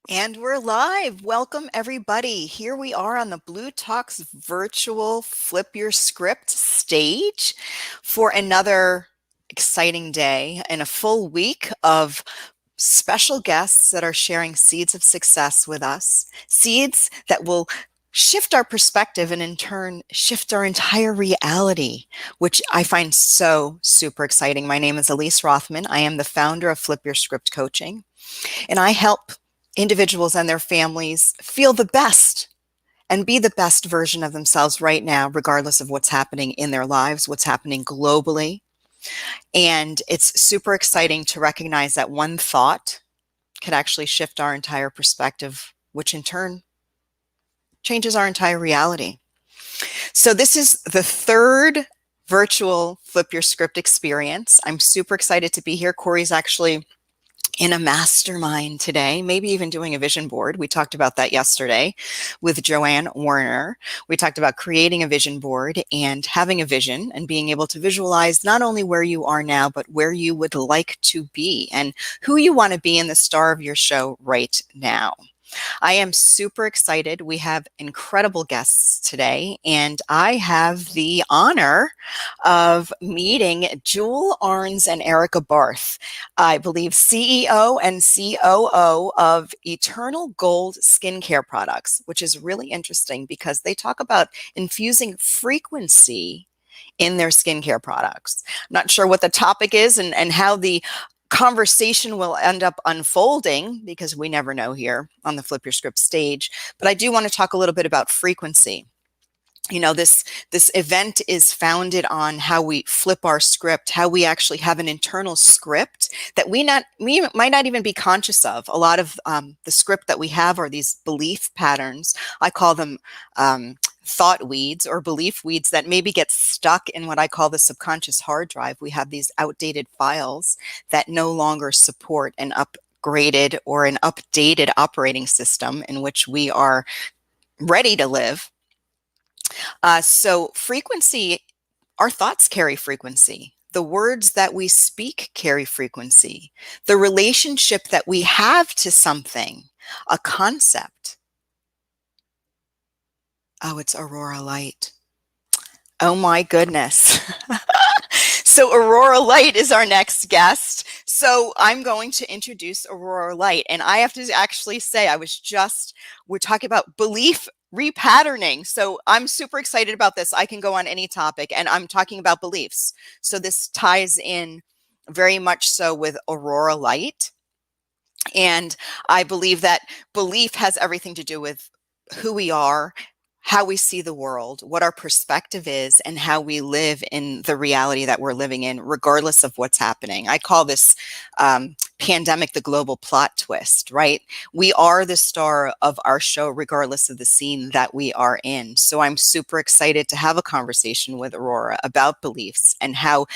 And we're live. Welcome, everybody. Here we are on the Blue Talks virtual Flip Your Script stage for another exciting day and a full week of special guests that are sharing seeds of success with us, seeds that will shift our perspective and in turn shift our entire reality, which I find so super exciting. My name is Elise Rothman. I am the founder of Flip Your Script Coaching, and I help individuals and their families feel the best and be the best version of themselves right now, regardless of what's happening in their lives, what's happening globally. And it's super exciting to recognize that one thought could actually shift our entire perspective, which in turn changes our entire reality. So this is the third virtual Flip Your Script experience. I'm super excited to be here. Corey's actually in a mastermind today, maybe even doing a vision board. We talked about that yesterday with Joanne Warner. We talked about creating a vision board and having a vision and being able to visualize not only where you are now, but where you would like to be and who you want to be in the star of your show right now. I am super excited. We have incredible guests today, and I have the honor of meeting Jewel Arnes and Erica Barth, I believe CEO and COO of Eternal Gold Skincare Products, which is really interesting because they talk about infusing frequency in their skincare products. I'm not sure what the topic is and how the conversation will end up unfolding because we never know here on the Flip Your Script stage. But I do want to talk a little bit about frequency. You know, this event is founded on how we flip our script, how we actually have an internal script that we might not even be conscious of. A lot of the script that we have are these belief patterns. I call them thought weeds or belief weeds that maybe get stuck in what I call the subconscious hard drive. We have these outdated files that no longer support an upgraded or an updated operating system in which we are ready to live. So frequency, our thoughts carry frequency. The words that we speak carry frequency. The relationship that we have to something, a concept. Oh, it's Aurora Light. Oh my goodness. So Aurora Light is our next guest. So I'm going to introduce Aurora Light. And I have to actually say, we're talking about belief repatterning. So I'm super excited about this. I can go on any topic, and I'm talking about beliefs. So this ties in very much so with Aurora Light. And I believe that belief has everything to do with who we are, how we see the world, what our perspective is, and how we live in the reality that we're living in, regardless of what's happening. I call this pandemic the global plot twist, right? We are the star of our show, regardless of the scene that we are in. So I'm super excited to have a conversation with Aurora about beliefs and how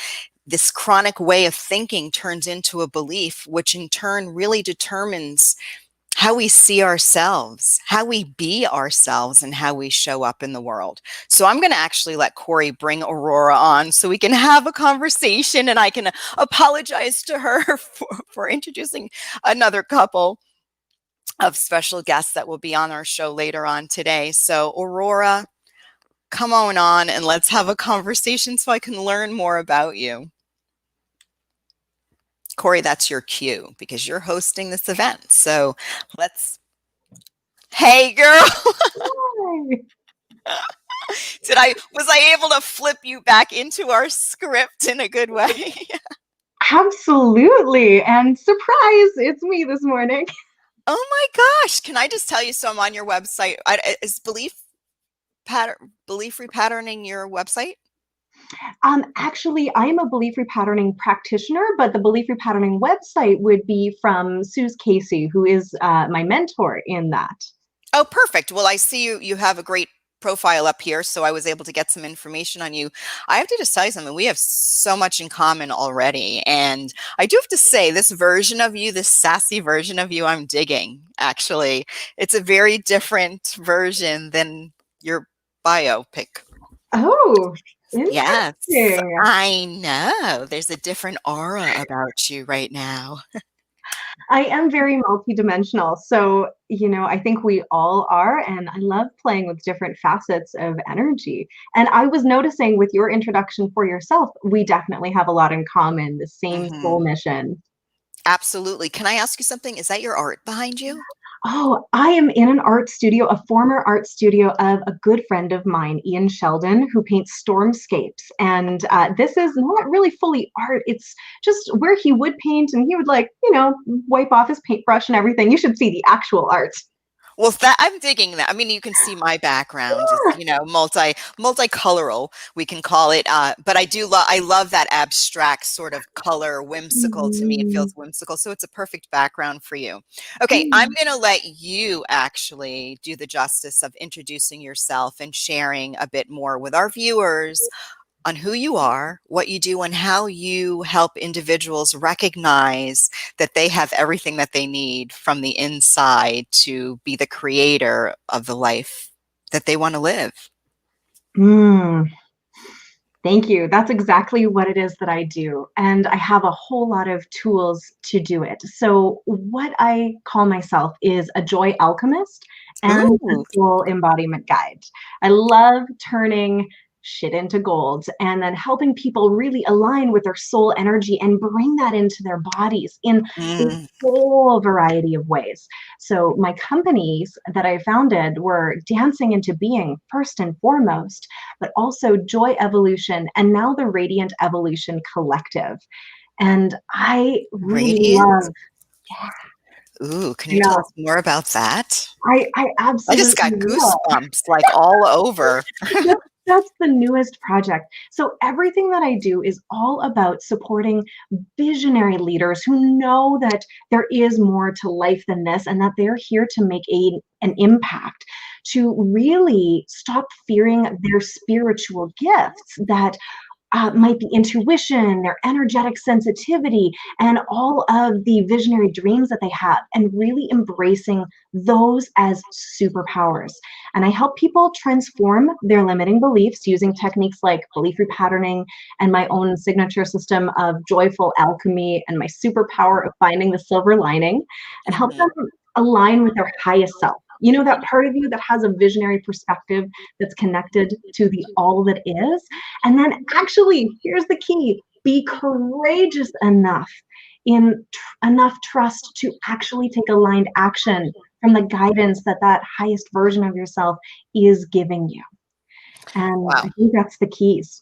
this chronic way of thinking turns into a belief, which in turn really determines how we see ourselves, how we be ourselves, and how we show up in the world. So I'm going to actually let Corey bring Aurora on so we can have a conversation, and I can apologize to her for introducing another couple of special guests that will be on our show later on today. So Aurora, come on and let's have a conversation so I can learn more about you. Corey, that's your cue because you're hosting this event. So hey girl. Was I able to flip you back into our script in a good way? Absolutely. And surprise, it's me this morning. Oh my gosh. Can I just tell you, so I'm on your website. Is belief repatterning your website? Actually, I'm a belief repatterning practitioner, but the belief repatterning website would be from Suze Casey, who is my mentor in that. Oh, perfect. Well, I see you have a great profile up here, so I was able to get some information on you. I have to just tell you something. We have so much in common already. And I do have to say, this version of you, this sassy version of you, I'm digging, actually. It's a very different version than your biopic. Oh, Yes, interesting. I know. There's a different aura about you right now. I am very multidimensional. So, I think we all are. And I love playing with different facets of energy. And I was noticing with your introduction for yourself, we definitely have a lot in common, the same soul Hmm. mission. Absolutely. Can I ask you something? Is that your art behind you? Oh, I am in an art studio, a former art studio of a good friend of mine, Ian Sheldon, who paints stormscapes. And this is not really fully art. It's just where he would paint and he would, like, wipe off his paintbrush and everything. You should see the actual art. Well, that I'm digging that. I mean, you can see my background is, multicoloral, we can call it. But I love that abstract sort of color, whimsical to me. It Mm, feels whimsical. So it's a perfect background for you. Okay, I'm mm. going to let you actually do the justice of introducing yourself and sharing a bit more with our viewers on who you are, what you do, and how you help individuals recognize that they have everything that they need from the inside to be the creator of the life that they want to live. Mm. Thank you. That's exactly what it is that I do. And I have a whole lot of tools to do it. So, what I call myself is a joy alchemist and a Ooh. soul embodiment guide. I love turning shit into gold and then helping people really align with their soul energy and bring that into their bodies in a Mm, whole variety of ways. So, my companies that I founded were Dancing into Being first and foremost, but also Joy Evolution, and now the Radiant Evolution Collective. And I really radiant. love, Ooh, can you you tell know, us more about that? I I just absolutely got will. goosebumps like all over. That's the newest project. So everything that I do is all about supporting visionary leaders who know that there is more to life than this and that they're here to make an impact, to really stop fearing their spiritual gifts that might be intuition, their energetic sensitivity, and all of the visionary dreams that they have, and really embracing those as superpowers. And I help people transform their limiting beliefs using techniques like belief repatterning and my own signature system of joyful alchemy and my superpower of finding the silver lining, and help Mhm. them align with their highest self. You know, that part of you that has a visionary perspective that's connected to the all that is, and then actually, here's the key, be courageous enough in enough trust to actually take aligned action from the guidance that that highest version of yourself is giving you. And I Wow. think that's the keys.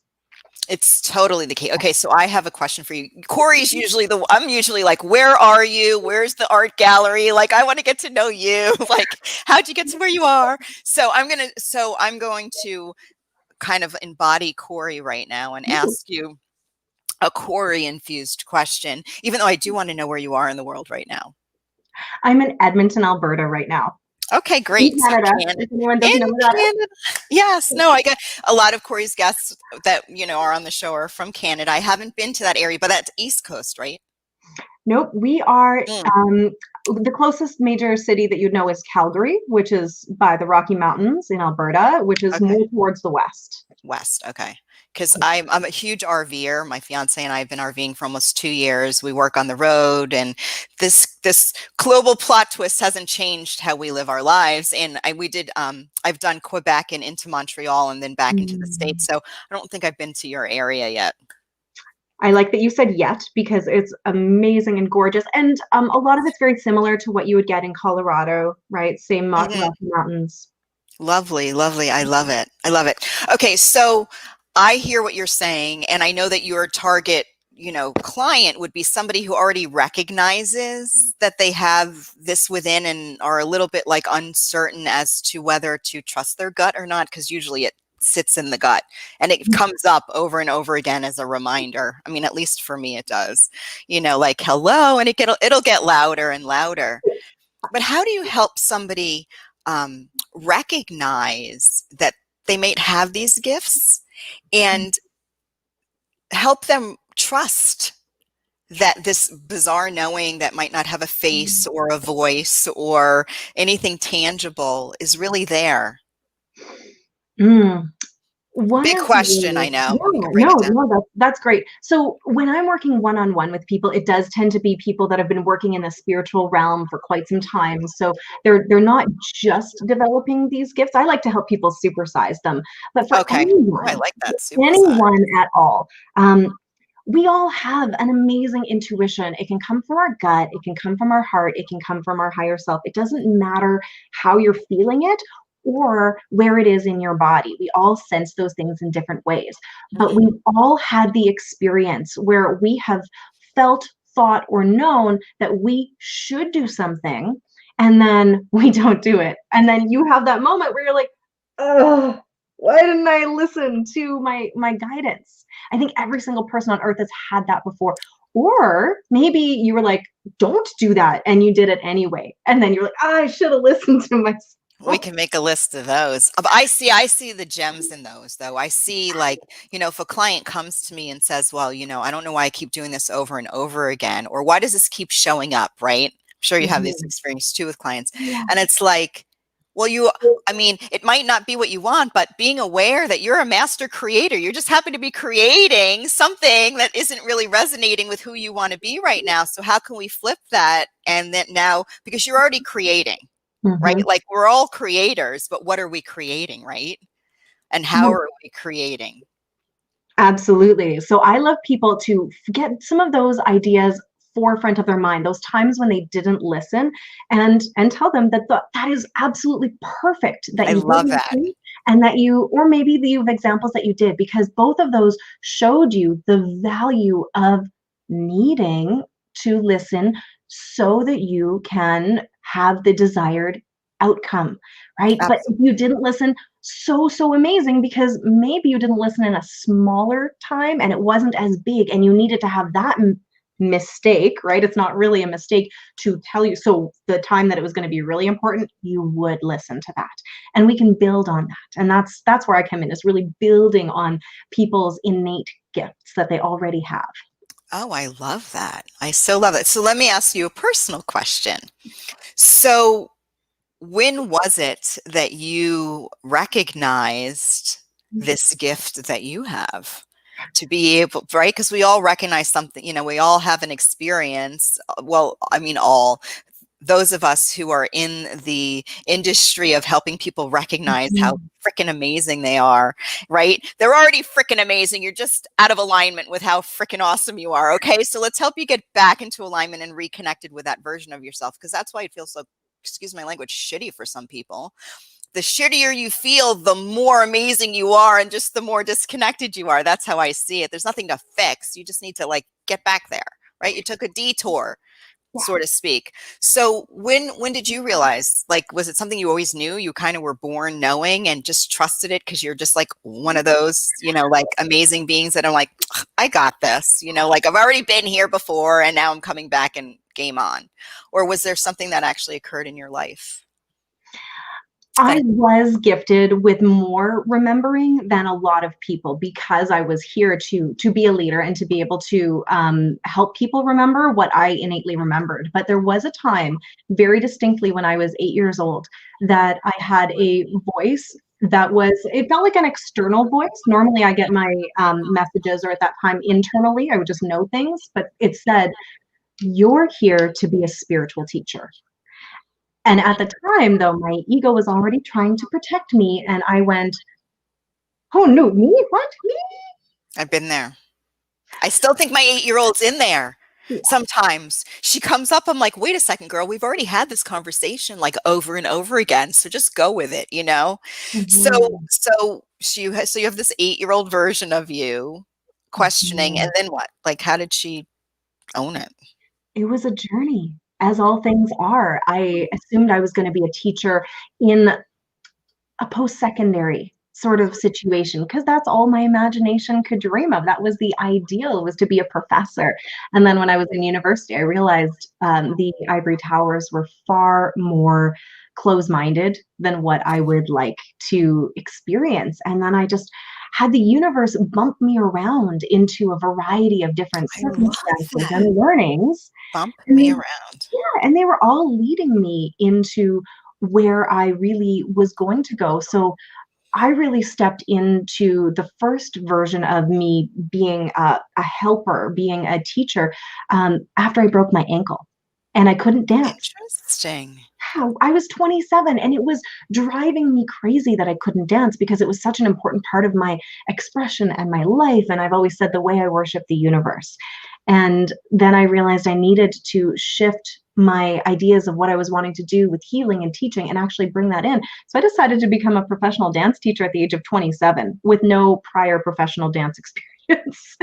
It's totally the key. Okay, so I have a question for you. Corey's usually I'm usually like, where are you? Where's the art gallery? Like, I want to get to know you. Like, how'd you get to where you are? So I'm going to kind of embody Corey right now and ask you a Corey infused question, even though I do want to know where you are in the world right now. I'm in Edmonton, Alberta right now, Okay, in great. So Canada, Canada, if anyone in doesn't know where that Canada. Yes, no, I get a lot of Corey's guests that, are on the show are from Canada. I haven't been to that area, but that's East Coast, right? Nope, we are Mm, the closest major city that you'd know is Calgary, which is by the Rocky Mountains in Alberta, which is okay. more towards the west. West, okay. Because I'm a huge RVer. My fiance and I have been RVing for almost 2 years. We work on the road, and this global plot twist hasn't changed how we live our lives. And I've done Quebec and into Montreal, and then back into the Mm. States. So I don't think I've been to your area yet. I like that you said yet because it's amazing and gorgeous. And a lot of it's very similar to what you would get in Colorado, right? Same Mhm. Rocky Mountains. Lovely, lovely. I love it. I love it. Okay, so I hear what you're saying, and I know that your target, client would be somebody who already recognizes that they have this within and are a little bit like uncertain as to whether to trust their gut or not, because usually it sits in the gut and it comes up over and over again as a reminder. I mean, at least for me, it does. Like hello, and it'll get louder and louder. But how do you help somebody recognize that they might have these gifts and help them trust that this bizarre knowing that might not have a face or a voice or anything tangible is really there? Mm. One Big of question, I the know. You yeah, can break no, it down. no, that's great. So when I'm working one-on-one with people, it does tend to be people that have been working in the spiritual realm for quite some time. So they're not just developing these gifts. I like to help people supersize them. But for Okay. Oh, I like that. Super side. anyone at all, we all have an amazing intuition. It can come from our gut, it can come from our heart, it can come from our higher self. It doesn't matter how you're feeling it or where it is in your body. We all sense those things in different ways. But Mhm. we've all had the experience where we have felt, thought, or known that we should do something, and then we don't do it. And then you have that moment where you're like, oh, why didn't I listen to my guidance? I think every single person on earth has had that before. Or maybe you were like, don't do that, and you did it anyway. And then you're like, I should have listened to We myself. can make a list of those. I see the gems in those though. I see like, if a client comes to me and says, well, I don't know why I keep doing this over and over again, or why does this keep showing up, right? I'm sure you have this Mhm. experience too with clients. Yeah. And it's like, well, I mean, it might not be what you want, but being aware that you're a master creator, you just happen to be creating something that isn't really resonating with who you want to be right now. So how can we flip that? And then now, because you're already creating, right? Mhm. Like we're all creators, but what are we creating, right? And how are we creating? Absolutely. So I love people to get some of those ideas forefront of their mind, those times when they didn't listen, and tell them that that is absolutely perfect that I you did love that. listen, and that you, or maybe that you have examples that you did, because both of those showed you the value of needing to listen so that you can have the desired outcome, right? But if Absolutely. you didn't listen, so amazing, because maybe you didn't listen in a smaller time and it wasn't as big, and you needed to have that mistake, right? It's not really a mistake to tell you. So the time that it was going to be really important, you would listen to that. And we can build on that. And that's where I come in, is really building on people's innate gifts that they already have. Oh, I love that. I so love it. So let me ask you a personal question. So when was it that you recognized this gift that you have to be able, right? Because we all recognize something, we all have an experience. Well, I mean, all those of us who are in the industry of helping people recognize how Mhm. freaking amazing they are, right? They're already freaking amazing. You're just out of alignment with how freaking awesome you are. Okay. So let's help you get back into alignment and reconnected with that version of yourself. Because that's why it feels so, excuse my language, shitty for some people. The shittier you feel, the more amazing you are, and just the more disconnected you are. That's how I see it. There's nothing to fix. You just need to like get back there, right? You took a detour, Yeah. so to speak. So when did you realize, like, was it something you always knew, you kind of were born knowing and just trusted it because you're just like one of those, like amazing beings that are like, I got this, like I've already been here before and now I'm coming back and game on? Or was there something that actually occurred in your life I that was gifted with more remembering than a lot of people, because I was here to be a leader and to be able to help people remember what I innately remembered. But there was a time, very distinctly, when I was 8 years old, that I had a voice that was, it felt like an external voice. Normally, I get my messages, or at that time internally, I would just know things, but it said, "You're here to be a spiritual teacher." And at the time, though, my ego was already trying to protect me, and I went, "Oh no, me? What? Me?" I've been there. I still think my 8-year-old's in there. Sometimes she comes up, I'm like, wait a second, girl, we've already had this conversation like over and over again. So just go with it. So Mhm, so you have this 8-year-old version of you questioning, and mhm. then what? Like, how did she own it? It was a journey, as all things are. I assumed I was gonna be a teacher in a post-secondary sort of situation, because that's all my imagination could dream of. That was the ideal, was to be a professor. And then when I was in university, I realized the ivory towers were far more close-minded than what I would like to experience. And then I just had the universe bump me around into a variety of different I love circumstances that. and learnings. Bump me And around. yeah, and they were all leading me into where I really was going to go. So I really stepped into the first version of me being a helper, being a teacher, after I broke my ankle and I couldn't dance. Interesting. Yeah, I was 27 and it was driving me crazy that I couldn't dance because it was such an important part of my expression and my life. And I've always said the way I worship the universe. And then I realized I needed to shift my ideas of what I was wanting to do with healing and teaching and actually bring that in. So I decided to become a professional dance teacher at the age of 27 with no prior professional dance experience.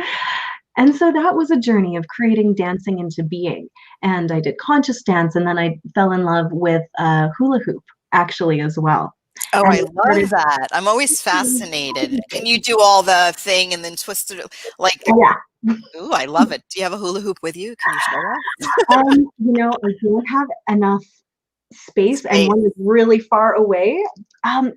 And so that was a journey of creating dancing into being. And I did conscious dance, and then I fell in love with hula hoop actually as well. Oh, And I it love started. that. I'm always fascinated. Can you do all the thing and then twist it like, Yeah. ooh, I love it. Do you have a hula hoop with you? Can you show us? I don't have enough space, and Space. one is really far away. Um,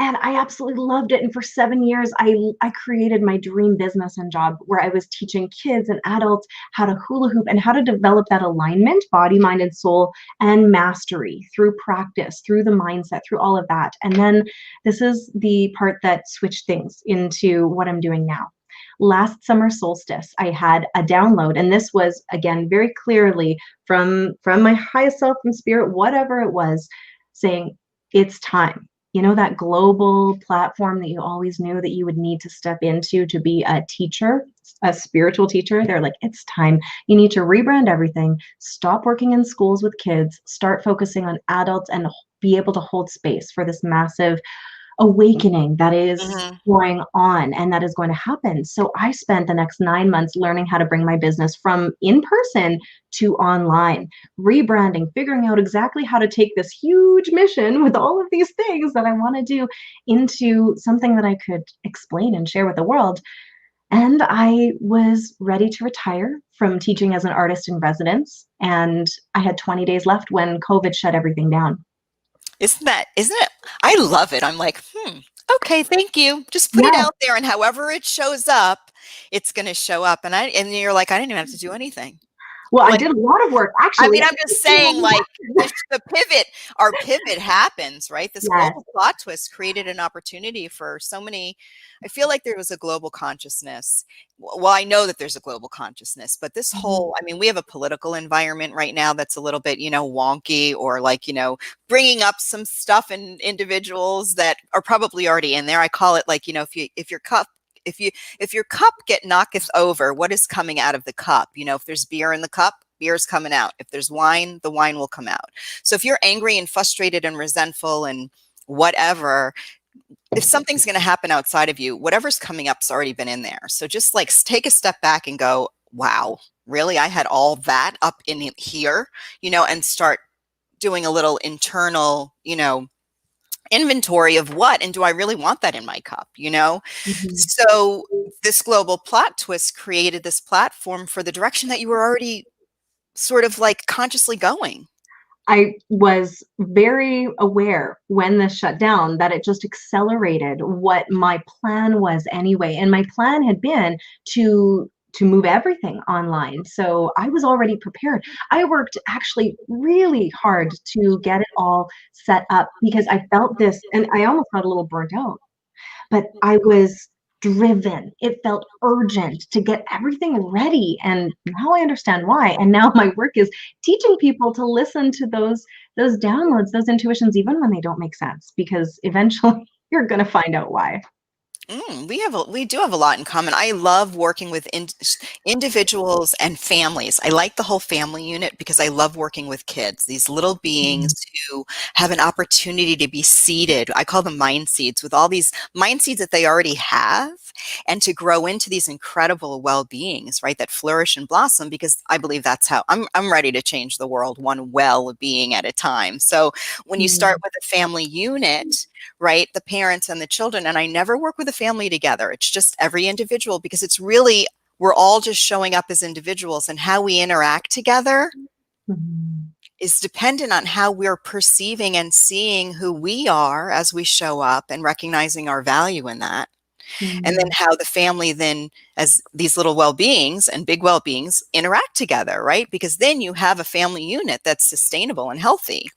and I absolutely loved it. And for 7 years, I created my dream business and job where I was teaching kids and adults how to hula hoop and how to develop that alignment, body, mind, and soul, and mastery through practice, through the mindset, through all of that. And then this is the part that switched things into what I'm doing now. Last summer solstice, I had a download, and this was again very clearly from my highest self and spirit, whatever it was, saying it's time. You know, that global platform that you always knew that you would need to step into to be a teacher, a spiritual teacher. They're like, it's time. You need to rebrand everything, stop working in schools with kids, start focusing on adults, and be able to hold space for this massive awakening that is Mhm. going on and that is going to happen. So I spent the next 9 months learning how to bring my business from in person to online, rebranding, figuring out exactly how to take this huge mission with all of these things that I want to do into something that I could explain and share with the world. And I was ready to retire from teaching as an artist in residence. And I had 20 days left when COVID shut everything down. Isn't it? I love it. I'm like, okay, thank you. Just put it Yeah. out there and however it shows up, it's going to show up. And you're like, I didn't even have to do anything. Well, I Like, did a lot of work I actually. mean, I'm just saying, like, the pivot, our pivot happens, right? This Yes. global plot twist created an opportunity for so many. I feel like there was a global consciousness. Well, I know that there's a global consciousness, but this Mhm. whole, I mean, we have a political environment right now that's a little bit, wonky or like, bringing up some stuff in individuals that are probably already in there. I call it like, if you if your cup get knocketh over, what is coming out of the cup? If there's beer in the cup, beer's coming out. If there's wine, the wine will come out. So if you're angry and frustrated and resentful and whatever, if something's going to happen outside of you, whatever's coming up's already been in there. So just like take a step back and go, wow, really? I had all that up in here, and start doing a little internal, inventory of what, and do I really want that in my cup? Mhm. So this global plot twist created this platform for the direction that you were already sort of like consciously going. I was very aware when this shut down that it just accelerated what my plan was anyway. And my plan had been to move everything online. So I was already prepared. I worked actually really hard to get it all set up because I felt this and I almost got a little burnt out. But I was driven. It felt urgent to get everything ready. And now I understand why. And now my work is teaching people to listen to those downloads, those intuitions, even when they don't make sense, because eventually you're going to find out why. We do have a lot in common. I love working with individuals and families. I like the whole family unit because I love working with kids, these little Mhm. beings who have an opportunity to be seeded. I call them mind seeds, with all these mind seeds that they already have, and to grow into these incredible well-beings, right? That flourish and blossom, because I believe that's how I'm ready to change the world one well-being at a time. So when you start Mm. with a family unit, right? The parents and the children. And I never work with a family together. It's just every individual, because it's really, we're all just showing up as individuals, and how we interact together Mhm. is dependent on how we're perceiving and seeing who we are as we show up and recognizing our value in that. And then Mhm. how the family then, as these little well-beings and big well-beings, interact together, right? Because then you have a family unit that's sustainable and healthy.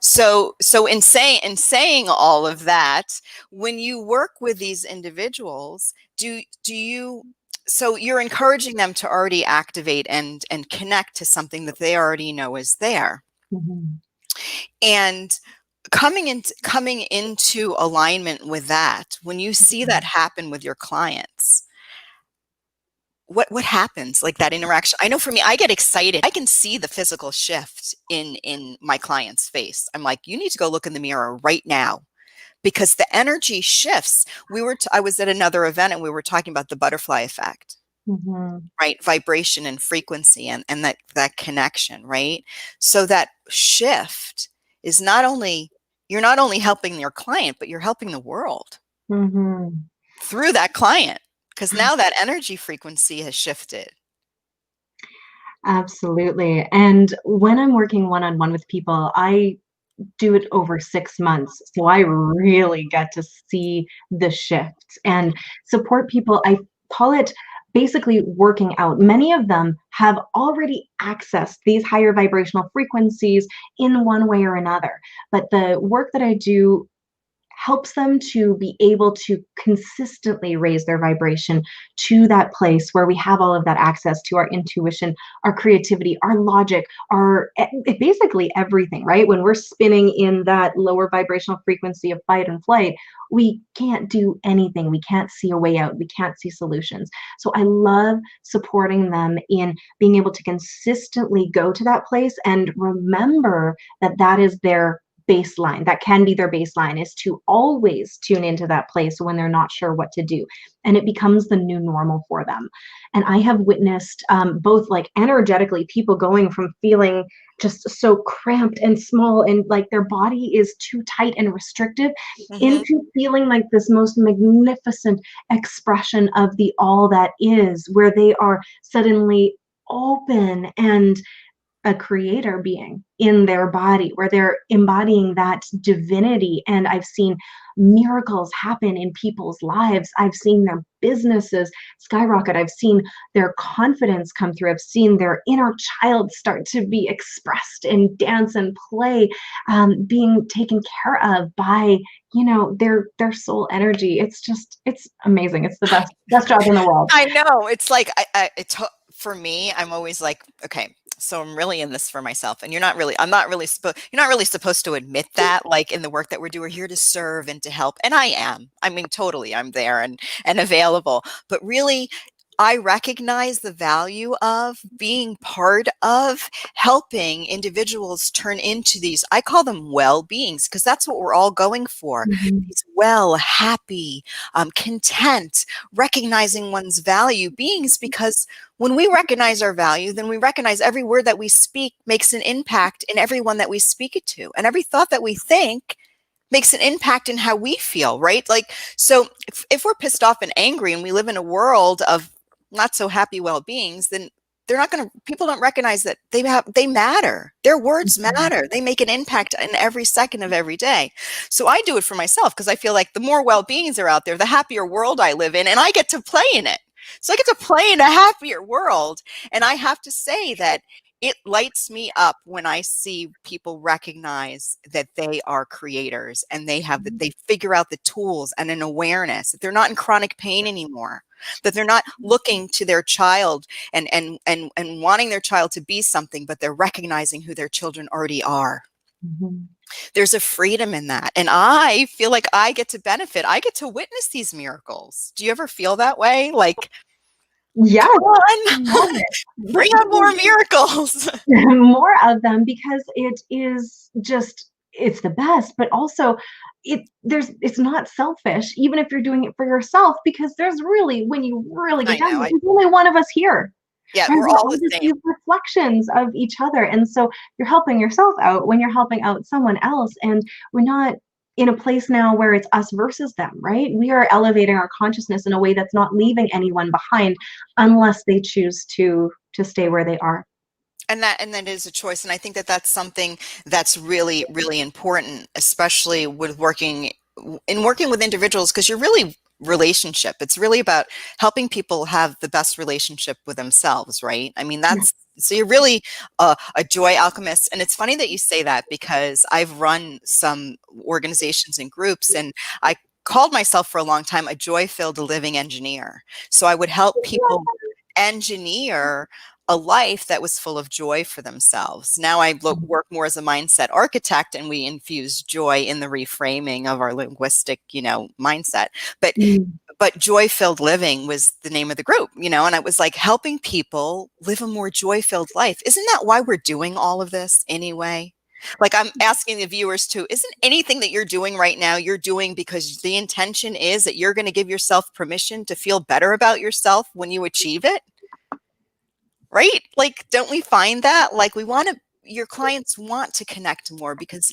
So in saying all of that, when you work with these individuals, do you, so you're encouraging them to already activate and connect to something that they already know is there. Mhm. And coming into alignment with that, when you see that Mhm. happen with your clients, what happens, like that interaction? I know for me, I get excited. I can see the physical shift in my client's face. I'm like, you need to go look in the mirror right now, because the energy shifts. I was at another event and we were talking about the butterfly effect, Mhm. right? Vibration and frequency, and that connection, right? So that shift is not only, you're not only helping your client, but you're helping the world Mhm. through that client, because now that energy frequency has shifted. Absolutely. And when I'm working one-on-one with people, I do it over 6 months, so I really get to see the shifts and support people. I call it basically working out. Many of them have already accessed these higher vibrational frequencies in one way or another, but the work that I do helps them to be able to consistently raise their vibration to that place where we have all of that access to our intuition, our creativity, our logic, basically everything, right? When we're spinning in that lower vibrational frequency of fight and flight, we can't do anything. We can't see a way out. We can't see solutions. So I love supporting them in being able to consistently go to that place and remember that that is their baseline. That can be their baseline, is to always tune into that place when they're not sure what to do. And it becomes the new normal for them. And I have witnessed both like energetically people going from feeling just so cramped and small and like their body is too tight and restrictive Hmm. into feeling like this most magnificent expression of the all that is, where they are suddenly open and a creator being in their body, where they're embodying that divinity. And I've seen miracles happen in people's lives. I've seen their businesses skyrocket. I've seen their confidence come through. I've seen their inner child start to be expressed and dance and play, being taken care of by their soul energy. It's amazing. It's the best job in the world. I know. It's like for me, I'm always like, okay, so I'm really in this for myself. And you're not really supposed to admit that, like in the work that we're here to serve and to help. And I am. I mean, totally, I'm there and available. But really, I recognize the value of being part of helping individuals turn into these, I call them well beings, because that's what we're all going for. Mhm. These well, happy, content, recognizing one's value beings, because when we recognize our value, then we recognize every word that we speak makes an impact in everyone that we speak it to, and every thought that we think makes an impact in how we feel, right? Like, so if we're pissed off and angry and we live in a world of not so happy well beings, then they're not going to, people don't recognize that they matter. Their words matter. They make an impact in every second of every day. So I do it for myself because I feel like the more well beings are out there, the happier world I live in, and I get to play in it. So I get to play in a happier world. And I have to say that it lights me up when I see people recognize that they are creators and they figure out the tools and an awareness that they're not in chronic pain anymore, that they're not looking to their child and wanting their child to be something, but they're recognizing who their children already are. Mhm. There's a freedom in that. And I feel like I get to benefit. I get to witness these miracles. Do you ever feel that way? Like, Yes, come I on, love it. bring This on more miracles. more of them because it is just it's the best, but also it's not selfish even if you're doing it for yourself, because there's really, when you really get I down know. to it, there's only one of us here, Yeah, and we're we're all all the just same. these reflections of each other. And so you're helping yourself out when you're helping out someone else, and we're not in a place now where it's us versus them, right? We are elevating our consciousness in a way that's not leaving anyone behind unless they choose to stay where they are. And that is a choice. And I think that that's something that's really important, especially with working with individuals, because you're really relationship. It's really about helping people have the best relationship with themselves, right? I mean, Yeah. that's so you're really a joy alchemist. And it's funny that you say that because I've run some organizations and groups, and I called myself for a long time a joy-filled living engineer. So I would help people engineer a life that was full of joy for themselves. Now I work more as a mindset architect, and we infuse joy in the reframing of our linguistic, mindset. But Mm. but joy-filled living was the name of the group, and it was like helping people live a more joy-filled life. Isn't that why we're doing all of this anyway? Like I'm asking the viewers too, isn't anything that you're doing right now, you're doing because the intention is that you're going to give yourself permission to feel better about yourself when you achieve it? Right? Like, don't we find that? Like, your clients want to connect more because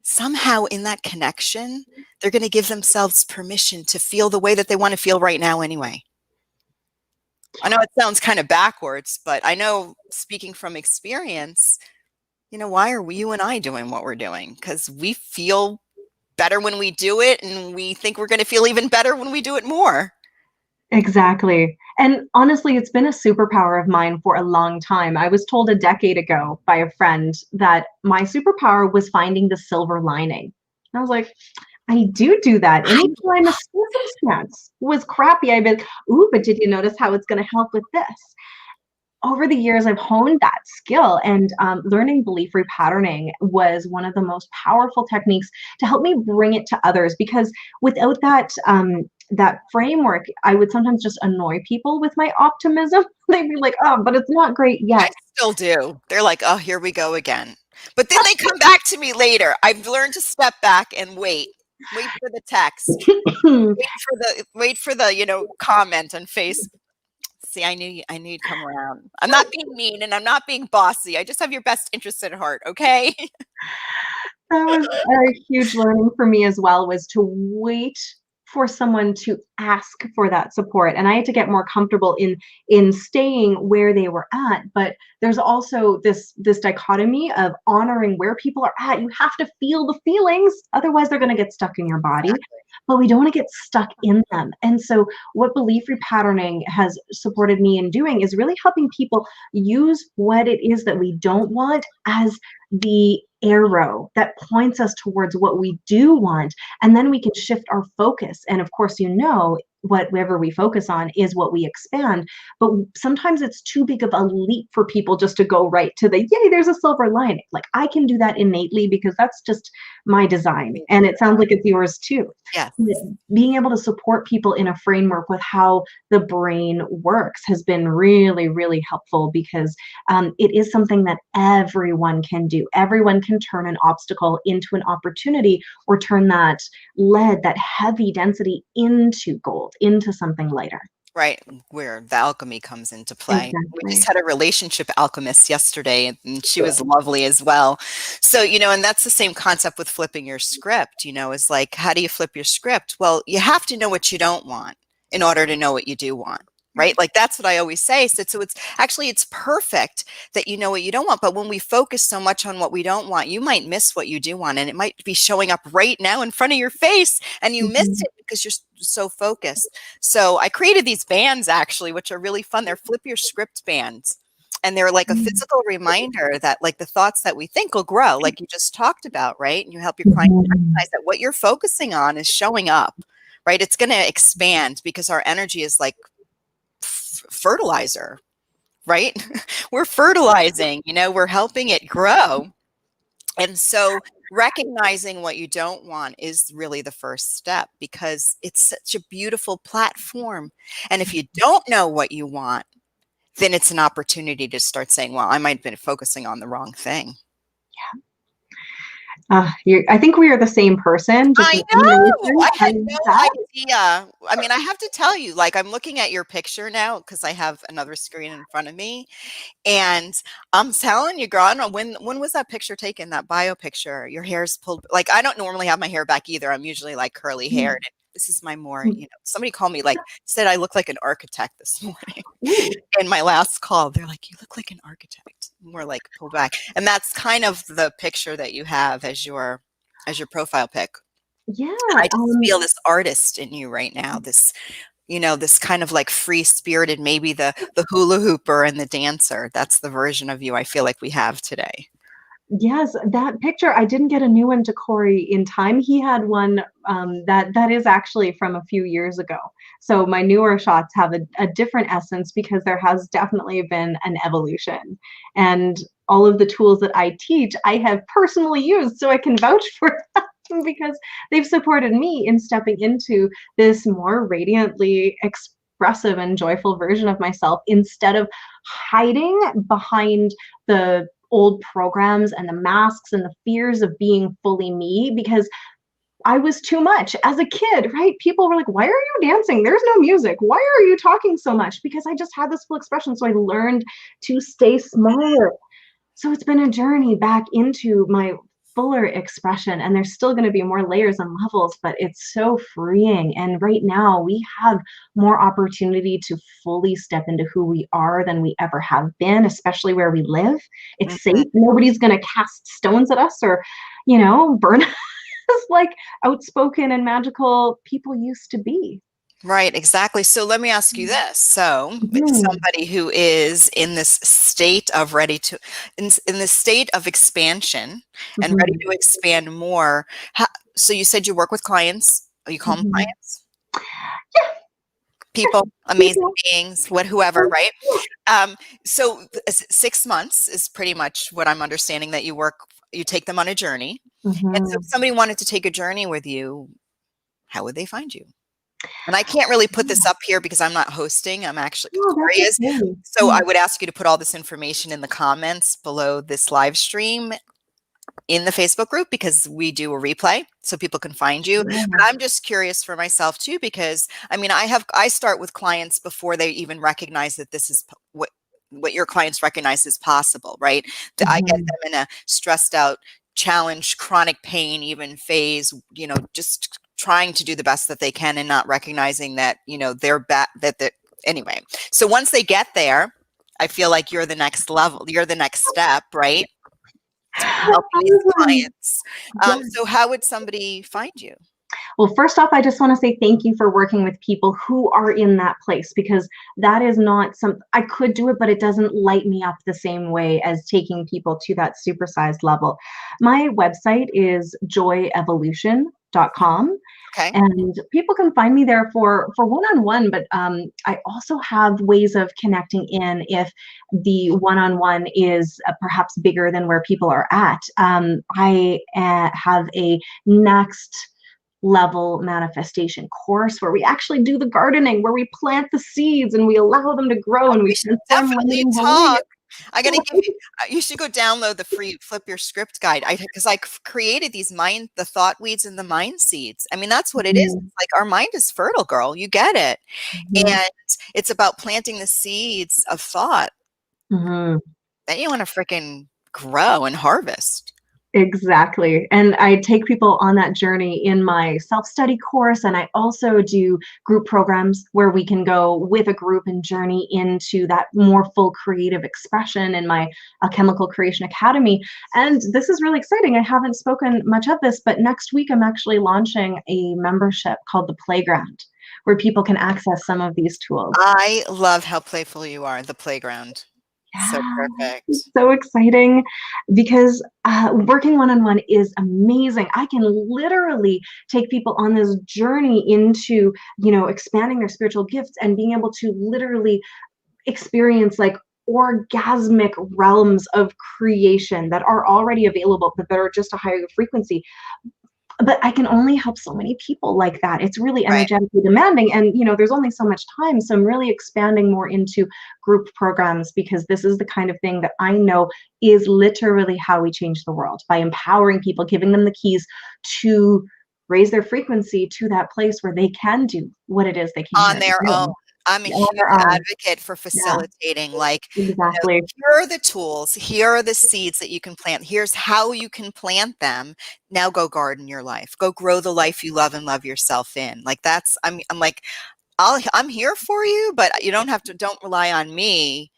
somehow in that connection, they're going to give themselves permission to feel the way that they want to feel right now anyway. I know it sounds kind of backwards, but I know speaking from experience, why are you and I doing what we're doing? Because we feel better when we do it, and we think we're going to feel even better when we do it more. Exactly. And honestly, it's been a superpower of mine for a long time. I was told a decade ago by a friend that my superpower was finding the silver lining. I was like, I do that. Anytime a circumstance was crappy, I'd be like, ooh, but did you notice how it's going to help with this? Over the years, I've honed that skill, and learning belief repatterning was one of the most powerful techniques to help me bring it to others. Because without that framework, I would sometimes just annoy people with my optimism. They'd be like, "Oh, but it's not great I yet." still do. They're like, oh, here we go again. But then they come back to me later. I've learned to step back and wait for the text, wait for the comment on Facebook. See, I knew you'd come around. I'm not being mean and I'm not being bossy. I just have your best interest at heart, okay? That was a huge learning for me as well, was to wait for someone to ask for that support, and I had to get more comfortable in staying where they were at. But there's also this dichotomy of honoring where people are at. You have to feel the feelings, otherwise they're going to get stuck in your body, Exactly. but we don't want to get stuck in them. And so what belief repatterning has supported me in doing is really helping people use what it is that we don't want as the arrow that points us towards what we do want, and then we can shift our focus. And of course, whatever we focus on is what we expand. But sometimes it's too big of a leap for people just to go right to the yay, there's a silver lining. Like, I can do that innately because that's just my design, and it sounds like it's yours too. Yes. Being able to support people in a framework with how the brain works has been really, really helpful, because it is something that everyone can do. Everyone can turn an obstacle into an opportunity, or turn that lead, that heavy density, into gold, into something lighter. Right, where the alchemy comes into play. We just Exactly. had a relationship alchemist yesterday, and she was lovely as well. So, and that's the same concept with flipping your script, is like, how do you flip your script? Well, you have to know what you don't want in order to know what you do want. Right? Like that's what I always say. So it's perfect that you know what you don't want. But when we focus so much on what we don't want, you might miss what you do want. And it might be showing up right now in front of your face, and you miss Mhm. it because you're so focused. So I created these bands actually, which are really fun. They're flip your script bands. And they're like a physical reminder that like the thoughts that we think will grow, like you just talked about, right? And you help your client Mhm. recognize that what you're focusing on is showing up, right? It's going to expand because our energy is like fertilizer, right? We're fertilizing, we're helping it grow. And so recognizing what you don't want is really the first step, because it's such a beautiful platform. And if you don't know what you want, then it's an opportunity to start saying, well, I might have been focusing on the wrong thing. I think we are the same person, just I an know. emanation I had of no that. idea. I mean, I have to tell you, like, I'm looking at your picture now because I have another screen in front of me. And I'm telling you, girl, I don't know when was that picture taken, that bio picture? Your hair's pulled, like I don't normally have my hair back either. I'm usually like curly haired. This is my more, somebody called me, like said I look like an architect this morning Ooh. in my last call. They're like, you look like an architect. More like pulled back. And that's kind of the picture that you have as your profile pic. Yeah. I just feel this artist in you right now, this, this kind of like free spirited, maybe the hula hooper and the dancer. That's the version of you I feel like we have today. Yes, that picture, I didn't get a new one to Corey in time. He had one that is actually from a few years ago. So my newer shots have a different essence because there has definitely been an evolution. And all of the tools that I teach, I have personally used, so I can vouch for that because they've supported me in stepping into this more radiantly expressive and joyful version of myself instead of hiding behind the old programs and the masks and the fears of being fully me because I was too much as a kid, right? People were like, why are you dancing? There's no music. Why are you talking so much? Because I just had this full expression. So I learned to stay smaller. So it's been a journey back into my fuller expression, and there's still going to be more layers and levels, but it's so freeing. And right now we have more opportunity to fully step into who we are than we ever have been, especially where we live. It's safe. Mhm. Nobody's going to cast stones at us or, burn us like outspoken and magical people used to be. Right, exactly. So let me ask you this. So, Mhm. somebody who is in this state of in this state of expansion and ready Mhm. to expand more. So you said you work with clients. You call them Mhm. clients? People, amazing People. beings, whoever, right? Um, so 6 months is pretty much what I'm understanding that you take them on a journey. And so if Mhm. somebody wanted to take a journey with you, how would they find you? And I can't really put this up here because I'm not hosting. I'm actually Oh, that's Corey is. okay. So Yeah. I would ask you to put all this information in the comments below this live stream in the Facebook group because we do a replay so people can find you. But Yeah. I'm just curious for myself too because I mean I start with clients before they even recognize that this is what your clients recognize is possible, right? I get Mhm. them in a stressed out, challenged, chronic pain even phase, just trying to do the best that they can and not recognizing that, they're bad that they're anyway. So once they get there, I feel like you're the next level, you're the next step, right? Helping these Awesome. clients. Yeah. So how would somebody find you? Well, first off, I just want to say thank you for working with people who are in that place because that is not some I could do it, but it doesn't light me up the same way as taking people to that supersized level. My website is joyevolution.com. Okay. And people can find me there for one-on-one, but I also have ways of connecting in if the one-on-one is perhaps bigger than where people are at. I have a next level manifestation course where we actually do the gardening, where we plant the seeds and we allow them to grow and we We should transform definitely limiting beliefs. talk. I'm gonna give you. You should go download the free Flip Your Script guide. Because I created the thought weeds and the mind seeds. I mean, that's what it is. Mhm, It's like our mind is fertile, girl. You get it, mhm, and it's about planting the seeds of thought mhm. that you want to freaking grow and harvest. Exactly. And I take people on that journey in my self-study course, and I also do group programs where we can go with a group and journey into that more full creative expression in my Chemical Creation Academy. And this is really exciting. I haven't spoken much of this, but next week I'm actually launching a membership called The Playground, where people can access some of these tools. I love how playful you are. The playground, so Yeah, it's perfect. so exciting because working one on one is amazing. I can literally take people on this journey into, expanding their spiritual gifts and being able to literally experience like orgasmic realms of creation that are already available, but that are just a higher frequency. But I can only help so many people like that. It's really Right. energetically demanding and, there's only so much time, so I'm really expanding more into group programs because this is the kind of thing that I know is literally how we change the world, by empowering people, giving them the keys to raise their frequency to that place where they can do what it is they came On here to their own. do. I'm a On their huge own. advocate for Yeah, facilitating, like, exactly. here are the tools, here are the seeds that you can plant, here's how you can plant them. Now go garden your life. Go grow the life you love and love yourself in. Like I'm like, I'm here for you, but you don't rely on me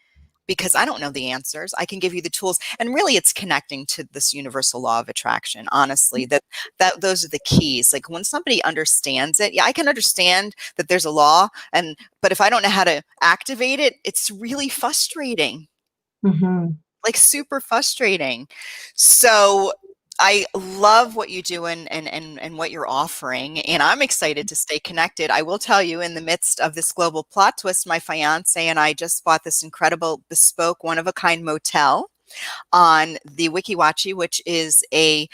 because I don't know the answers. I can give you the tools. And really it's connecting to this universal law of attraction. Honestly, that those are the keys. Like when somebody understands it, yeah, I can understand that there's a law, but if I don't know how to activate it, it's really frustrating. Mhm. Like super frustrating. So I love what you do and what you're offering, and I'm excited to stay connected. I will tell you, in the midst of this global plot twist, my fiance and I just bought this incredible bespoke one-of-a-kind motel on the Wiki Wachee, which is a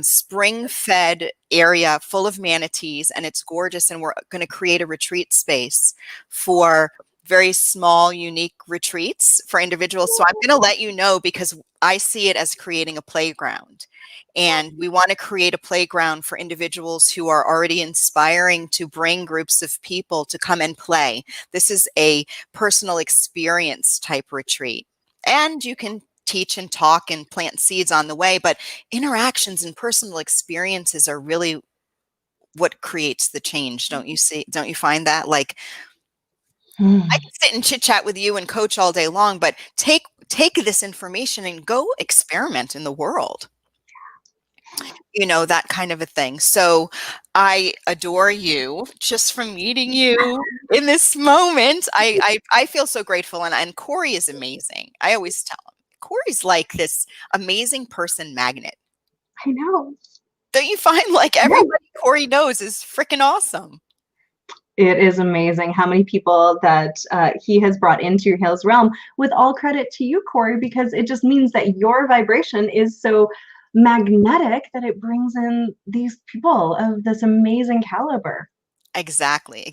spring-fed area full of manatees, and it's gorgeous. And we're going to create a retreat space for very small, unique retreats for individuals. So I'm going to let you know, because I see it as creating a playground. And we want to create a playground for individuals who are already inspiring to bring groups of people to come and play. This is a personal experience type retreat. And you can teach and talk and plant seeds on the way, but interactions and personal experiences are really what creates the change. Don't you find that? Like, I can sit and chit chat with you and coach all day long, but take this information and go experiment in the world. That kind of a thing. So I adore you just from meeting you in this moment. I feel so grateful. And Corey is amazing. I always tell him, Corey's like this amazing person magnet. I know. Don't you find like everybody Corey knows is freaking awesome? It is amazing how many people that he has brought into his realm, with all credit to you, Corey, because it just means that your vibration is so magnetic that it brings in these people of this amazing caliber. Exactly.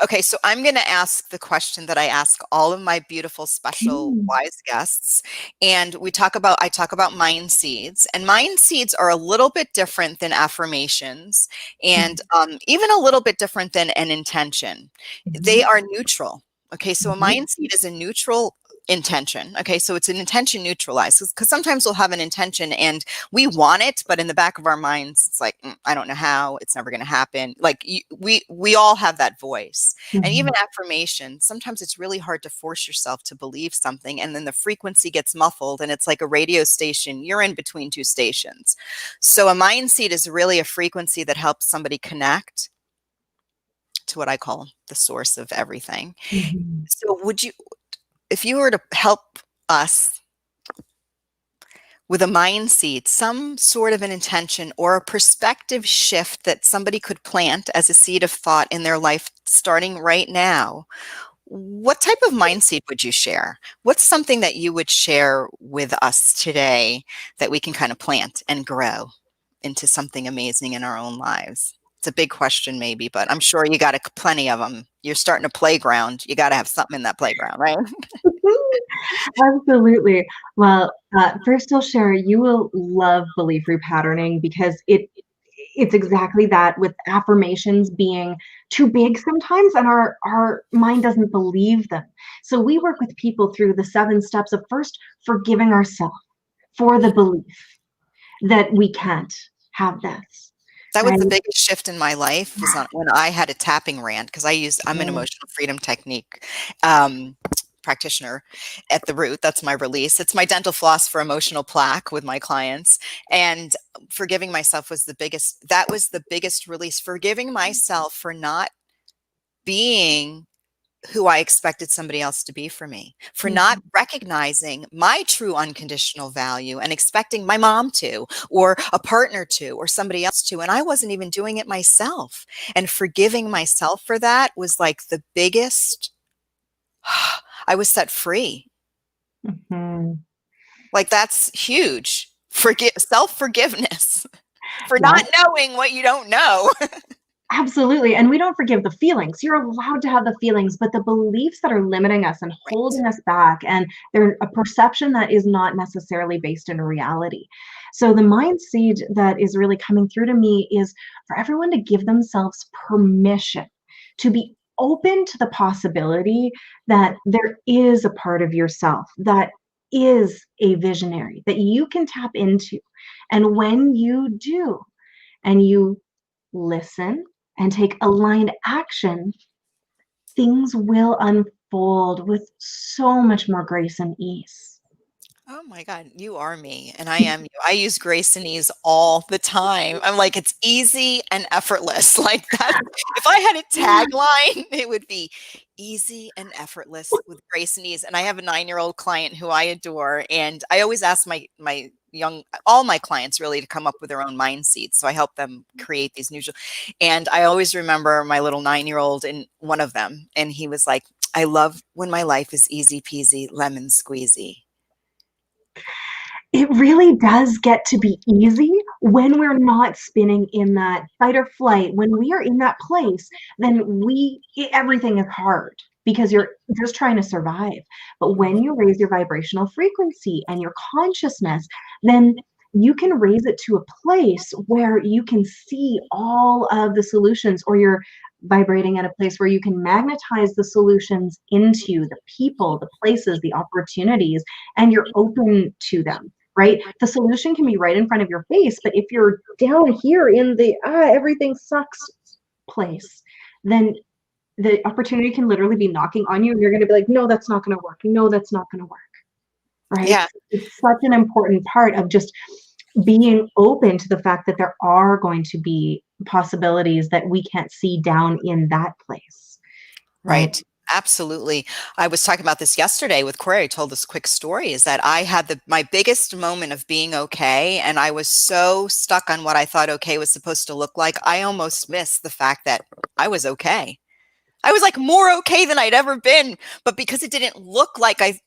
Okay, so I'm going to ask the question that I ask all of my beautiful, special, Mm. wise guests. And I talk about mind seeds. And mind seeds are a little bit different than affirmations, and even a little bit different than an intention. They Mhm. are neutral. Okay, so a Mhm. mind seed is a neutral intention. Okay, so it's an intention neutralized, because sometimes we'll have an intention and we want it, but in the back of our minds it's like, I don't know how, it's never going to happen. Like we all have that voice. And even Mhm. affirmation, sometimes it's really hard to force yourself to believe something, and then the frequency gets muffled and it's like a radio station, you're in between two stations. So a mind seed is really a frequency that helps somebody connect to what I call the source of everything. Mhm. So if you were to help us with a mind seed, some sort of an intention or a perspective shift that somebody could plant as a seed of thought in their life starting right now, what type of mind seed would you share? What's something that you would share with us today that we can kind of plant and grow into something amazing in our own lives? It's a big question, maybe, but I'm sure you got plenty of them. You're starting a playground. You got to have something in that playground, right? Absolutely. Well, first I'll share, you will love belief repatterning because it's exactly that, with affirmations being too big sometimes and our mind doesn't believe them. So we work with people through the 7 steps of first forgiving ourselves for the belief that we can't have this, That was right? the biggest shift in my life, was when I had a tapping rant, because I'm an Yeah. emotional freedom technique practitioner at the root. That's my release. It's my dental floss for emotional plaque with my clients. And forgiving myself was the biggest release. Forgiving myself for not being who I expected somebody else to be for me, for not Mhm. recognizing my true unconditional value and expecting my mom to, or a partner to, or somebody else to. And I wasn't even doing it myself. And forgiving myself for that was like the biggest, I was set free. Mhm. Like that's huge. Self-forgiveness for not Yes. knowing what you don't know. Absolutely, and we don't forgive the feelings. You're allowed to have the feelings, but the beliefs that are limiting us and Right. holding us back, and they're a perception that is not necessarily based in reality. So the mind seed that is really coming through to me is for everyone to give themselves permission to be open to the possibility that there is a part of yourself that is a visionary that you can tap into. And when you do, and you listen and take aligned action, things will unfold with so much more grace and ease. Oh my God, you are me, and I am you. I use grace and ease all the time. I'm like, it's easy and effortless. Like that. If I had a tagline, it would be easy and effortless with grace and ease. And I have a 9-year-old client who I adore, and I always ask all my clients really to come up with their own mind seeds. So I help them create these new. And I always remember my little 9-year-old in one of them, and he was like, "I love when my life is easy peasy lemon squeezy." It really does get to be easy when we're not spinning in that fight or flight. When we are in that place, then everything is hard because you're just trying to survive. But when you raise your vibrational frequency and your consciousness, then you can raise it to a place where you can see all of the solutions, or you're vibrating at a place where you can magnetize the solutions into the people, the places, the opportunities, and you're open to them, right? The solution can be right in front of your face, but if you're down here in the everything sucks place, then the opportunity can literally be knocking on you, and you're going to be like, no, that's not going to work. No, that's not going to work, right? Yeah. It's such an important part of just being open to the fact that there are going to be possibilities that we can't see down in that place, right? Right. Absolutely. I was talking about this yesterday with Corey. I told this quick story is that I had my biggest moment of being okay. And I was so stuck on what I thought okay was supposed to look like. I almost missed the fact that I was okay. I was like more okay than I'd ever been. But because it didn't look like I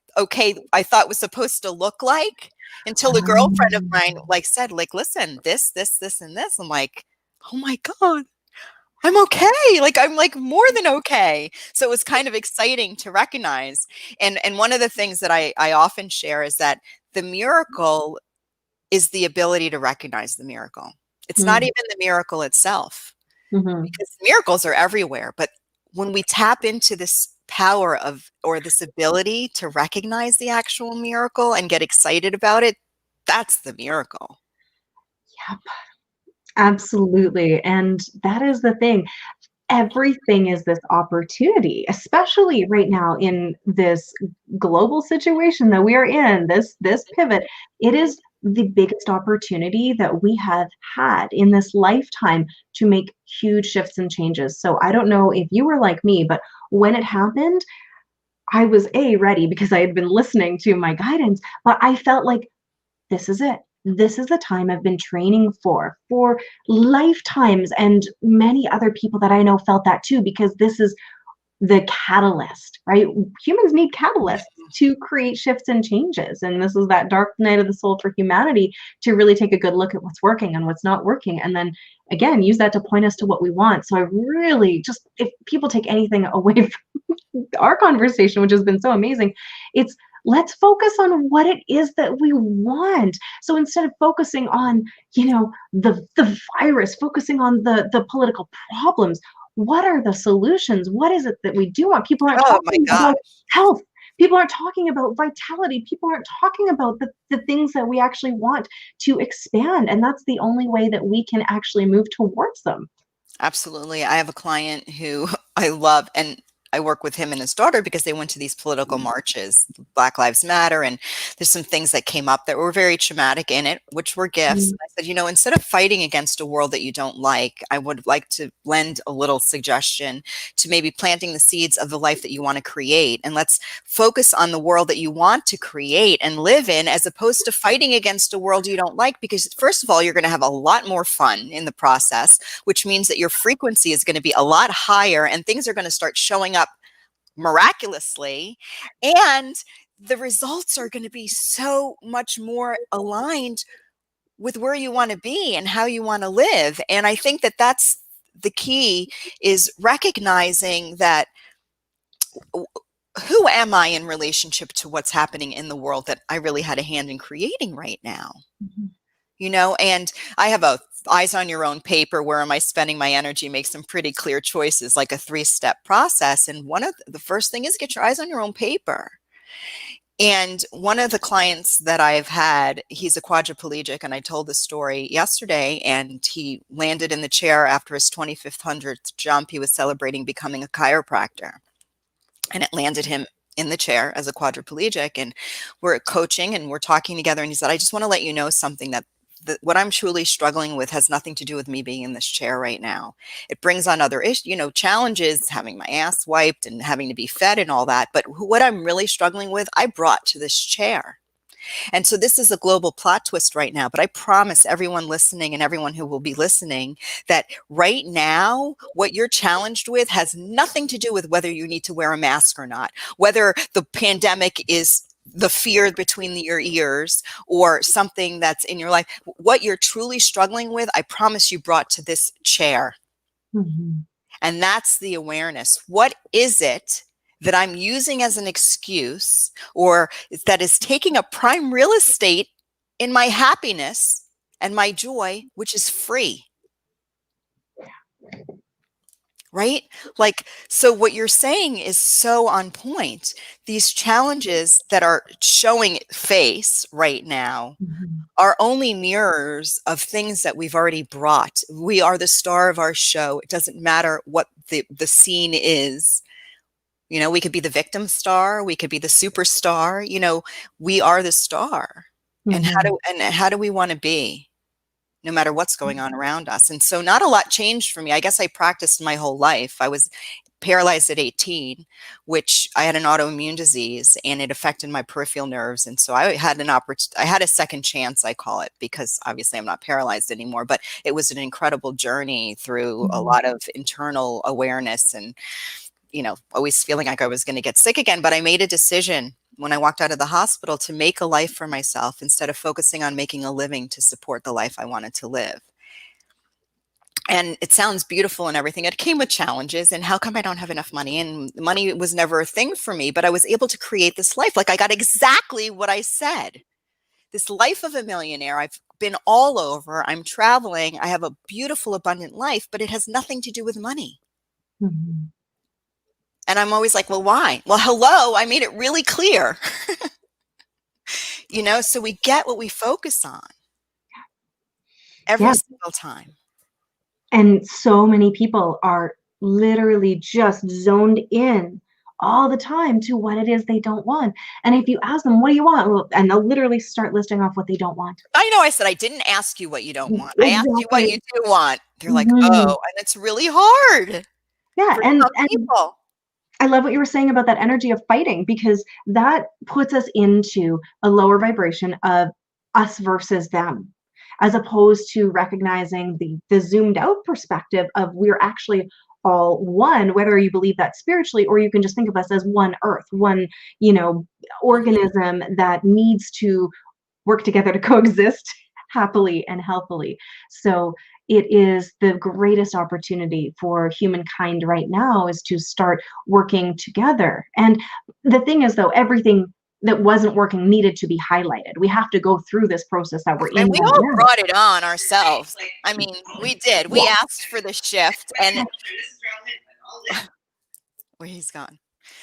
thought was supposed to look like, until a girlfriend of mine like said, like, listen, this, and this. I'm like, oh my God. I'm okay. Like I'm like more than okay. So it was kind of exciting to recognize. And one of the things that I often share is that the miracle is the ability to recognize the miracle. It's not even the miracle itself, Mm-hmm. because miracles are everywhere. But when we tap into this power of, or this ability to recognize the actual miracle and get excited about it, that's the miracle. Yep, absolutely. And that is the thing. Everything is this opportunity, especially right now in this global situation that we are in, this pivot. It is the biggest opportunity that we have had in this lifetime to make huge shifts and changes. So I don't know if you were like me, but when it happened, I was ready because I had been listening to my guidance, but I felt like this is it. This is the time I've been training for lifetimes. And many other people that I know felt that too, because this is the catalyst, right? Humans need catalysts to create shifts and changes. And this is that dark night of the soul for humanity, to really take a good look at what's working and what's not working. And then again, use that to point us to what we want. So I really just, if people take anything away from our conversation, which has been so amazing, it's let's focus on what it is that we want. So instead of focusing on, the virus, focusing on the political problems, what are the solutions? What is it that we do want? People aren't Oh my talking God. about health. People aren't talking about vitality. People aren't talking about the things that we actually want to expand. And that's the only way that we can actually move towards them. Absolutely. I have a client who I love, and I work with him and his daughter because they went to these political marches, Black Lives Matter, and there's some things that came up that were very traumatic in it, which were gifts. Mm. And I said, instead of fighting against a world that you don't like, I would like to lend a little suggestion to maybe planting the seeds of the life that you want to create. And let's focus on the world that you want to create and live in, as opposed to fighting against a world you don't like, because first of all, you're going to have a lot more fun in the process, which means that your frequency is going to be a lot higher and things are going to start showing up miraculously. And the results are going to be so much more aligned with where you want to be and how you want to live. And I think that that's the key, is recognizing that who am I in relationship to what's happening in the world that I really had a hand in creating right now? Mhm. And I have a eyes on your own paper, where am I spending my energy, make some pretty clear choices, like a 3-step process. And one of the first thing is get your eyes on your own paper. And one of the clients that I've had, he's a quadriplegic, and I told the story yesterday, and he landed in the chair after his 2500th jump. He was celebrating becoming a chiropractor. and it landed him in the chair as a quadriplegic. And we're coaching and we're talking together. And he said, I just want to let you know something, that what I'm truly struggling with has nothing to do with me being in this chair right now. It brings on other issues, challenges, having my ass wiped and having to be fed and all that. But what I'm really struggling with, I brought to this chair. And so this is a global plot twist right now, but I promise everyone listening and everyone who will be listening that right now, what you're challenged with has nothing to do with whether you need to wear a mask or not, whether the pandemic is the fear between your ears or something that's in your life. What you're truly struggling with, I promise you brought to this chair. Mhm. And that's the awareness. What is it that I'm using as an excuse, or that is taking a prime real estate in my happiness and my joy, which is free? Right? Like, so what you're saying is so on point. These challenges that are showing face right now Mhm. are only mirrors of things that we've already brought. We are the star of our show. It doesn't matter what the scene is. We could be the victim star, we could be the superstar, we are the star. And Mhm. how do we want to be, no matter what's going on around us? And so not a lot changed for me. I guess I practiced my whole life. I was paralyzed at 18, which I had an autoimmune disease and it affected my peripheral nerves. And so I had I had a second chance, I call it, because obviously I'm not paralyzed anymore, but it was an incredible journey through a Mhm. lot of internal awareness and always feeling like I was going to get sick again. But I made a decision when I walked out of the hospital to make a life for myself instead of focusing on making a living to support the life I wanted to live. And it sounds beautiful and everything. It came with challenges. And how come I don't have enough money? And money was never a thing for me, but I was able to create this life. Like, I got exactly what I said. This life of a millionaire. I've been all over. I'm traveling. I have a beautiful, abundant life, but it has nothing to do with money. Mhm. And I'm always like, well, why? Well, hello, I made it really clear. So we get what we focus on every Yeah. single time. And so many people are literally just zoned in all the time to what it is they don't want. And if you ask them, what do you want? Well, and they'll literally start listing off what they don't want. I know I said I didn't ask you what you don't want. I asked you what Exactly. you do want. They're like, oh, Mhm. and it's really hard Yeah. for And some people. I love what you were saying about that energy of fighting, because that puts us into a lower vibration of us versus them, as opposed to recognizing the zoomed out perspective of we're actually all one, whether you believe that spiritually or you can just think of us as one earth, one, you know, Mhm. organism that needs to work together to coexist happily and healthily. So it is the greatest opportunity for humankind right now is to start working together. And the thing is, though, everything that wasn't working needed to be highlighted. We have to go through this process that we're And in we right all now. brought it on ourselves. I mean, we did. We Yeah. asked for the shift, and well, he's gone.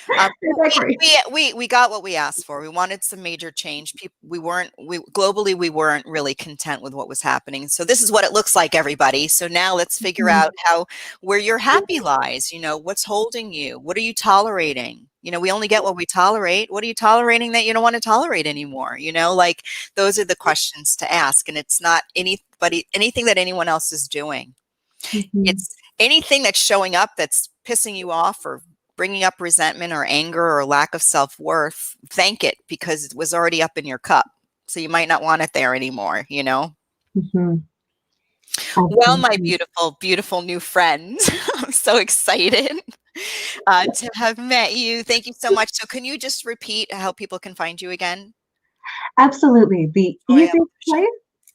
Exactly. We got what we asked for. We wanted some major change. People, we globally, we weren't really content with what was happening. So this is what it looks like, everybody. So now let's figure Mhm. out where your happy lies. What's holding you? What are you tolerating? We only get what we tolerate. What are you tolerating that you don't want to tolerate anymore? Like, those are the questions to ask. And it's not anything that anyone else is doing. Mhm. It's anything that's showing up that's pissing you off or bringing up resentment or anger or lack of self-worth. Thank it, because it was already up in your cup. So you might not want it there anymore. Mhm. Well, my Absolutely. beautiful, beautiful new friend, I'm so excited to have met you. Thank you so much. So can you just repeat how people can find you again? Absolutely. The Joy easiest Evolution. place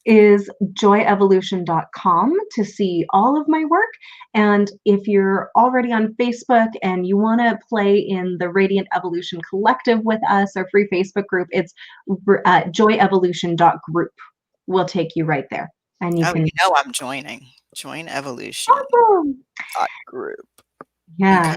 is joyevolution.com to see all of my work. And if you're already on Facebook and you want to play in the Radiant Evolution Collective with us, our free Facebook group, it's joyevolution.group. We'll take you right there. And you Oh, can. I'm joining. Join Evolution Awesome. group. Okay. Yeah.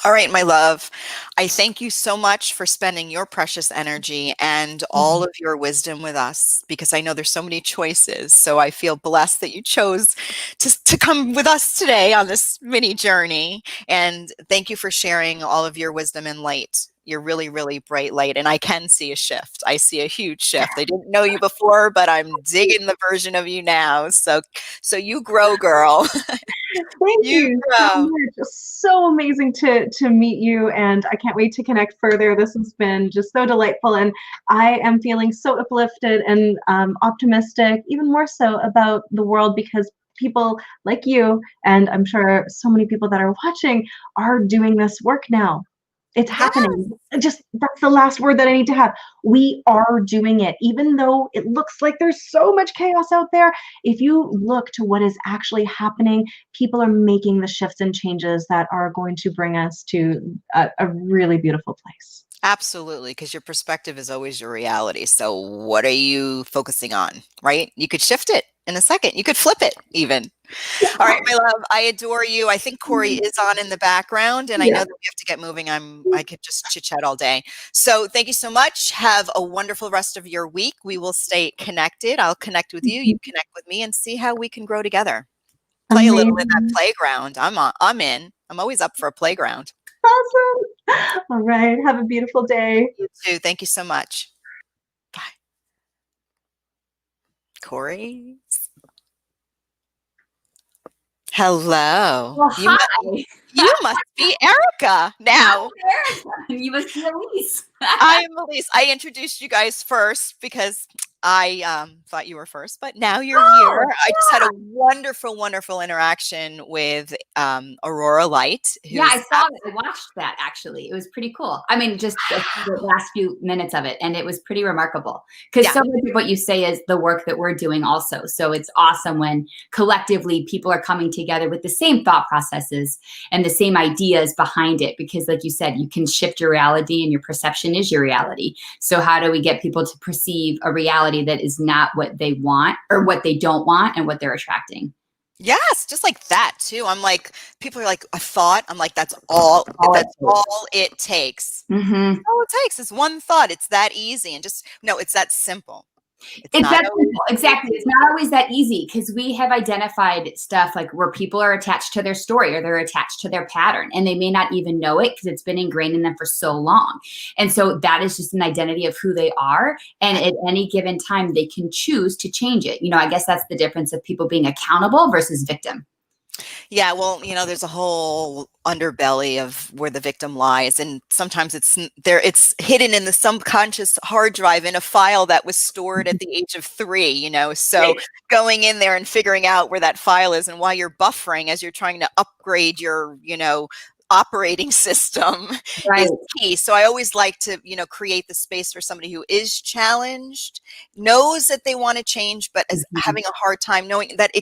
All right, my love. I thank you so much for spending your precious energy and all of your wisdom with us because I know there's so many choices. So I feel blessed that you chose to come with us today on this mini journey. And thank you for sharing all of your wisdom and light. You're really, really bright light. And I can see a shift. I see a huge shift. I didn't know you before, but I'm digging the version of you now. So you grow, girl. Thank You you so grow. much. It's so amazing to meet you, and I can't wait to connect further. This has been just so delightful, and I am feeling so uplifted and optimistic, even more so about the world because people like you, and I'm sure so many people that are watching, are doing this work now. It's Yeah. happening. Just that's the last word that I need to have. We are doing it, even though it looks like there's so much chaos out there. If you look to what is actually happening, people are making the shifts and changes that are going to bring us to a really beautiful place. Absolutely, because your perspective is always your reality. So, what are you focusing on, right? You could shift it in a second. You could flip it even. All right, my love, I adore you. I think Corey is on in the background, and I know Yeah. that we have to get moving. I could just chit chat all day. So, thank you so much. Have a wonderful rest of your week. We will stay connected. I'll connect with you. You connect with me, and see how we can grow together. Play a little in that Amazing. playground. I'm in. I'm always up for a playground. Awesome. All right. Have a beautiful day. You too. Thank you so much. Bye, Corey. Hello. Well, hi. You must be Erica now. You must be Elise. I am Elise. I introduced you guys first because I thought you were first, but now you're here. Oh, I just had a wonderful, wonderful interaction with Aurora Light, yeah, who's I saw it. I watched that actually. It was pretty cool. I mean, just the last few minutes of it, and it was pretty remarkable because yeah, so much of what you say is the work that we're doing also. So it's awesome when collectively people are coming together with the same thought processes and the same ideas behind it. Because, like you said, you can shift your reality, and your perception is your reality. So how do we get people to perceive a reality that is not what they want or what they don't want and what they're attracting? yes, just like that too. I'm like, people are like, a thought. I'm like, All it that's all it takes. Mm-hmm. All it takes is one thought. It's that easy, and just no, it's that simple. It's It's not that always simple. Exactly. It's not always that easy because we have identified stuff like where people are attached to their story or they're attached to their pattern and they may not even know it because it's been ingrained in them for so long. And so that is just an identity of who they are. And at any given time, they can choose to change it. I guess that's the difference of people being accountable versus victim. Yeah, well, there's a whole underbelly of where the victim lies, and sometimes it's hidden in the subconscious hard drive in a file that was stored at the age of 3. So going in there and figuring out where that file is and why you're buffering as you're trying to upgrade your, operating system Right. is key. So I always like to, create the space for somebody who is challenged, knows that they want to change, but is Mhm. having a hard time knowing that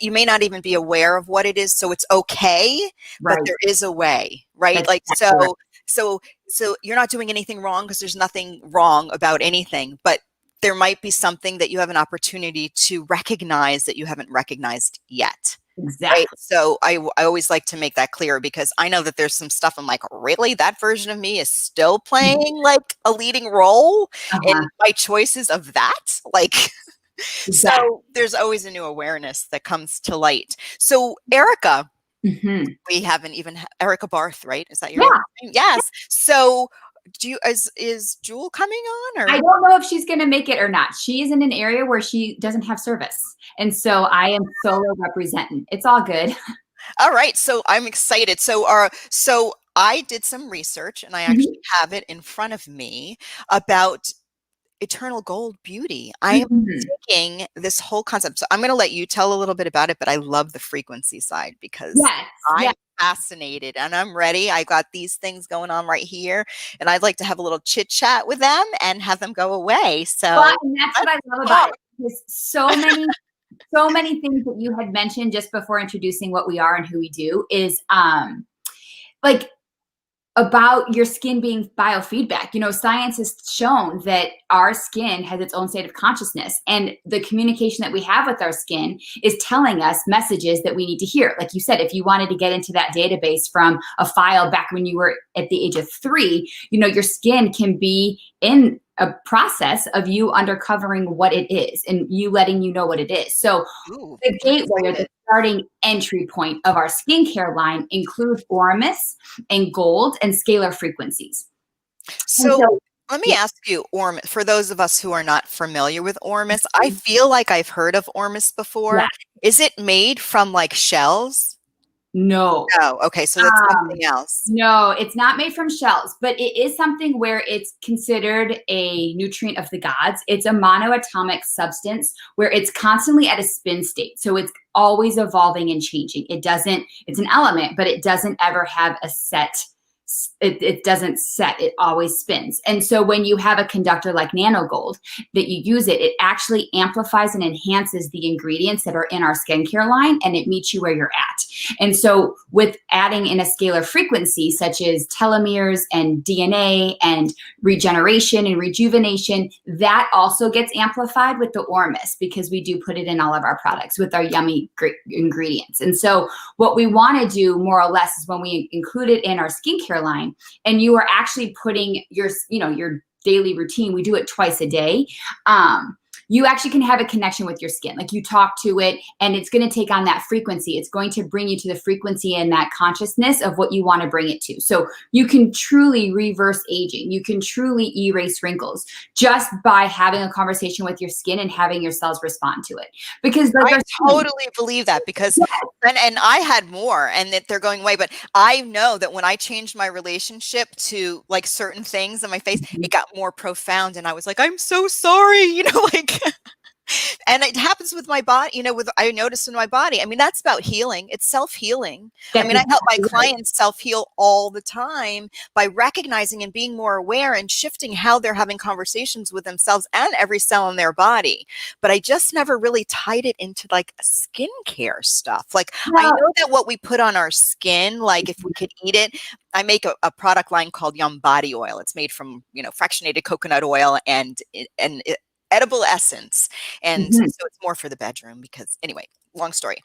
you may not even be aware of what it is. So it's okay, but Right. there is a way, right? That's Like, exactly right. so you're not doing anything wrong because there's nothing wrong about anything, but there might be something that you have an opportunity to recognize that you haven't recognized yet. Right. Exactly. So I always like to make that clear because I know that there's some stuff I'm like, really? That version of me is still playing like a leading role Uh-huh. in my choices of that? Like, Exactly. so there's always a new awareness that comes to light. So, Erica, Mm-hmm. we haven't even Erica Barth, right? Is that your Yeah. name? Yes. So, is Jewel coming on I or? don't know if she's going to make it or not. She is in an area where she doesn't have service. And so I am solo representing. It's all good. All right, so I'm excited. So I did some research and I Mhm. actually have it in front of me about eternal gold beauty. I am Mhm. taking this whole concept. So I'm going to let you tell a little bit about it, but I love the frequency side because Yes. I'm Yeah. fascinated and I'm ready. I got these things going on right here, and I'd like to have a little chit chat with them and have them go away. Well, So and that's what let's I love about talk. it. There's so many things that you had mentioned just before introducing what we are and who we do is like about your skin being biofeedback. You know, science has shown that our skin has its own state of consciousness, and the communication that we have with our skin is telling us messages that we need to hear. Like you said, if you wanted to get into that database from a file back when you were at the age of 3, you know, your skin can be in a process of you uncovering what it is and you letting you know what it is. So Ooh, the gateway or the starting entry point of our skincare line includes Ormus and gold and scalar frequencies. So let me yeah. ask you, Ormus, for those of us who are not familiar with Ormus, I feel like I've heard of Ormus before. Yeah. Is it made from like shells? No. Oh, okay. So that's something else. No, it's not made from shells, but it is something where it's considered a nutrient of the gods. It's a monoatomic substance where it's constantly at a spin state. So it's always evolving and changing. It's an element, but it doesn't ever have a set. It doesn't set, it always spins. And so when you have a conductor like nanogold that you use it actually amplifies and enhances the ingredients that are in our skincare line, and it meets you where you're at. And so with adding in a scalar frequency such as telomeres and DNA and regeneration and rejuvenation, that also gets amplified with the Ormus, because we do put it in all of our products with our yummy great ingredients. And so what we want to do more or less is when we include it in our skincare line, and you are actually putting your daily routine, we do it twice a day, you actually can have a connection with your skin. Like you talk to it and it's going to take on that frequency. It's going to bring you to the frequency and that consciousness of what you want to bring it to. So you can truly reverse aging. You can truly erase wrinkles just by having a conversation with your skin and having your cells respond to it. Because I totally believe that, because and I had more, and that they're going away, but I know that when I changed my relationship to like certain things in my face, it got more profound, and I was like, I'm so sorry, like and it happens with my body, I noticed in my body. I mean, that's about healing. It's self-healing. I mean, I help my clients self-heal all the time by recognizing and being more aware and shifting how they're having conversations with themselves and every cell in their body. But I just never really tied it into like skincare stuff. Like, I know that what we put on our skin, like if we could eat it, I make a product line called Yum Body Oil. It's made from, fractionated coconut oil and edible essence. And so it's more for the bedroom, because anyway, long story.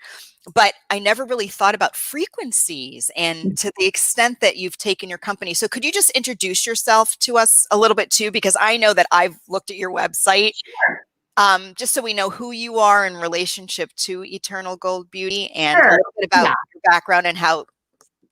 But I never really thought about frequencies and to the extent that you've taken your company. So could you just introduce yourself to us a little bit too? Because I know that I've looked at your website. Sure. Just so we know who you are in relationship to Eternal Gold Beauty, and a little bit about your background and how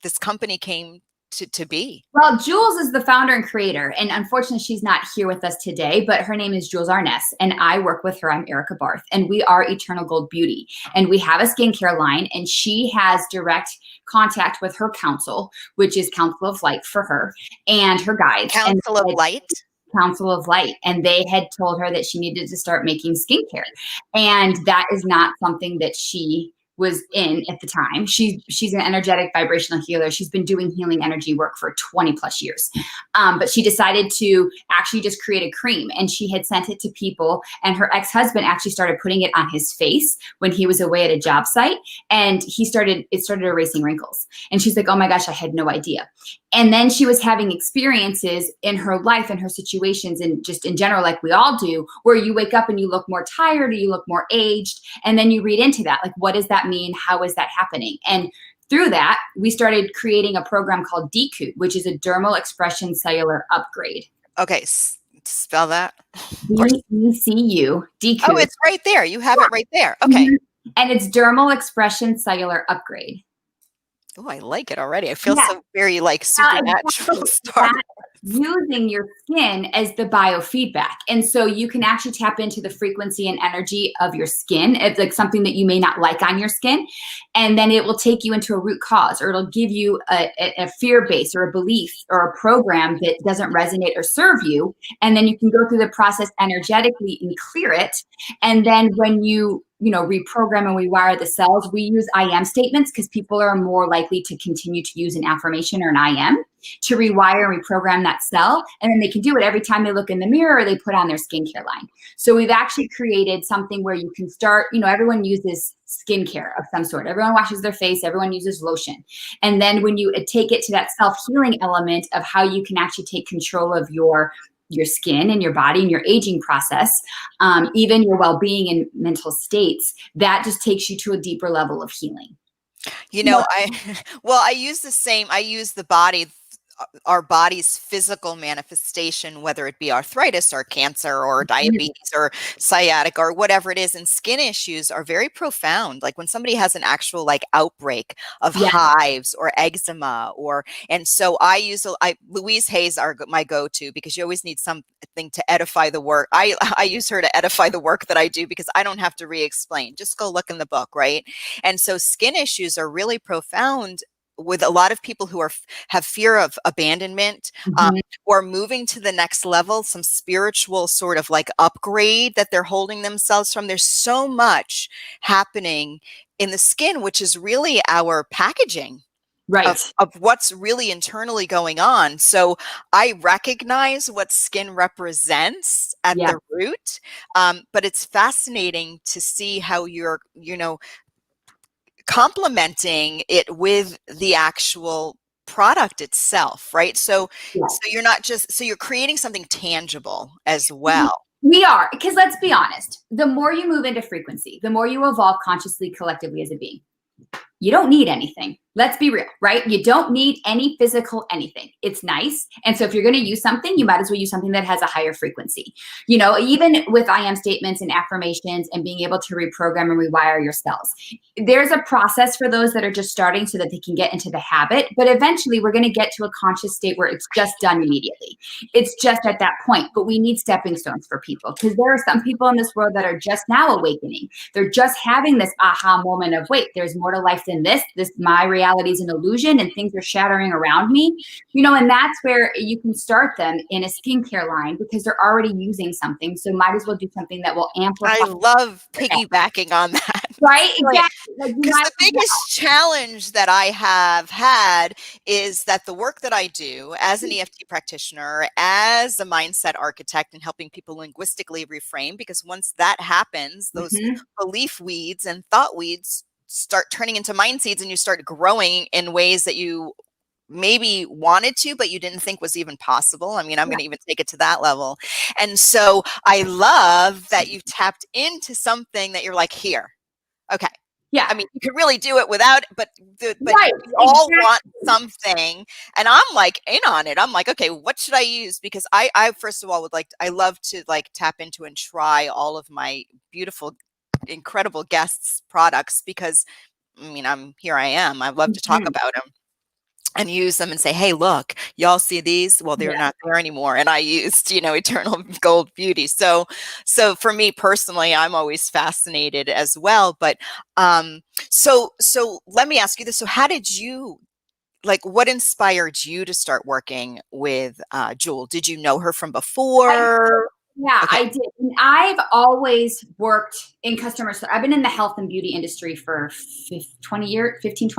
this company came to be. Well, Jules is the founder and creator, and unfortunately she's not here with us today, but her name is Jules Arnes, and I work with her. I'm Erica Barth, and we are Eternal Gold Beauty, and we have a skincare line, and she has direct contact with her council, which is Council of Light for her, and her guides. Council of Light? Council of Light, and they had told her that she needed to start making skincare, and that is not something that she was in at the time. She's an energetic vibrational healer. She's been doing healing energy work for 20 plus years. But she decided to actually just create a cream, and she had sent it to people, and her ex-husband actually started putting it on his face when he was away at a job site, and it started erasing wrinkles. And she's like, oh my gosh, I had no idea. And then she was having experiences in her life and her situations, and just in general, like we all do, where you wake up and you look more tired or you look more aged. And then you read into that, like, what does that mean? How is that happening? And through that, we started creating a program called DECU, which is a dermal expression cellular upgrade. Okay. Spell that. DECU. DECU. Oh, it's right there. You have it right there. Okay. And it's dermal expression cellular upgrade. Oh, I like it already. I feel so very like supernatural. Using your skin as the biofeedback. And so you can actually tap into the frequency and energy of your skin. It's like something that you may not like on your skin. And then it will take you into a root cause, or it'll give you a fear base or a belief or a program that doesn't resonate or serve you. And then you can go through the process energetically and clear it. And then when you reprogram and rewire the cells, we use I am statements because people are more likely to continue to use an affirmation or an I am. to rewire and reprogram that cell. And then they can do it every time they look in the mirror or they put on their skincare line. So we've actually created something where you can start, everyone uses skincare of some sort. Everyone washes their face, everyone uses lotion. And then when you take it to that self-healing element of how you can actually take control of your skin and your body and your aging process, even your well-being and mental states, that just takes you to a deeper level of healing. I use the body, our body's physical manifestation, whether it be arthritis or cancer or diabetes or sciatica or whatever it is. And skin issues are very profound. Like when somebody has an actual outbreak of hives or eczema, and so Louise Hay's are my go-to, because you always need something to edify the work. I use her to edify the work that I do, because I don't have to re-explain. Just go look in the book, right? And so skin issues are really profound with a lot of people who have fear of abandonment, or moving to the next level, some spiritual sort of upgrade that they're holding themselves from. There's so much happening in the skin, which is really our packaging. Right. Of what's really internally going on. So I recognize what skin represents at the root, but it's fascinating to see how you're, complementing it with the actual product itself, right? So you're not just, so you're creating something tangible as well. We are, because let's be honest, the more you move into frequency, the more you evolve consciously, collectively as a being. You don't need anything. Let's be real, right? You don't need any physical anything. It's nice. And so if you're going to use something, you might as well use something that has a higher frequency. Even with I am statements and affirmations and being able to reprogram and rewire your cells, there's a process for those that are just starting so that they can get into the habit. But eventually we're going to get to a conscious state where it's just done immediately. It's just at that point. But we need stepping stones for people, because there are some people in this world that are just now awakening. They're just having this aha moment of, wait, there's more to life than this. My reality is an illusion and things are shattering around me, and that's where you can start them in a skincare line, because they're already using something. So might as well do something that will amplify. I love piggybacking on that. Right? Exactly. Because the biggest challenge that I have had is that the work that I do as an EFT practitioner, as a mindset architect, and helping people linguistically reframe, because once that happens, those belief weeds and thought weeds start turning into mind seeds, and you start growing in ways that you maybe wanted to, but you didn't think was even possible. I mean, I'm going to even take it to that level. And so I love that you've tapped into something that you're like, here. Okay. Yeah. I mean, you could really do it without, but we all want something. And I'm like in on it. I'm like, okay, what should I use? Because I first of all I love to tap into and try all of my beautiful, incredible guests' products, because I mean, I am. I love to talk about them and use them and say, hey, look, y'all see these? Well, they're not there anymore. And I used, Eternal Gold Beauty. So for me personally, I'm always fascinated as well. But so let me ask you this. So how did you, what inspired you to start working with Jewel? Did you know her from before? Yeah, okay. I did. And I've always worked in customer service. I've been in the health and beauty industry for 15, 20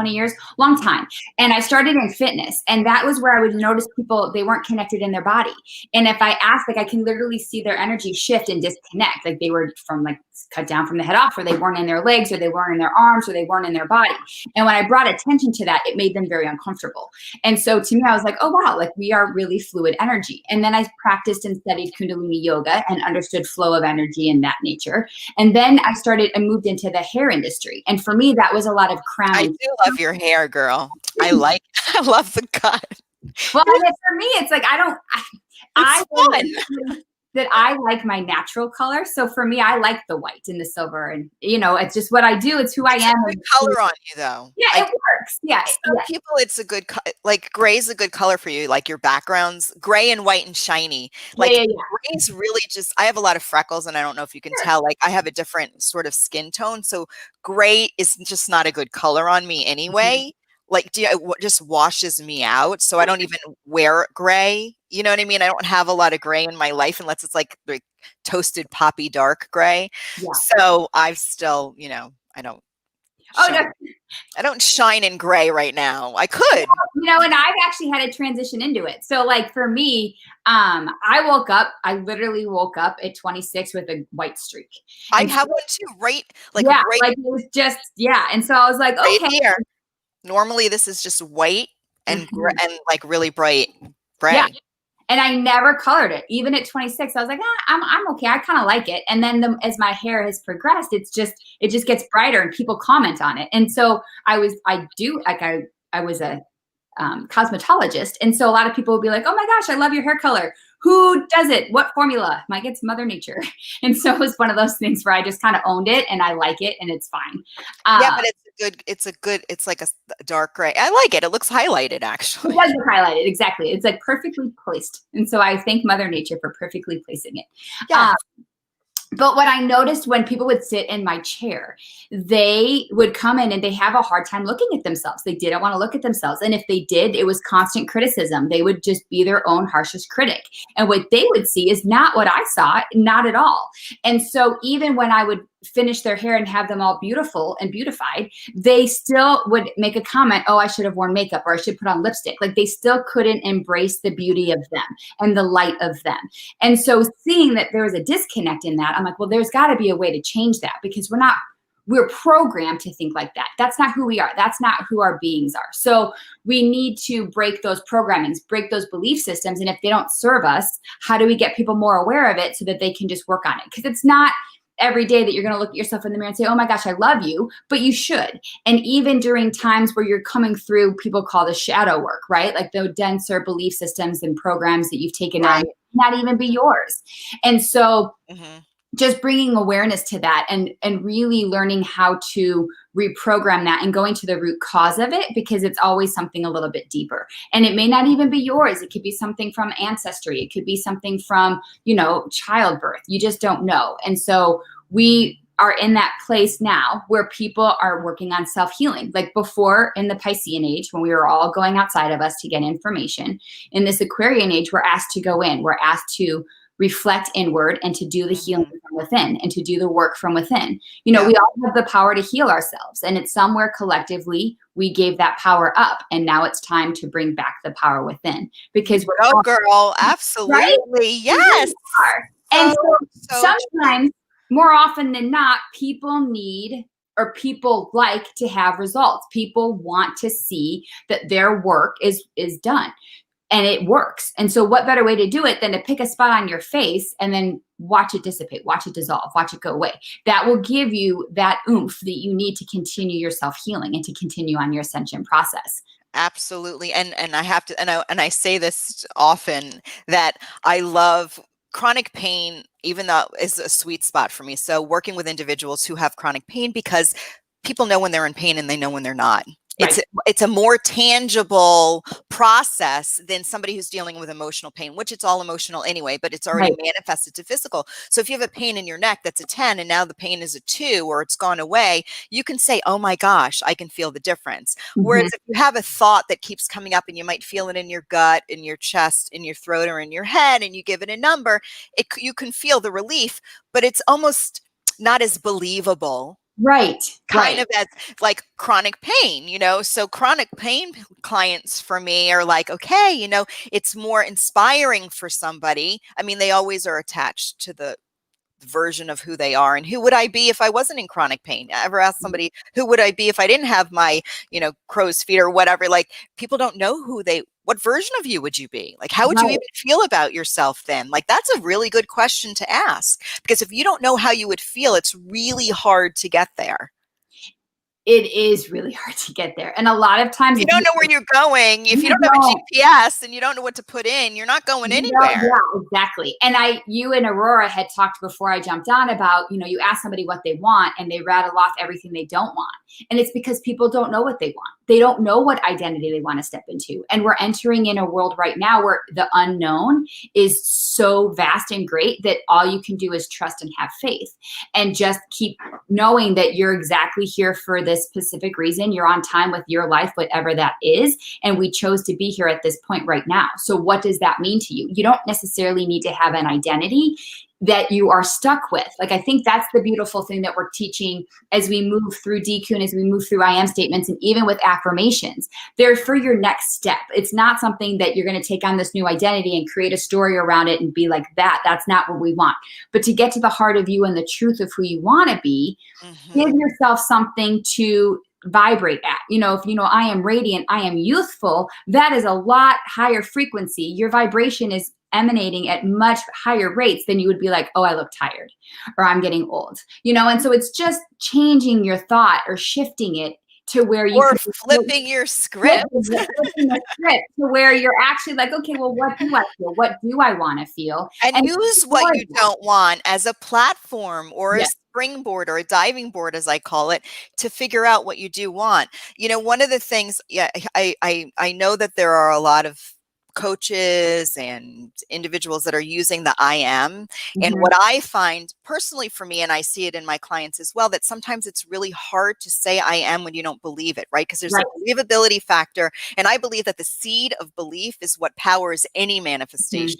years, long time. And I started in fitness. And that was where I would notice people, they weren't connected in their body. And if I asked, I can literally see their energy shift and disconnect. They were from cut down from the head off, or they weren't in their legs, or they weren't in their arms, or they weren't in their body. And when I brought attention to that, it made them very uncomfortable. And so to me, I was like, oh, wow, we are really fluid energy. And then I practiced and studied Kundalini yoga and understood flow of energy and that nature. And then I moved into the hair industry. And for me, that was a lot of crown. I do love your hair, girl. I love the cut. Well, for me, it's I like my natural color. So for me, I like the white and the silver, and it's just what I do. It's who I am. It's a good color on you, though. Yeah, it works. Yeah. Some people, it's a good gray is a good color for you. Your backgrounds, gray and white and shiny. Gray is really just. I have a lot of freckles, and I don't know if you can tell. I have a different sort of skin tone, so gray is just not a good color on me anyway. It just washes me out. So I don't even wear gray. You know what I mean? I don't have a lot of gray in my life unless it's like toasted poppy dark gray. Yeah. So I've still, I don't. I don't shine in gray right now. I could. and I've actually had to transition into it. So like for me, I literally woke up at 26 with a white streak. I have one too, right? Like it was just, And so I was like, right okay. here. Normally this is just white and and like really bright gray. Yeah. And I never colored it. Even at 26, I was like, I'm okay. I kind of like it. And then as my hair has progressed, it just gets brighter and people comment on it. And so I was a cosmetologist. And so a lot of people would be like, oh my gosh, I love your hair color. Who does it? What formula? I'm like, it's Mother Nature. And so it was one of those things where I just kind of owned it and I like it and it's fine. Yeah, but it's like a dark gray. I like it. It looks highlighted actually. It does look highlighted, exactly. It's like perfectly placed. And so I thank Mother Nature for perfectly placing it. Yeah. But what I noticed when people would sit in my chair, they would come in and they have a hard time looking at themselves. They didn't want to look at themselves. And if they did, it was constant criticism. They would just be their own harshest critic. And what they would see is not what I saw, not at all. And so even when I would finish their hair and have them all beautiful and beautified, they still would make a comment, oh, I should have worn makeup or I should put on lipstick. Like they still couldn't embrace the beauty of them and the light of them. And so seeing that there was a disconnect in that, I'm like, well, there's got to be a way to change that because we're programmed to think like that. That's not who we are. That's not who our beings are. So we need to break those programmings, break those belief systems. And if they don't serve us, how do we get people more aware of it so that they can just work on it? Because it's not every day that you're going to look at yourself in the mirror and say, oh my gosh, I love you, but you should. And even during times where you're coming through, people call the shadow work, right? Like the denser belief systems and programs that you've taken on, not even be yours. And so just bringing awareness to that and really learning how to reprogram that and going to the root cause of it, because it's always something a little bit deeper. And it may not even be yours. It could be something from ancestry. It could be something from, childbirth. You just don't know. And so we are in that place now where people are working on self-healing. Like before in the Piscean age, when we were all going outside of us to get information, in this Aquarian age, we're asked to go in. We're asked to reflect inward and to do the healing from within and to do the work from within. We all have the power to heal ourselves, and it's somewhere collectively we gave that power up, and now it's time to bring back the power within because we're girl, absolutely. Right? Yes. And so sometimes, more often than not, people need or people like to have results. People want to see that their work is done. And it works. And so what better way to do it than to pick a spot on your face and then watch it dissipate, watch it dissolve, watch it go away. That will give you that oomph that you need to continue your self-healing and to continue on your ascension process. Absolutely. And I have to, and I say this often, that I love chronic pain, even though is a sweet spot for me. So working with individuals who have chronic pain, because people know when they're in pain and they know when they're not. Right. It's a more tangible process than somebody who's dealing with emotional pain, which it's all emotional anyway, but it's already manifested to physical. So if you have a pain in your neck that's a 10 and now the pain is a 2 or it's gone away, you can say, oh my gosh, I can feel the difference. Whereas if you have a thought that keeps coming up and you might feel it in your gut, in your chest, in your throat, or in your head, and you give it a number, you can feel the relief, but it's almost not as believable. Kind of as like chronic pain, so chronic pain clients for me are like, okay, it's more inspiring for somebody. I mean, they always are attached to the version of who they are. And who would I be if I wasn't in chronic pain? I ever asked somebody, who would I be if I didn't have my, crow's feet or whatever? Like, people don't know what version of you would you be? Like, how would you even feel about yourself then? Like, that's a really good question to ask, because if you don't know how you would feel, it's really hard to get there. It is really hard to get there. And a lot of times, you don't know where you're going. If you don't have a GPS and you don't know what to put in, you're not going anywhere. Yeah, exactly. And you and Aurora had talked before I jumped on about, you ask somebody what they want and they rattle off everything they don't want. And it's because people don't know what they want. They don't know what identity they want to step into. And we're entering in a world right now where the unknown is so vast and great that all you can do is trust and have faith and just keep knowing that you're exactly here for this specific reason. You're on time with your life, whatever that is. And we chose to be here at this point right now. So what does that mean to you? You don't necessarily need to have an identity. that you are stuck with. Like, I think that's the beautiful thing that we're teaching as we move through DQ and as we move through I am statements, and even with affirmations. They're for your next step. It's not something that you're going to take on this new identity and create a story around it and be like that. That's not what we want. But to get to the heart of you and the truth of who you want to be, give yourself something to vibrate at. If I am radiant, I am youthful, that is a lot higher frequency. Your vibration is emanating at much higher rates than you would be like, oh, I look tired, or I'm getting old, and so it's just changing your thought or shifting it to where you or flipping your script. Flipping the script to where you're actually like, okay, well, what do I feel? What do I want to feel? And use what you don't want as a platform or a springboard or a diving board, as I call it, to figure out what you do want. One of the things, I know that there are a lot of coaches and individuals that are using the I am. And what I find personally for me, and I see it in my clients as well, that sometimes it's really hard to say I am when you don't believe it, right? Because there's a believability factor. And I believe that the seed of belief is what powers any manifestation.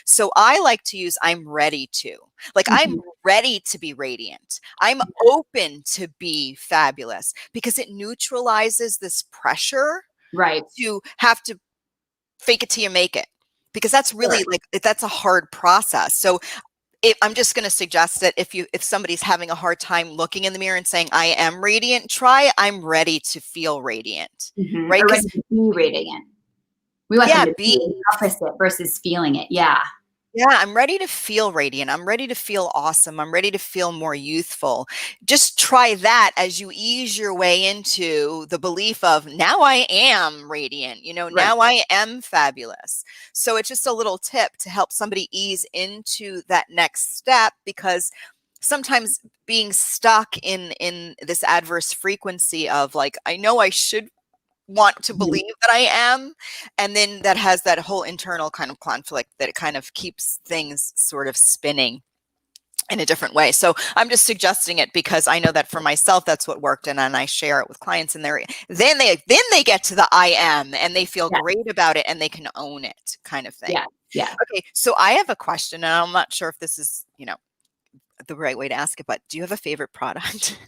So I like to use I'm ready to. Like, I'm ready to be radiant. I'm open to be fabulous, because it neutralizes this pressure to have to fake it till you make it, because that's really that's a hard process. So I'm just going to suggest that if somebody's having a hard time looking in the mirror and saying I am radiant, try I'm ready to feel radiant, right? Or ready to be radiant. We want to be the opposite versus feeling it. Yeah, I'm ready to feel radiant. I'm ready to feel awesome. I'm ready to feel more youthful. Just try that as you ease your way into the belief of now I am radiant, now I am fabulous. So it's just a little tip to help somebody ease into that next step, because sometimes being stuck in this adverse frequency of like, I know I should want to believe that I am, and then that has that whole internal kind of conflict that it kind of keeps things sort of spinning in a different way. So I'm just suggesting it because I know that for myself that's what worked, and then I share it with clients, and then they get to the I am and they feel great about it and they can own it, kind of thing. Okay, so I have a question, and I'm not sure if this is the right way to ask it, but do you have a favorite product?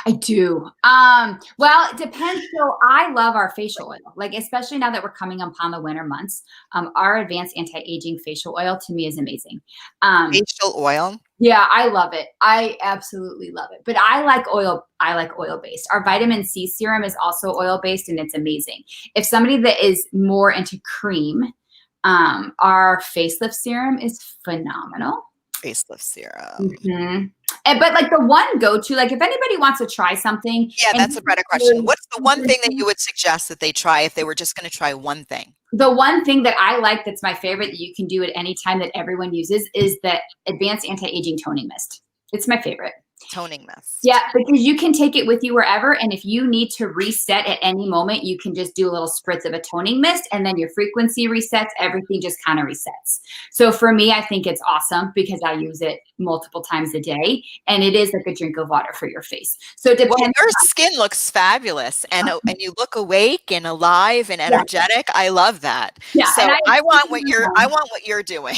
I do. Well, it depends. So I love our facial oil, like, especially now that we're coming upon the winter months. Our advanced anti-aging facial oil to me is amazing. Facial oil? Yeah, I love it. I absolutely love it. But I like oil based. Our vitamin C serum is also oil based, and it's amazing. If somebody that is more into cream, our facelift serum is phenomenal. Facelift serum. But like the one go-to, like if anybody wants to try something. Yeah, that's a better question. What's the one thing that you would suggest that they try if they were just going to try one thing? The one thing that I like that's my favorite that you can do at any time that everyone uses is the advanced anti-aging toning mist. It's my favorite. Toning mist. Yeah, because you can take it with you wherever, and if you need to reset at any moment, you can just do a little spritz of a toning mist, and then your frequency resets, everything just kind of resets. So for me, I think it's awesome because I use it multiple times a day, and it is like a drink of water for your face. So it depends. Well, your skin looks fabulous, and you look awake and alive and energetic. I love that. Yeah, so I want what you're doing.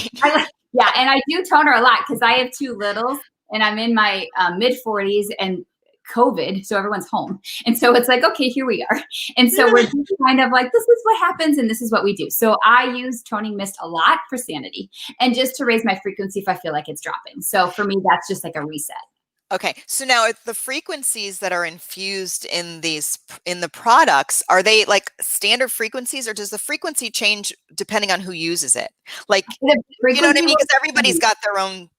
Yeah, and I do toner a lot because I have two littles. And I'm in my mid 40s and COVID, so everyone's home. And so it's like, okay, here we are. And so we're just kind of like, this is what happens and this is what we do. So I use toning mist a lot for sanity and just to raise my frequency if I feel like it's dropping. So for me, that's just like a reset. Okay. So now the frequencies that are infused in the products, are they like standard frequencies, or does the frequency change depending on who uses it? Like, you know what I mean? Because everybody's got their own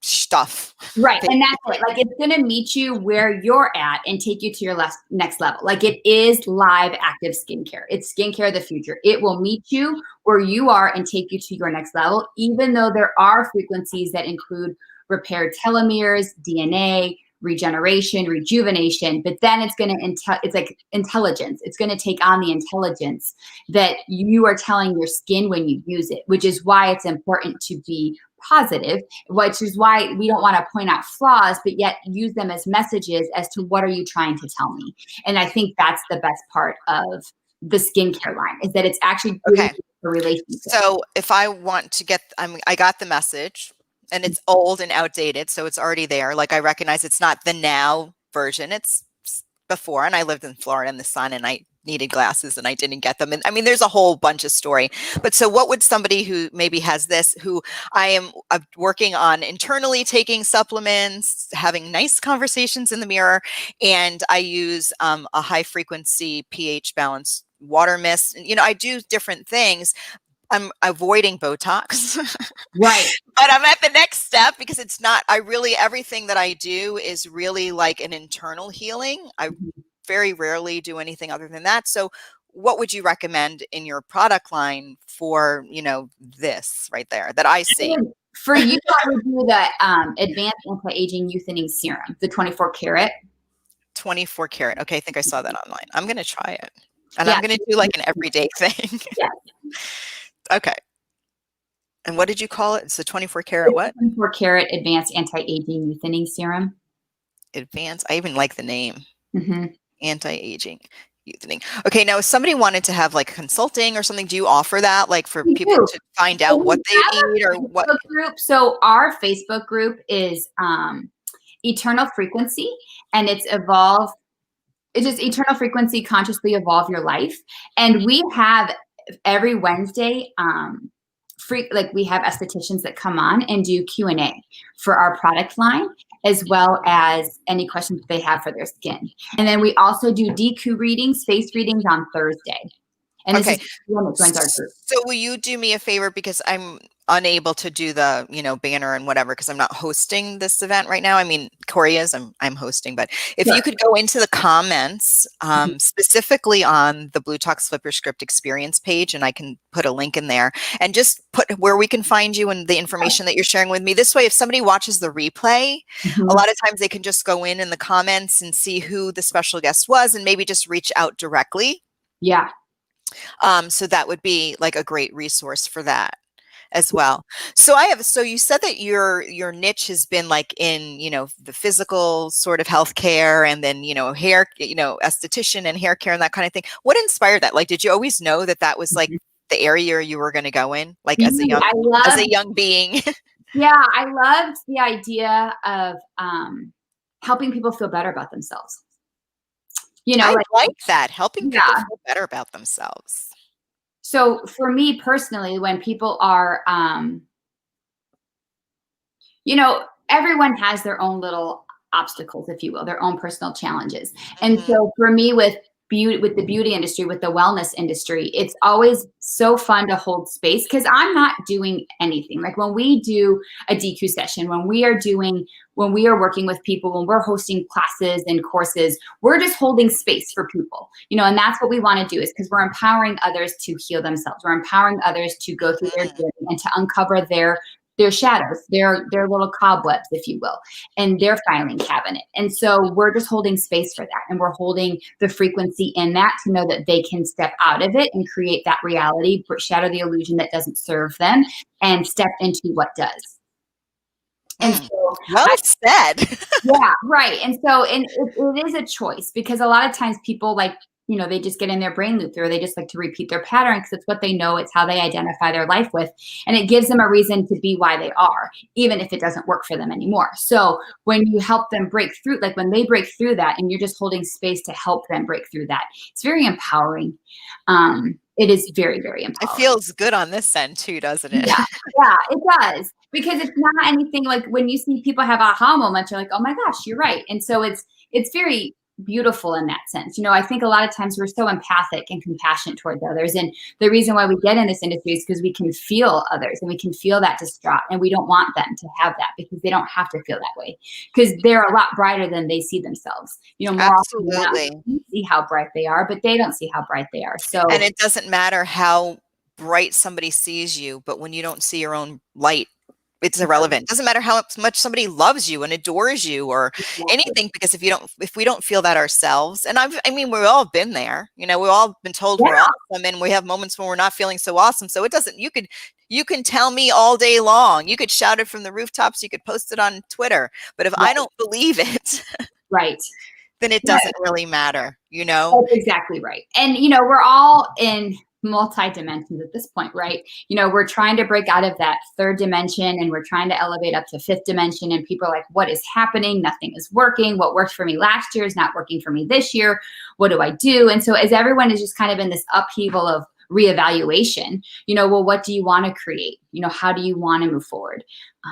stuff. Right. And that's it. Like, it's going to meet you where you're at and take you to your next level. Like, it is live active skincare. It's skincare of the future. It will meet you where you are and take you to your next level, even though there are frequencies that include repaired telomeres, DNA, regeneration, rejuvenation, but then it's going to, it's like intelligence. It's going to take on the intelligence that you are telling your skin when you use it, which is why it's important to be positive, which is why we don't want to point out flaws, but yet use them as messages as to what are you trying to tell me? And I think that's the best part of the skincare line, is that it's actually a relationship. So if I want to get, I got the message. And it's old and outdated, so it's already there. Like, I recognize it's not the now version, it's before. And I lived in Florida in the sun, and I needed glasses and I didn't get them. And I mean, there's a whole bunch of story. But so what would somebody who maybe has this, who I am working on internally taking supplements, having nice conversations in the mirror, and I use a high frequency pH balanced water mist. And, you know, I do different things. I'm avoiding Botox. Right. But I'm at the next step, because it's not, everything that I do is really like an internal healing. I very rarely do anything other than that. So what would you recommend in your product line for, you know, this right there that I see? For you, I would do the advanced anti-aging youthening serum, the 24 karat. 24 karat. Okay. I think I saw that online. I'm going to try it. And I'm going to do like an everyday thing. Yeah. Okay. And what did you call it? It's a 24 karat what? 24 karat advanced anti-aging youthening serum. Advanced. I even like the name. Mm-hmm. Anti-aging youthening. Okay. Now, if somebody wanted to have like consulting or something, do you offer that, like, for people to find out what they need or what? Group. So our Facebook group is Eternal Frequency, and it's Evolve. It's just Eternal Frequency, Consciously Evolve Your Life. And we have every Wednesday, we have estheticians that come on and do Q&A for our product line, as well as any questions they have for their skin. And then we also do DQ readings, face readings on Thursday. And this is one that joins our group. So will you do me a favor, because I'm unable to do the, you know, banner and whatever, because I'm not hosting this event right now. I mean, Corey is, I'm hosting, but if you could go into the comments, specifically on the Blue Talks Flip Your Script experience page, and I can put a link in there, and just put where we can find you and the information that you're sharing with me. This way, if somebody watches the replay, a lot of times they can just go in the comments and see who the special guest was, and maybe just reach out directly. Yeah. So that would be like a great resource for that as well. So you said that your niche has been like in, you know, the physical sort of healthcare, and then, you know, hair, you know, esthetician and hair care and that kind of thing. What inspired that? Like, did you always know that that was like the area you were going to go in, like as a young being? Yeah. I loved the idea of helping people feel better about themselves. You know, I like that, helping people feel better about themselves. So for me personally, when people are, you know, everyone has their own little obstacles, if you will, their own personal challenges. And so for me, with the beauty industry, with the wellness industry, it's always so fun to hold space, because I'm not doing anything. Like when we do a DQ session, when we are working with people, when we're hosting classes and courses, we're just holding space for people, you know, and that's what we want to do, is because we're empowering others to heal themselves. We're empowering others to go through their journey and to uncover their shadows, their little cobwebs, if you will, and their filing cabinet. And so we're just holding space for that. And we're holding the frequency in that to know that they can step out of it and create that reality, shatter the illusion that doesn't serve them, and step into what does. And so, well said. Yeah, right. And so, it is a choice, because a lot of times people, like, you know, they just get in their brain loop, or they just like to repeat their pattern because it's what they know, it's how they identify their life with, and it gives them a reason to be why they are, even if it doesn't work for them anymore. So when you help them break through, like when they break through that, and you're just holding space to help them break through that, it's very empowering. It is very, very empowering. It feels good on this end too, doesn't it? Yeah, it does. Because it's not anything like when you see people have aha moments, you're like, oh my gosh, you're right. And so it's very beautiful in that sense. You know, I think a lot of times we're so empathic and compassionate towards others. And the reason why we get in this industry is because we can feel others, and we can feel that distraught, and we don't want them to have that, because they don't have to feel that way, because they're a lot brighter than they see themselves. You know, more absolutely. Often you see how bright they are, but they don't see how bright they are. So, and it doesn't matter how bright somebody sees you, but when you don't see your own light, it's irrelevant. It doesn't matter how much somebody loves you and adores you or anything, because if we don't feel that ourselves, and I mean, we've all been there, you know, we've all been told we're awesome, and we have moments when we're not feeling so awesome. So it doesn't, you can tell me all day long, you could shout it from the rooftops, you could post it on Twitter, but if I don't believe it, then it doesn't really matter, you know? That's exactly right. And, you know, we're all in multi-dimensions at this point, right? We're trying to break out of that third dimension and we're trying to elevate up to fifth dimension, and people are like, what is happening? Nothing is working. What worked for me last year is not working for me this year. What do I do? And so as everyone is just kind of in this upheaval of reevaluation, well, what do you want to create? How do you want to move forward?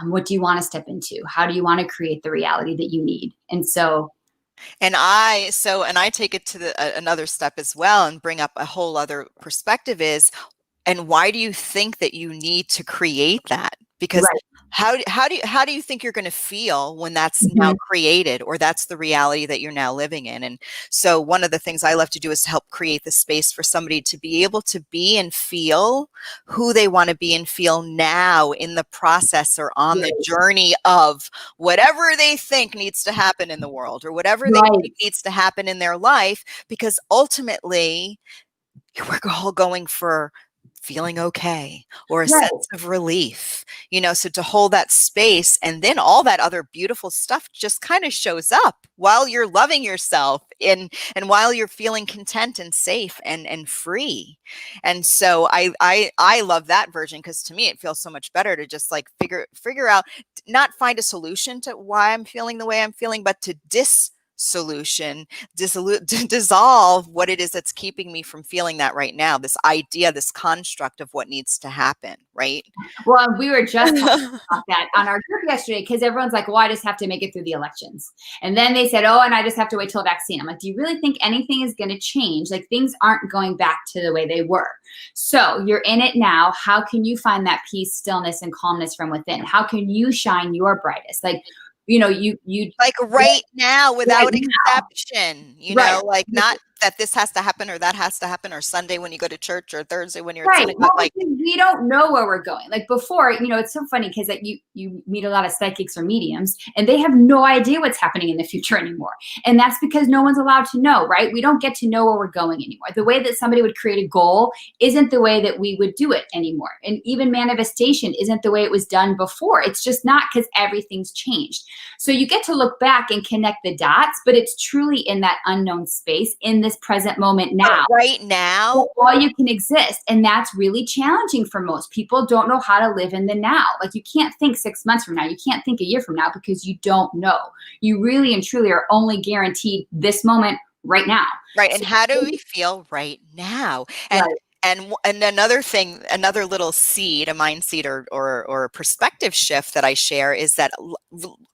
What do you want to step into? How do you want to create the reality that you need? And I take it to another step as well and bring up a whole other perspective is, and why do you think that you need to create that? Because right. how do you think you're going to feel when that's now created, or that's the reality that you're now living in? And so one of the things I love to do is to help create the space for somebody to be able to be and feel who they want to be and feel now in the process or on the journey of whatever they think needs to happen in the world, or whatever they think needs to happen in their life, because ultimately we're all going for feeling okay, or a sense of relief, so to hold that space, and then all that other beautiful stuff just kind of shows up while you're loving yourself and while you're feeling content and safe and free. And so I love that version, because to me it feels so much better to just like figure out, not find a solution to why I'm feeling the way I'm feeling, but to dissolve what it is that's keeping me from feeling that right now, this idea, this construct of what needs to happen, right? Well, we were just talking about that on our group yesterday, because everyone's like, well, I just have to make it through the elections. And then they said, oh, and I just have to wait till a vaccine. I'm like, do you really think anything is going to change? Like, things aren't going back to the way they were. So you're in it now. How can you find that peace, stillness, and calmness from within? How can you shine your brightest? Like, you like right now, without exception, like not that this has to happen or that has to happen, or Sunday when you go to church, or Thursday when you're at synagogue. Like, we don't know where we're going. Like before, it's so funny because you meet a lot of psychics or mediums, and they have no idea what's happening in the future anymore. And that's because no one's allowed to know, right? We don't get to know where we're going anymore. The way that somebody would create a goal isn't the way that we would do it anymore. And even manifestation isn't the way it was done before. It's just not, because everything's changed. So you get to look back and connect the dots, but it's truly in that unknown space, in this present moment now. Right now. All you can exist. And that's really challenging for most people. Don't know how to live in the now. Like, you can't think 6 months from now. You can't think a year from now, because you don't know. You really and truly are only guaranteed this moment right now. Right. And how do we feel right now? And another thing, another little seed, a mind seed or a perspective shift that I share is that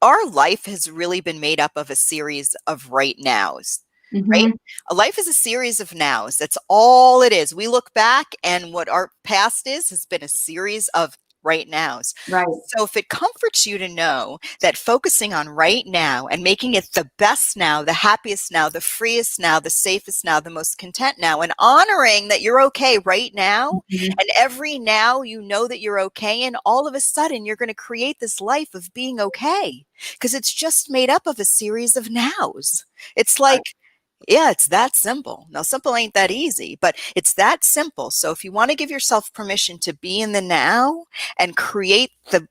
our life has really been made up of a series of right nows. Right? A life is a series of nows. That's all it is. We look back, and what our past has been a series of right nows. Right. So if it comforts you to know that focusing on right now and making it the best now, the happiest now, the freest now, the safest now, the most content now, and honoring that you're okay right now, and every now you know that you're okay, and all of a sudden you're going to create this life of being okay, because it's just made up of a series of nows. It's like, yeah, it's that simple. Now, simple ain't that easy, but it's that simple. So if you want to give yourself permission to be in the now and create the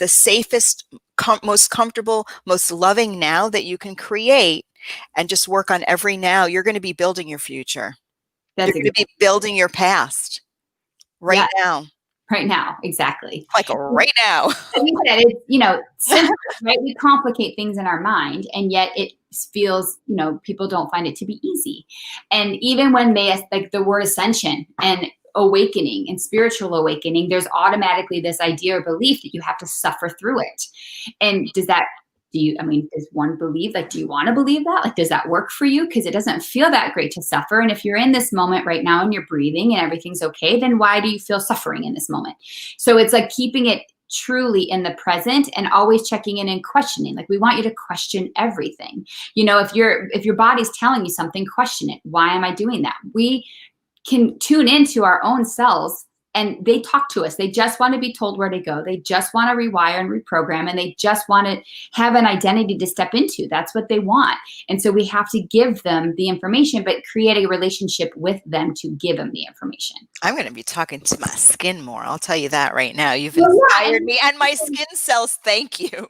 safest, most comfortable, most loving now that you can create, and just work on every now, you're going to be building your future. You're going to be building your past right now. Right now, exactly. Like right now. And you said it's, simple, right? We complicate things in our mind, and yet it feels, people don't find it to be easy. And even when like the word ascension and awakening and spiritual awakening, there's automatically this idea or belief that you have to suffer through it. And does one believe, like, do you want to believe that? Like, does that work for you? Because it doesn't feel that great to suffer. And if you're in this moment right now and you're breathing and everything's okay, then why do you feel suffering in this moment? So it's like keeping it truly in the present and always checking in and questioning. Like, we want you to question everything. If your body's telling you something, question it. Why am I doing that? We can tune into our own cells, and they talk to us. They just want to be told where to go. They just want to rewire and reprogram, and they just want to have an identity to step into. That's what they want. And so we have to give them the information, but create a relationship with them to give them the information. I'm going to be talking to my skin more. I'll tell you that right now. You've inspired me, and my skin cells. Thank you.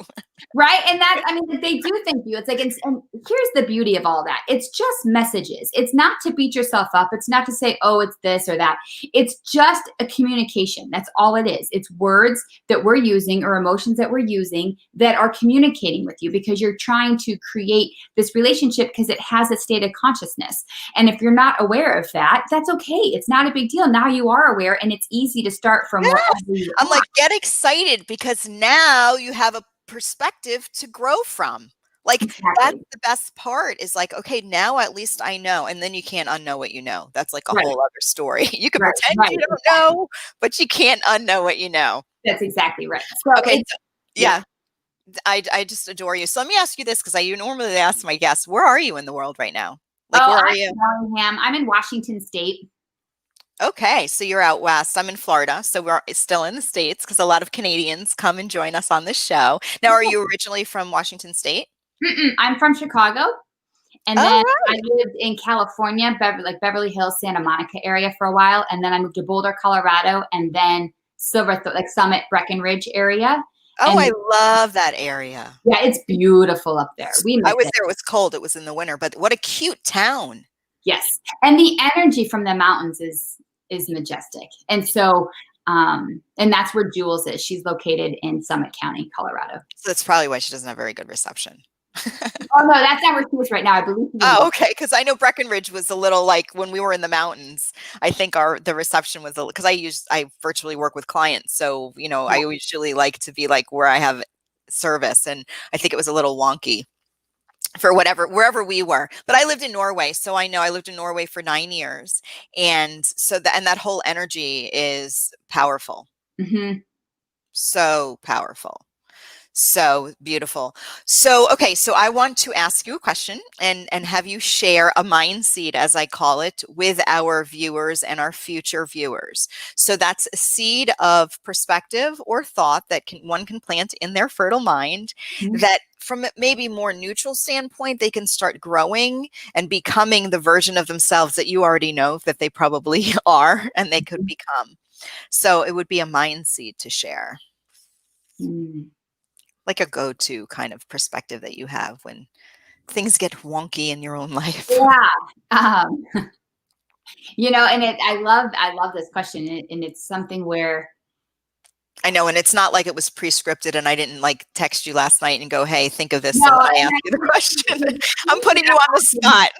Right. And that, I mean, they do thank you. It's like, and here's the beauty of all that. It's just messages. It's not to beat yourself up. It's not to say, oh, it's this or that. It's just a communication. That's all it is. It's words that we're using or emotions that we're using that are communicating with you, because you're trying to create this relationship because it has a state of consciousness. And if you're not aware of that, that's okay. It's not a big deal. Now you are aware, and it's easy to start from wherever you I'm are. like, get excited, because now you have a perspective to grow from. Like, that's Exactly. the best part, is like, okay, now at least I know. And then you can't unknow what you know. That's like a Right. whole other story. You can Right. pretend Right. you don't Exactly. know, but you can't unknow what you know. That's exactly right. So Okay. it's, So, yeah. yeah. I just adore you. So let me ask you this, because I normally ask my guests, where are you in the world right now? Like, Oh, where are I'm you? in Bellingham. I'm in Washington State. Okay, so you're out west. I'm in Florida, so we're still in the States, because a lot of Canadians come and join us on this show. Now, are you originally from Washington State? I'm from Chicago, and Oh, then I right. lived in California, Beverly Hills, Santa Monica area for a while, and then I moved to Boulder, Colorado, and then like Summit, Breckenridge area. Oh, And I love that area. yeah, it's beautiful up there. We I miss was it. there. It was cold. It was in the winter, but what a cute town. Yes, and the energy from the mountains is majestic, and so. And that's where Jules is. She's located in Summit County, Colorado. So that's probably why she doesn't have very good reception. Oh no, that's not where she is right now. I believe she's in Oh, Boulder. okay. Because I know Breckenridge was a little, like, when we were in the mountains, I think the reception was because I virtually work with clients, so I usually like to be like where I have service, and I think it was a little wonky for wherever we were. But I lived in Norway, so I know. I lived in Norway for 9 years, and so that whole energy is powerful, Mm-hmm. so powerful. So beautiful. So, okay, so I want to ask you a question and have you share a mind seed, as I call it, with our viewers and our future viewers. So that's a seed of perspective or thought that one can plant in their fertile mind, Mm-hmm. that from a maybe more neutral standpoint, they can start growing and becoming the version of themselves that you already know that they probably are and they could become. So it would be a mind seed to share, Mm-hmm. like a go-to kind of perspective that you have when things get wonky in your own life. Yeah. Um, and I love this question, and it's something where I know, and it's not like it was pre-scripted and I didn't like text you last night and go, hey, think of this, no, and when I and ask you the question, I'm putting you on the spot.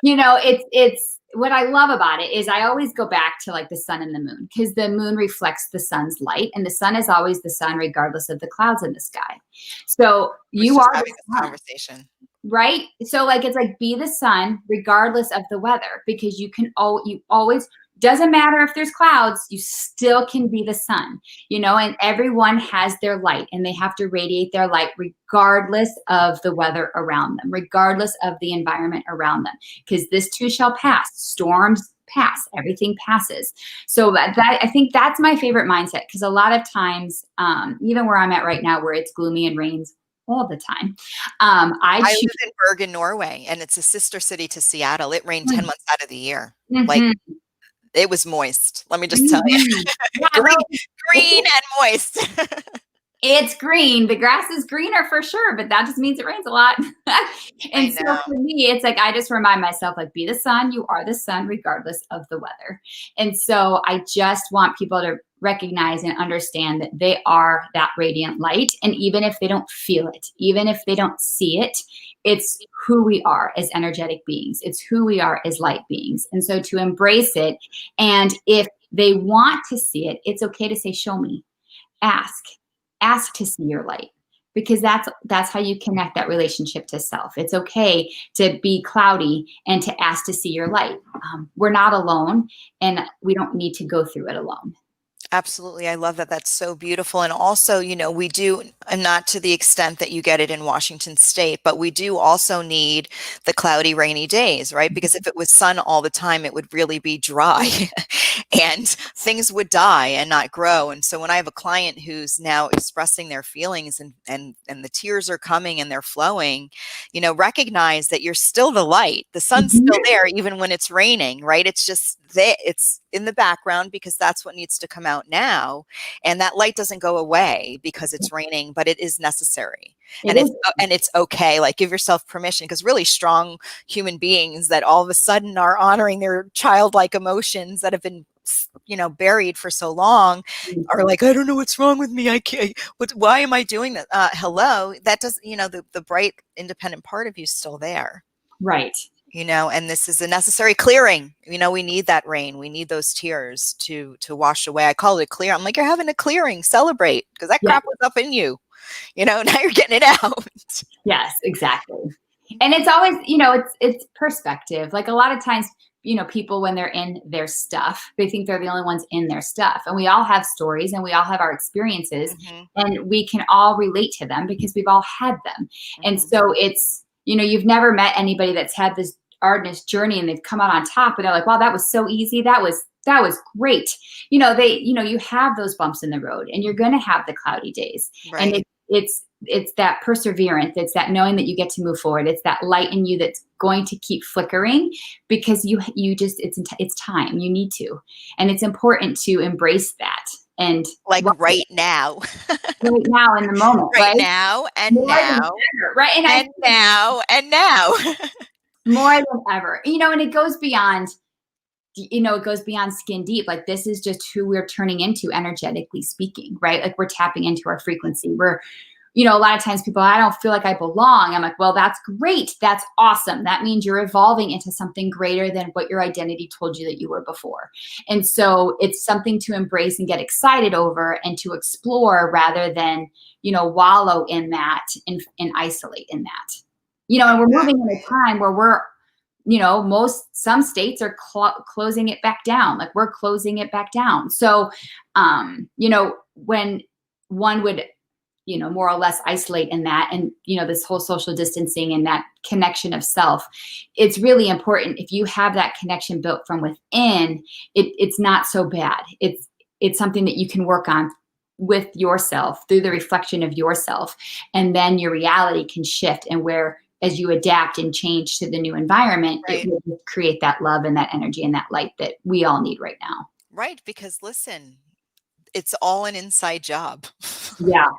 it's what I love about it is I always go back to like the sun and the moon, because the moon reflects the sun's light, and the sun is always the sun regardless of the clouds in the sky. So you are Having the this sun. conversation. Right? So like it's like be the sun regardless of the weather, because you always, doesn't matter if there's clouds, you still can be the sun, and everyone has their light, and they have to radiate their light regardless of the weather around them, regardless of the environment around them, because this too shall pass. Storms pass, everything passes. So that I think that's my favorite mindset, because a lot of times, even where I'm at right now, where it's gloomy and rains all the time. I live in Bergen, Norway, and it's a sister city to Seattle. It rained 10 months out of the year. Like, it was moist. Let me just tell you. Yeah, green and moist. It's green. The grass is greener for sure, but that just means it rains a lot. And so for me, it's like I just remind myself, like, be the sun. You are the sun regardless of the weather. And so I just want people to recognize and understand that they are that radiant light. And even if they don't feel it, even if they don't see it, it's who we are as energetic beings. It's who we are as light beings. And so to embrace it, and if they want to see it, it's okay to say, show me, ask to see your light, because that's how you connect that relationship to self. It's okay to be cloudy and to ask to see your light. We're not alone, and we don't need to go through it alone. Absolutely. I love that. That's so beautiful. And also, we do, and not to the extent that you get it in Washington State, but we do also need the cloudy, rainy days, right? Because if it was sun all the time, it would really be dry and things would die and not grow. And so when I have a client who's now expressing their feelings and the tears are coming and they're flowing, recognize that you're still the light. The sun's still there even when it's raining, right? It's just there, it's in the background because that's what needs to come out now. And that light doesn't go away because it's raining, but it is necessary. It is. And it's okay. Like, give yourself permission, because really strong human beings that all of a sudden are honoring their childlike emotions that have been, buried for so long, are like, I don't know what's wrong with me. I can't, why am I doing that? Hello, that does, the bright independent part of you is still there. Right. And this is a necessary clearing. We need that rain. We need those tears to wash away. I call it a clear. I'm like, you're having a clearing, celebrate, because that crap was up in you, now you're getting it out. Yes, exactly. And it's always, it's perspective. Like, a lot of times, people, when they're in their stuff, they think they're the only ones in their stuff. And we all have stories and we all have our experiences, and we can all relate to them because we've all had them. And so it's, you've never met anybody that's had this Arnes journey and they've come out on top and they're like, wow, that was so easy. That was great. You have those bumps in the road, and you're going to have the cloudy days. Right. And it's that perseverance. It's that knowing that you get to move forward. It's that light in you that's going to keep flickering, because it's time. You need to, and it's important to embrace that. And right now, right now in the moment, right now and more now, right, and now, more than ever. And it goes beyond. It goes beyond skin deep. Like, this is just who we're turning into, energetically speaking, right? Like, we're tapping into our frequency. We're, a lot of times people, I don't feel like I belong. I'm like, well, that's great. That's awesome. That means you're evolving into something greater than what your identity told you that you were before. And so it's something to embrace and get excited over and to explore, rather than, wallow in that and isolate in that. And we're moving in a time where we're, some states are closing it back down. Like, we're closing it back down. So, when one would, more or less isolate in that, and, this whole social distancing and that connection of self, it's really important. If you have that connection built from within, it's not so bad. It's something that you can work on with yourself through the reflection of yourself. And then your reality can shift, and as you adapt and change to the new environment, right, it will create that love and that energy and that light that we all need right now. Right. Because listen, it's all an inside job. Yeah.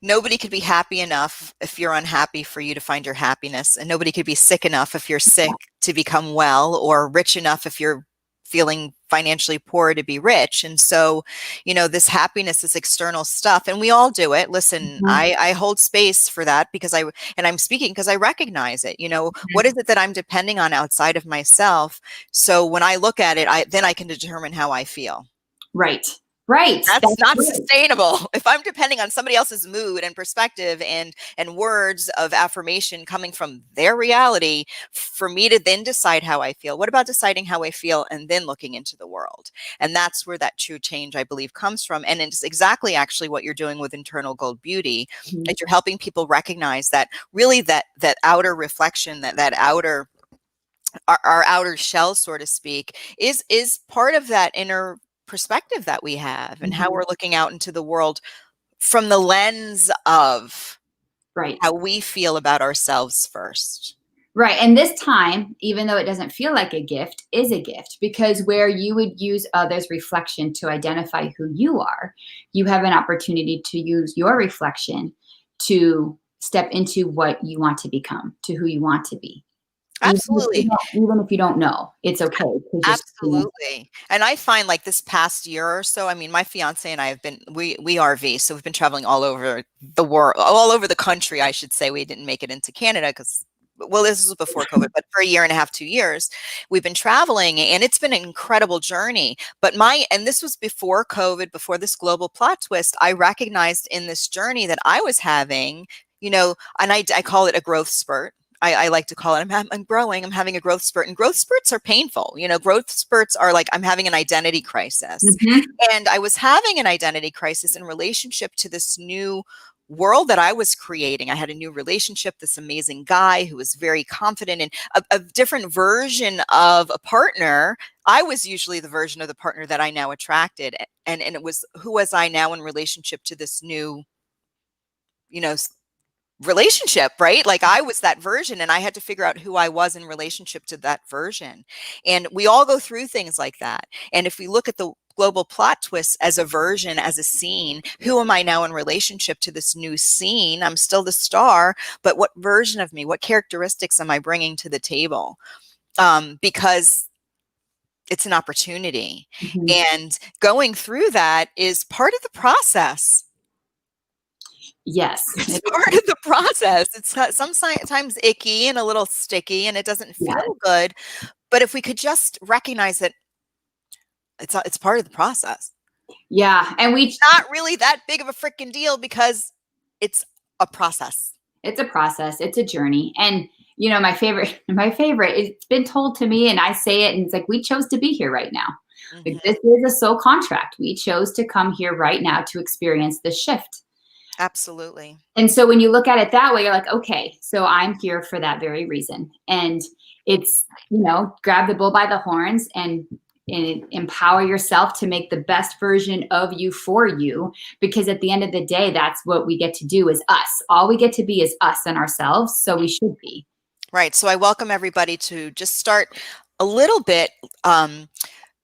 Nobody could be happy enough if you're unhappy for you to find your happiness. And nobody could be sick enough if you're sick to become well, or rich enough if you're feeling financially poor to be rich. And so, this happiness is external stuff, and we all do it. Listen, I hold space for that because I'm speaking because I recognize it. What is it that I'm depending on outside of myself? So when I look at it, then I can determine how I feel. Right. Right. That's not sustainable. If I'm depending on somebody else's mood and perspective and words of affirmation coming from their reality for me to then decide how I feel. What about deciding how I feel and then looking into the world? And that's where that true change, I believe, comes from. And it's exactly actually what you're doing with Internal Gold Beauty, that you're helping people recognize that really that outer reflection, that outer, our outer shell, so to speak, is part of that inner perspective that we have, and how we're looking out into the world from the lens of how we feel about ourselves first. Right. And this time, even though it doesn't feel like a gift, is a gift, because where you would use others' reflection to identify who you are, you have an opportunity to use your reflection to step into what you want to become, to who you want to be. Absolutely. Even if you don't know, it's okay. Absolutely. And I find, like, this past year or so, I mean, my fiance and I have been, we RV, so we've been traveling all over the world, all over the country, I should say. We didn't make it into Canada because, well, this was before COVID, but for a year and a half, 2 years, we've been traveling, and it's been an incredible journey. But and this was before COVID, before this global plot twist, I recognized in this journey that I was having, and I call it a growth spurt. I like to call it, I'm growing, I'm having a growth spurt, and growth spurts are painful. Growth spurts are like, I'm having an identity crisis. And I was having an identity crisis in relationship to this new world that I was creating. I had a new relationship, this amazing guy who was very confident, and a different version of a partner. I was usually the version of the partner that I now attracted. And it was, who was I now in relationship to this new, relationship, right? Like I was that version and I had to figure out who I was in relationship to that version. And we all go through things like that. And if we look at the global plot twist as a version, as a scene, who am I now in relationship to this new scene? I'm still the star, but what version of me, what characteristics am I bringing to the table? Because it's an opportunity. And going through that is part of the process. Yes. It's part of the process. It's sometimes icky and a little sticky and it doesn't feel good. But if we could just recognize that it's part of the process. Yeah. And it's not really that big of a freaking deal because it's a process. It's a process. It's a journey. And you know, my favorite, it's been told to me and I say it and it's like, we chose to be here right now. Like, this is a soul contract. We chose to come here right now to experience this shift. Absolutely. And so when you look at it that way, you're like, okay, so I'm here for that very reason. And it's, you know, grab the bull by the horns and empower yourself to make the best version of you for you. Because at the end of the day, that's what we get to do is us. All we get to be is us and ourselves. So we should be. Right. So I welcome everybody to just start a little bit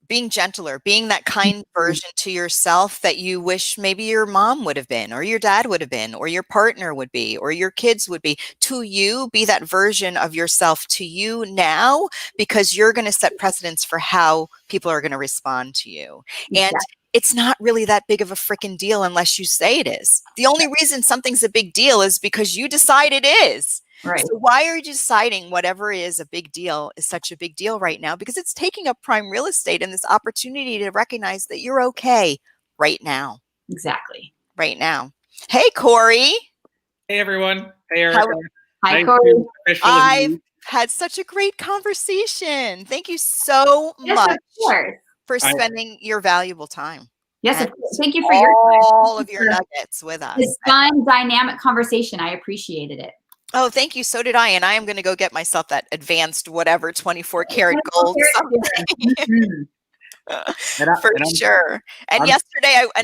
being gentler, being that kind version to yourself that you wish maybe your mom would have been, or your dad would have been, or your partner would be, or your kids would be. To you, be that version of yourself to you now, because you're going to set precedents for how people are going to respond to you. And it's not really that big of a freaking deal unless you say it is. The only reason something's a big deal is because you decide it is. Right. So why are you deciding whatever is a big deal is such a big deal right now? Because it's taking up prime real estate and this opportunity to recognize that you're okay right now. Exactly. Right now. Hey, Corey. Hey, everyone. Hey, Erica. Hi, Corey. I've had such a great conversation. Thank you so much for spending your valuable time. Yes, of course. Thank you for all of your nuggets with us. It's fun, dynamic conversation. I appreciated it. Oh, thank you. So did I. And I am going to go get myself that advanced, whatever, 24 karat gold. For sure. And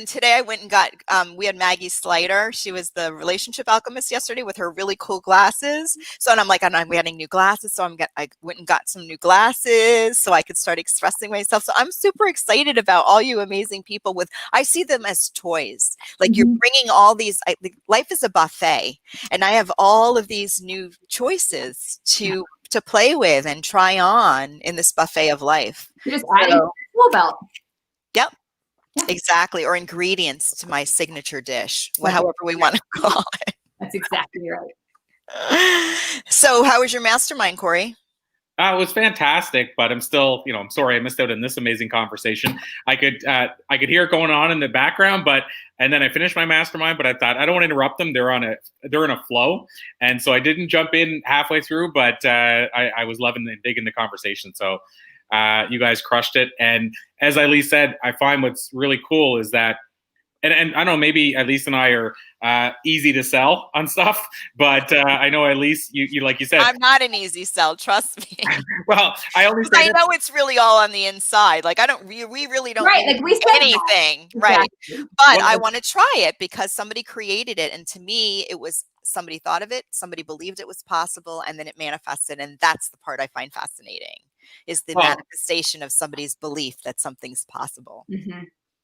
today I went and got, we had Maggie Slider. She was the relationship alchemist yesterday with her really cool glasses. So, and I'm like, I'm getting new glasses. So I went and got some new glasses so I could start expressing myself. So I'm super excited about all you amazing people I see them as toys. Like you're bringing all these, life is a buffet and I have all of these new choices to play with and try on in this buffet of life. You're just adding tool belt. Yep. Yeah. Exactly. Or ingredients to my signature dish, however we want to call it. That's exactly right. So how was your mastermind, Corey? It was fantastic, but I'm still, I'm sorry I missed out on this amazing conversation. I could hear it going on in the background, and then I finished my mastermind, but I thought I don't want to interrupt them. They're in a flow, and so I didn't jump in halfway through, but I was loving and digging the conversation. So you guys crushed it, and as Elise said, I find what's really cool is that. And I don't know, maybe Elise and I are easy to sell on stuff, but I know Elise, you like you said, I'm not an easy sell. Trust me. Well, I know it's really all on the inside. Like we really don't like we said anything, right? But I want to try it because somebody created it, and to me, it was somebody thought of it, somebody believed it was possible, and then it manifested, and that's the part I find fascinating is the manifestation of somebody's belief that something's possible. Mm-hmm.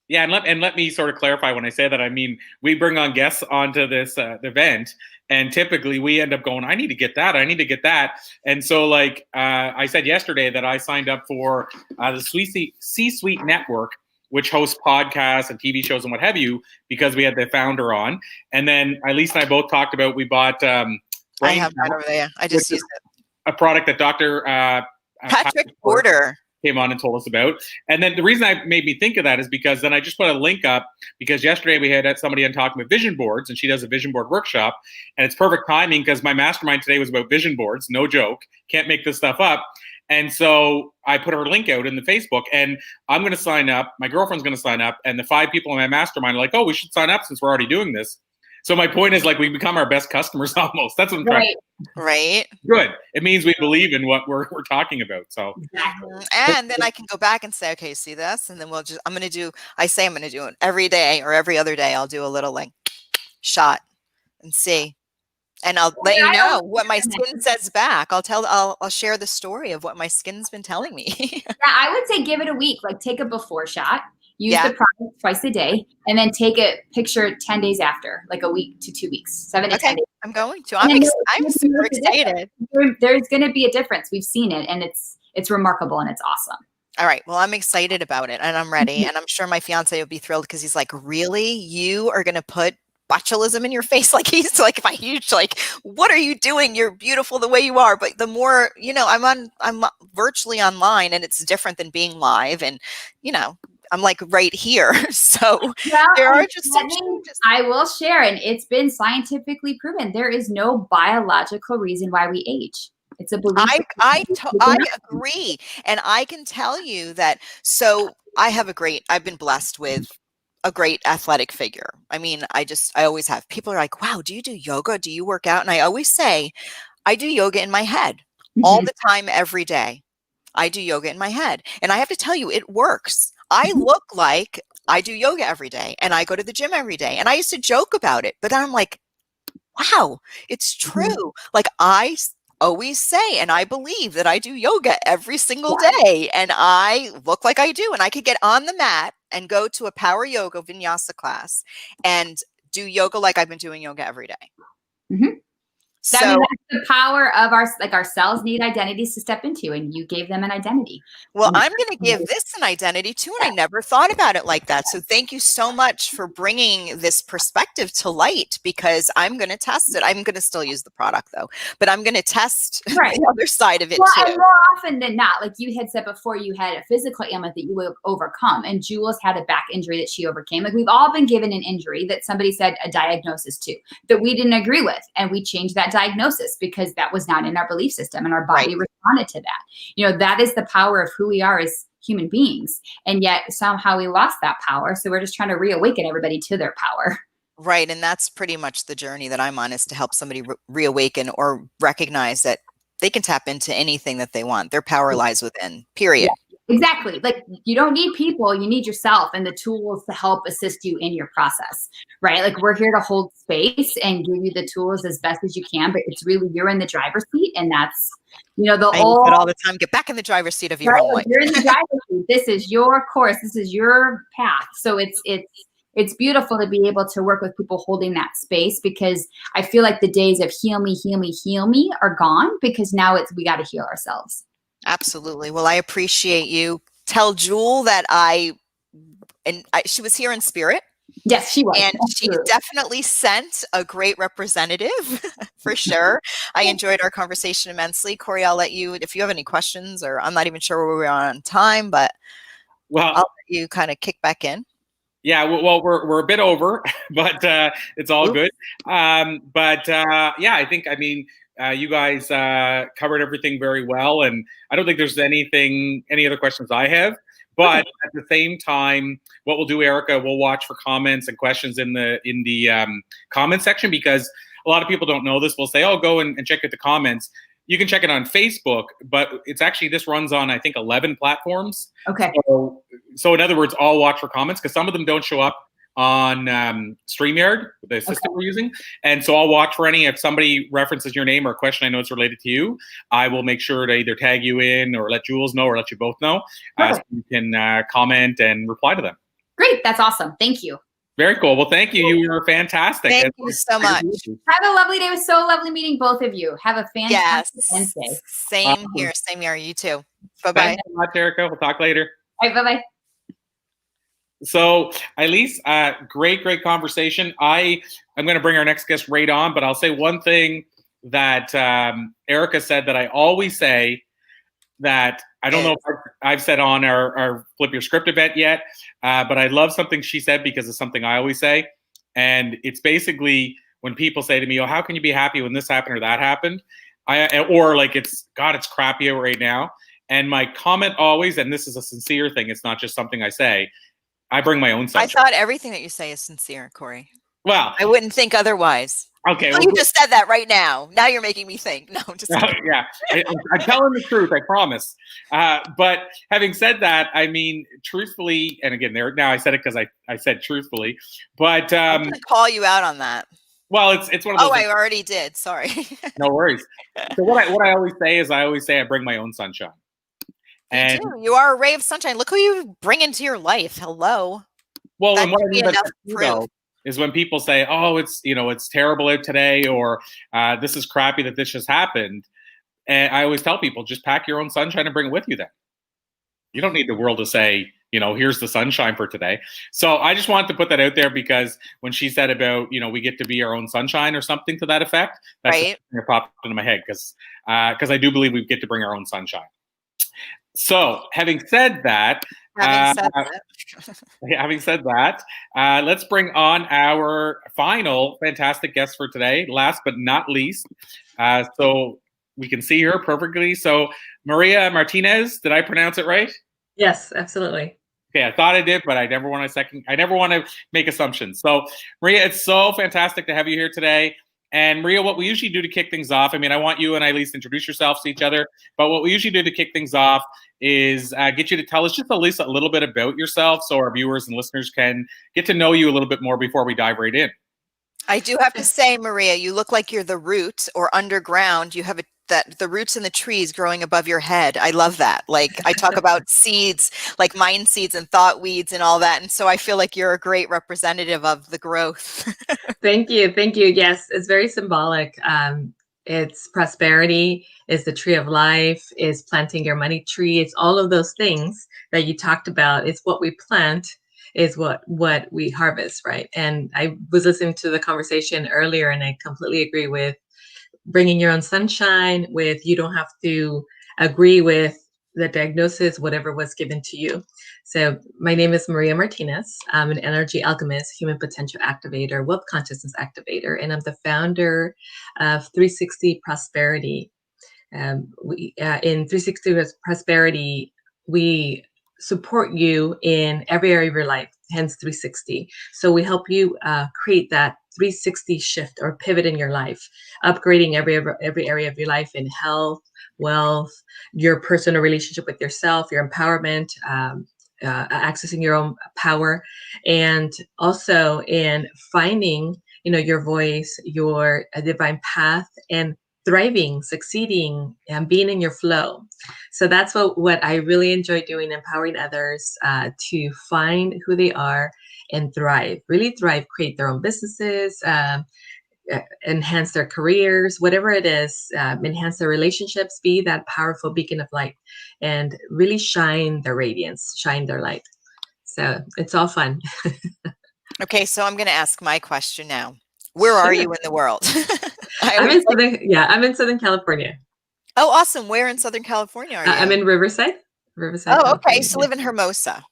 Yeah, and let me sort of clarify when I say that. I mean, we bring on guests onto this event, and typically we end up going, I need to get that. And so, like I said yesterday, that I signed up for the C-Suite Network, which hosts podcasts and TV shows and what have you, because we had the founder on. And then Elise and I both talked about we bought. I have that over there. I just used it. A product that Dr. Patrick Porter came on and told us about. And then the reason I made me think of that is because then I just put a link up because yesterday we had somebody on talking about vision boards, and she does a vision board workshop, and it's perfect timing because my mastermind today was about vision boards. No joke. Can't make this stuff up. And so I put her link out in the Facebook, and I'm going to sign up. My girlfriend's going to sign up, and the 5 people in my mastermind are like, oh, we should sign up since we're already doing this. So my point is, like, we become our best customers almost. That's what I'm trying to do. Right. Good. It means we believe in what we're talking about. So and then I can go back and say, okay, see this, and then I'm going to do it every day or every other day. I'll do a little like shot and see. And I'll let you I know always what my recommend- skin says back. I'll share the story of what my skin's been telling me. Yeah, I would say give it a week. Like take a before shot, use Yeah. the product twice a day, and then take a picture 10 days after, like a week to 2 weeks, 7 to 10 Okay, days. I'm going to. And I'm then I'm you'll super notice a difference. excited. There's going to be a difference. We've seen it, and it's remarkable and it's awesome. All right. Well, I'm excited about it and I'm ready. And I'm sure my fiance will be thrilled because he's like, really? You are going to put botulism in your face? Like he's like, if I huge, like, what are you doing? You're beautiful the way you are. But the more, I'm virtually online and it's different than being live. And, I'm like right here. So there are just some changes. I will share, and it's been scientifically proven. There is no biological reason why we age. It's a belief. I agree. And I can tell you that, so I've been blessed with a great athletic figure. I mean, I always have. People are like, wow, do you do yoga? Do you work out? And I always say, I do yoga in my head all the time, every day. I do yoga in my head. And I have to tell you, it works. I look like I do yoga every day and I go to the gym every day. And I used to joke about it, but then I'm like, wow, it's true. Like I always say, and I believe that I do yoga every single day and I look like I do. And I could get on the mat and go to a power yoga vinyasa class and do yoga like I've been doing yoga every day. So I mean, that's the power of our cells need identities to step into, and you gave them an identity. well, I'm going to give this an identity too, and I never thought about it like that. So thank you so much for bringing this perspective to light, because I'm going to test it. I'm going to still use the product though, but I'm going to test the other side of it too. And more often than not, like you had said before, you had a physical ailment that you would overcome, and Jules had a back injury that she overcame. Like we've all been given an injury that somebody said a diagnosis to that we didn't agree with, and we changed that diagnosis because that was not in our belief system, and our body responded to that. That is the power of who we are as human beings, and yet somehow we lost that power. So we're just trying to reawaken everybody to their power. Right. And that's pretty much the journey that I'm on, is to help somebody reawaken or recognize that they can tap into anything that they want. Their power lies within, period. Exactly. Like you don't need people, you need yourself and the tools to help assist you in your process, right? Like we're here to hold space and give you the tools as best as you can, but it's really, you're in the driver's seat, and that's, I use it all the time. Get back in the driver's seat of your own life. You're in the driver's seat. This is your course. This is your path. So it's beautiful to be able to work with people holding that space, because I feel like the days of heal me, heal me, heal me are gone, because now we got to heal ourselves. Absolutely. Well, I appreciate you. Tell Jewel that she was here in spirit. Yes, she was. And she definitely sent a great representative for sure. I enjoyed our conversation immensely. Corey, I'll let you, if you have any questions, or I'm not even sure where we are on time, but I'll let you kind of kick back in. Yeah, well, we're a bit over, but it's all good. I think, you guys covered everything very well, and I don't think there's any other questions I have. But at the same time, what we'll do, Erica, we'll watch for comments and questions in the comment section, because a lot of people don't know this. We'll say, oh, go and check out the comments. You can check it on Facebook, but it's actually, this runs on, I think, 11 platforms. Okay. So in other words, I'll watch for comments, because some of them don't show up on StreamYard, the system we're using. And so I'll watch for any. If somebody references your name or a question I know is related to you, I will make sure to either tag you in or let Jules know or let you both know. So you can comment and reply to them. Great. That's awesome. Thank you. Very cool. Well, thank you. You were fantastic. Thank you so much. Have a lovely day. It was so lovely meeting both of you. Have a fantastic Wednesday. Same here. Same here. You too. Bye-bye. Thanks so much, Erica. We'll talk later. All right. Bye-bye. So, Elise, great conversation. I'm going to bring our next guest right on, but I'll say one thing that Erica said that I always say, that I don't know if I've said on our Flip Your Script event yet, but I love something she said, because it's something I always say. And it's basically when people say to me, oh, how can you be happy when this happened or that happened? Or like, it's crappy right now. And my comment always, and this is a sincere thing, it's not just something I say, I bring my own sunshine. I thought everything that you say is sincere, Corey. Well, I wouldn't think otherwise. Okay. Well, you just said that right now. Now you're making me think. No, just yeah. I'm telling the truth, I promise. But having said that, I mean, truthfully, and again, now I said it because I said truthfully, but I'm going to call you out on that. Well, it's one of those. Oh, I already did. Sorry. No worries. So what I always say is I bring my own sunshine. You And do. You are a ray of sunshine. Look who you bring into your life. Hello. well, That and what I should be mean by enough that too, proof. though, is when people say, "Oh, it's terrible out today," or "This is crappy that this just happened." And I always tell people, just pack your own sunshine and bring it with you. Then you don't need the world to say, here's the sunshine for today. So I just wanted to put that out there because when she said about, we get to be our own sunshine or something to that effect, that's Right. just something that popped into my head because I do believe we get to bring our own sunshine. So having said that, having said that, let's bring on our final fantastic guest for today, last but not least. So we can see her perfectly. So Maria Martinez, did I pronounce it right? Yes, absolutely. Okay, I thought I did, but I never want to make assumptions. So Maria, it's so fantastic to have you here today. And Maria, what we usually do to kick things off, I want you and I at least introduce yourselves to each other, but what we usually do to kick things off is get you to tell us just at least a little bit about yourself so our viewers and listeners can get to know you a little bit more before we dive right in. I do have to say, Maria, you look like you're the root or underground. You have the roots in the trees growing above your head. I love that. Like I talk about seeds, like mind seeds and thought weeds and all that. And so I feel like you're a great representative of the growth. Thank you. Thank you. Yes, it's very symbolic. It's prosperity, is the tree of life, is planting your money tree. It's all of those things that you talked about. It's what we plant is what we harvest, right? And I was listening to the conversation earlier and I completely agree with bringing your own sunshine, with you don't have to agree with the diagnosis, whatever was given to you. So my name is Maria Martinez. I'm an energy alchemist, human potential activator, wealth consciousness activator, and I'm the founder of 360 Prosperity. In 360 Prosperity, we support you in every area of your life, hence 360. So we help you create that 360 shift or pivot in your life, upgrading every area of your life in health, wealth, your personal relationship with yourself, your empowerment, accessing your own power, and also in finding, your voice, your divine path, and thriving, succeeding, and being in your flow. So that's what I really enjoy doing, empowering others to find who they are and thrive, really thrive, create their own businesses, enhance their careers, whatever it is, enhance their relationships, be that powerful beacon of light, and really shine their radiance, shine their light. So it's all fun. Okay, so I'm going to ask my question now. Where are you in the world? I'm in Southern California. Oh, awesome. Where in Southern California are you? I'm in Riverside. Oh, California. okay. So live in Hermosa.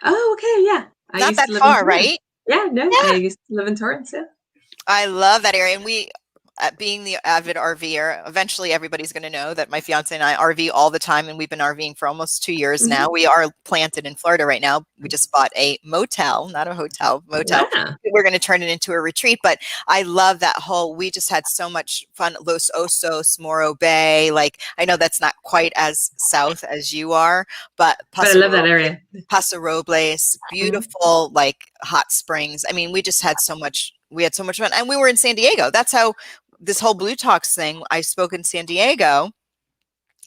Oh, okay. Yeah. Not that far, right? Yeah, no, yeah. I used to live in Torrance. Yeah. I love that area. And we, being the avid RVer, eventually everybody's going to know that my fiance and I RV all the time, and we've been RVing for almost 2 years now. We are planted in Florida right now. We just bought a motel, not a hotel, motel. Yeah. We're going to turn it into a retreat, but I love that we just had so much fun. Los Osos, Morro Bay. Like, I know that's not quite as south as you are, but I love that area. Paso Robles, beautiful, like hot springs. I mean, we just had so much. We had so much fun, and we were in San Diego. That's how this whole Blue Talks thing, I spoke in San Diego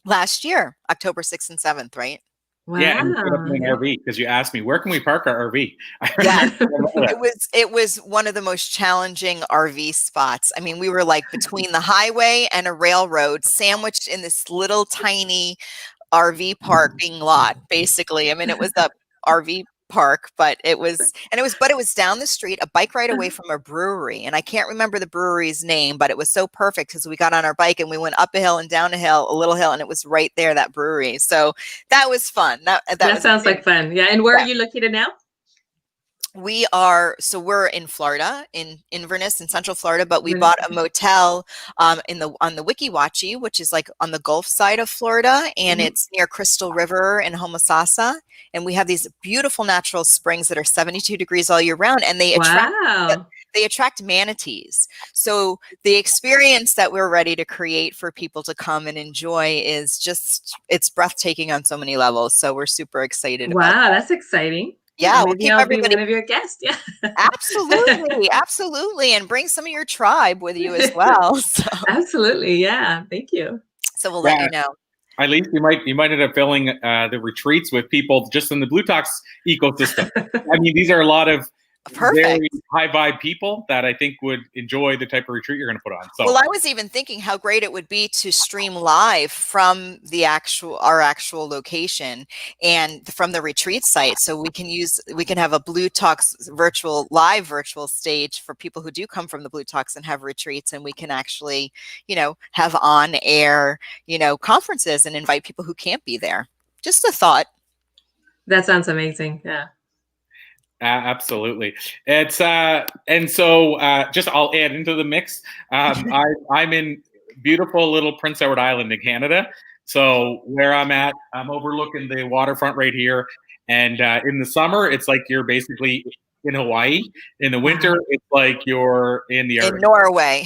last year, October 6th and 7th, right? Wow. Yeah, and an RV because you asked me, where can we park our RV? Yeah, it was one of the most challenging RV spots. I mean, we were like between the highway and a railroad, sandwiched in this little tiny RV parking lot, basically. I mean, it was a RV park, but it was down the street, a bike ride away from a brewery. And I can't remember the brewery's name, but it was so perfect because we got on our bike and we went up a hill and down a hill, a little hill, and it was right there, that brewery. So that was fun. That sounds like fun. Yeah. And where are you located now? We're in Florida, in Inverness, in Central Florida, but we bought a motel on the Wiki Wachee, which is like on the Gulf side of Florida, and it's near Crystal River in Homosassa. And we have these beautiful natural springs that are 72 degrees all year round, and they attract manatees. So the experience that we're ready to create for people to come and enjoy is it's breathtaking on so many levels. So we're super excited about that. That's exciting. Yeah, we'll maybe keep I'll be everybody. one of your guests. Yeah. Absolutely, absolutely, and bring some of your tribe with you as well. Absolutely. Yeah. Thank you. So we'll let Yeah. you know. At least you might end up filling the retreats with people just in the Blue Talks ecosystem. I mean, these are a lot of very Perfect. high vibe people that I think would enjoy the type of retreat you're going to put on. So, Well, I was even thinking how great it would be to stream live from our actual location and from the retreat site. So we can have a Blue Talks virtual stage for people who do come from the Blue Talks and have retreats, and we can actually, have on air, conferences and invite people who can't be there. Just a thought. That sounds amazing. Yeah. absolutely. It's and so just I'll add into the mix. I'm in beautiful little Prince Edward Island in Canada. So where I'm at, I'm overlooking the waterfront right here. And in the summer, it's like you're basically in Hawaii. In the winter, it's like you're in the In Norway.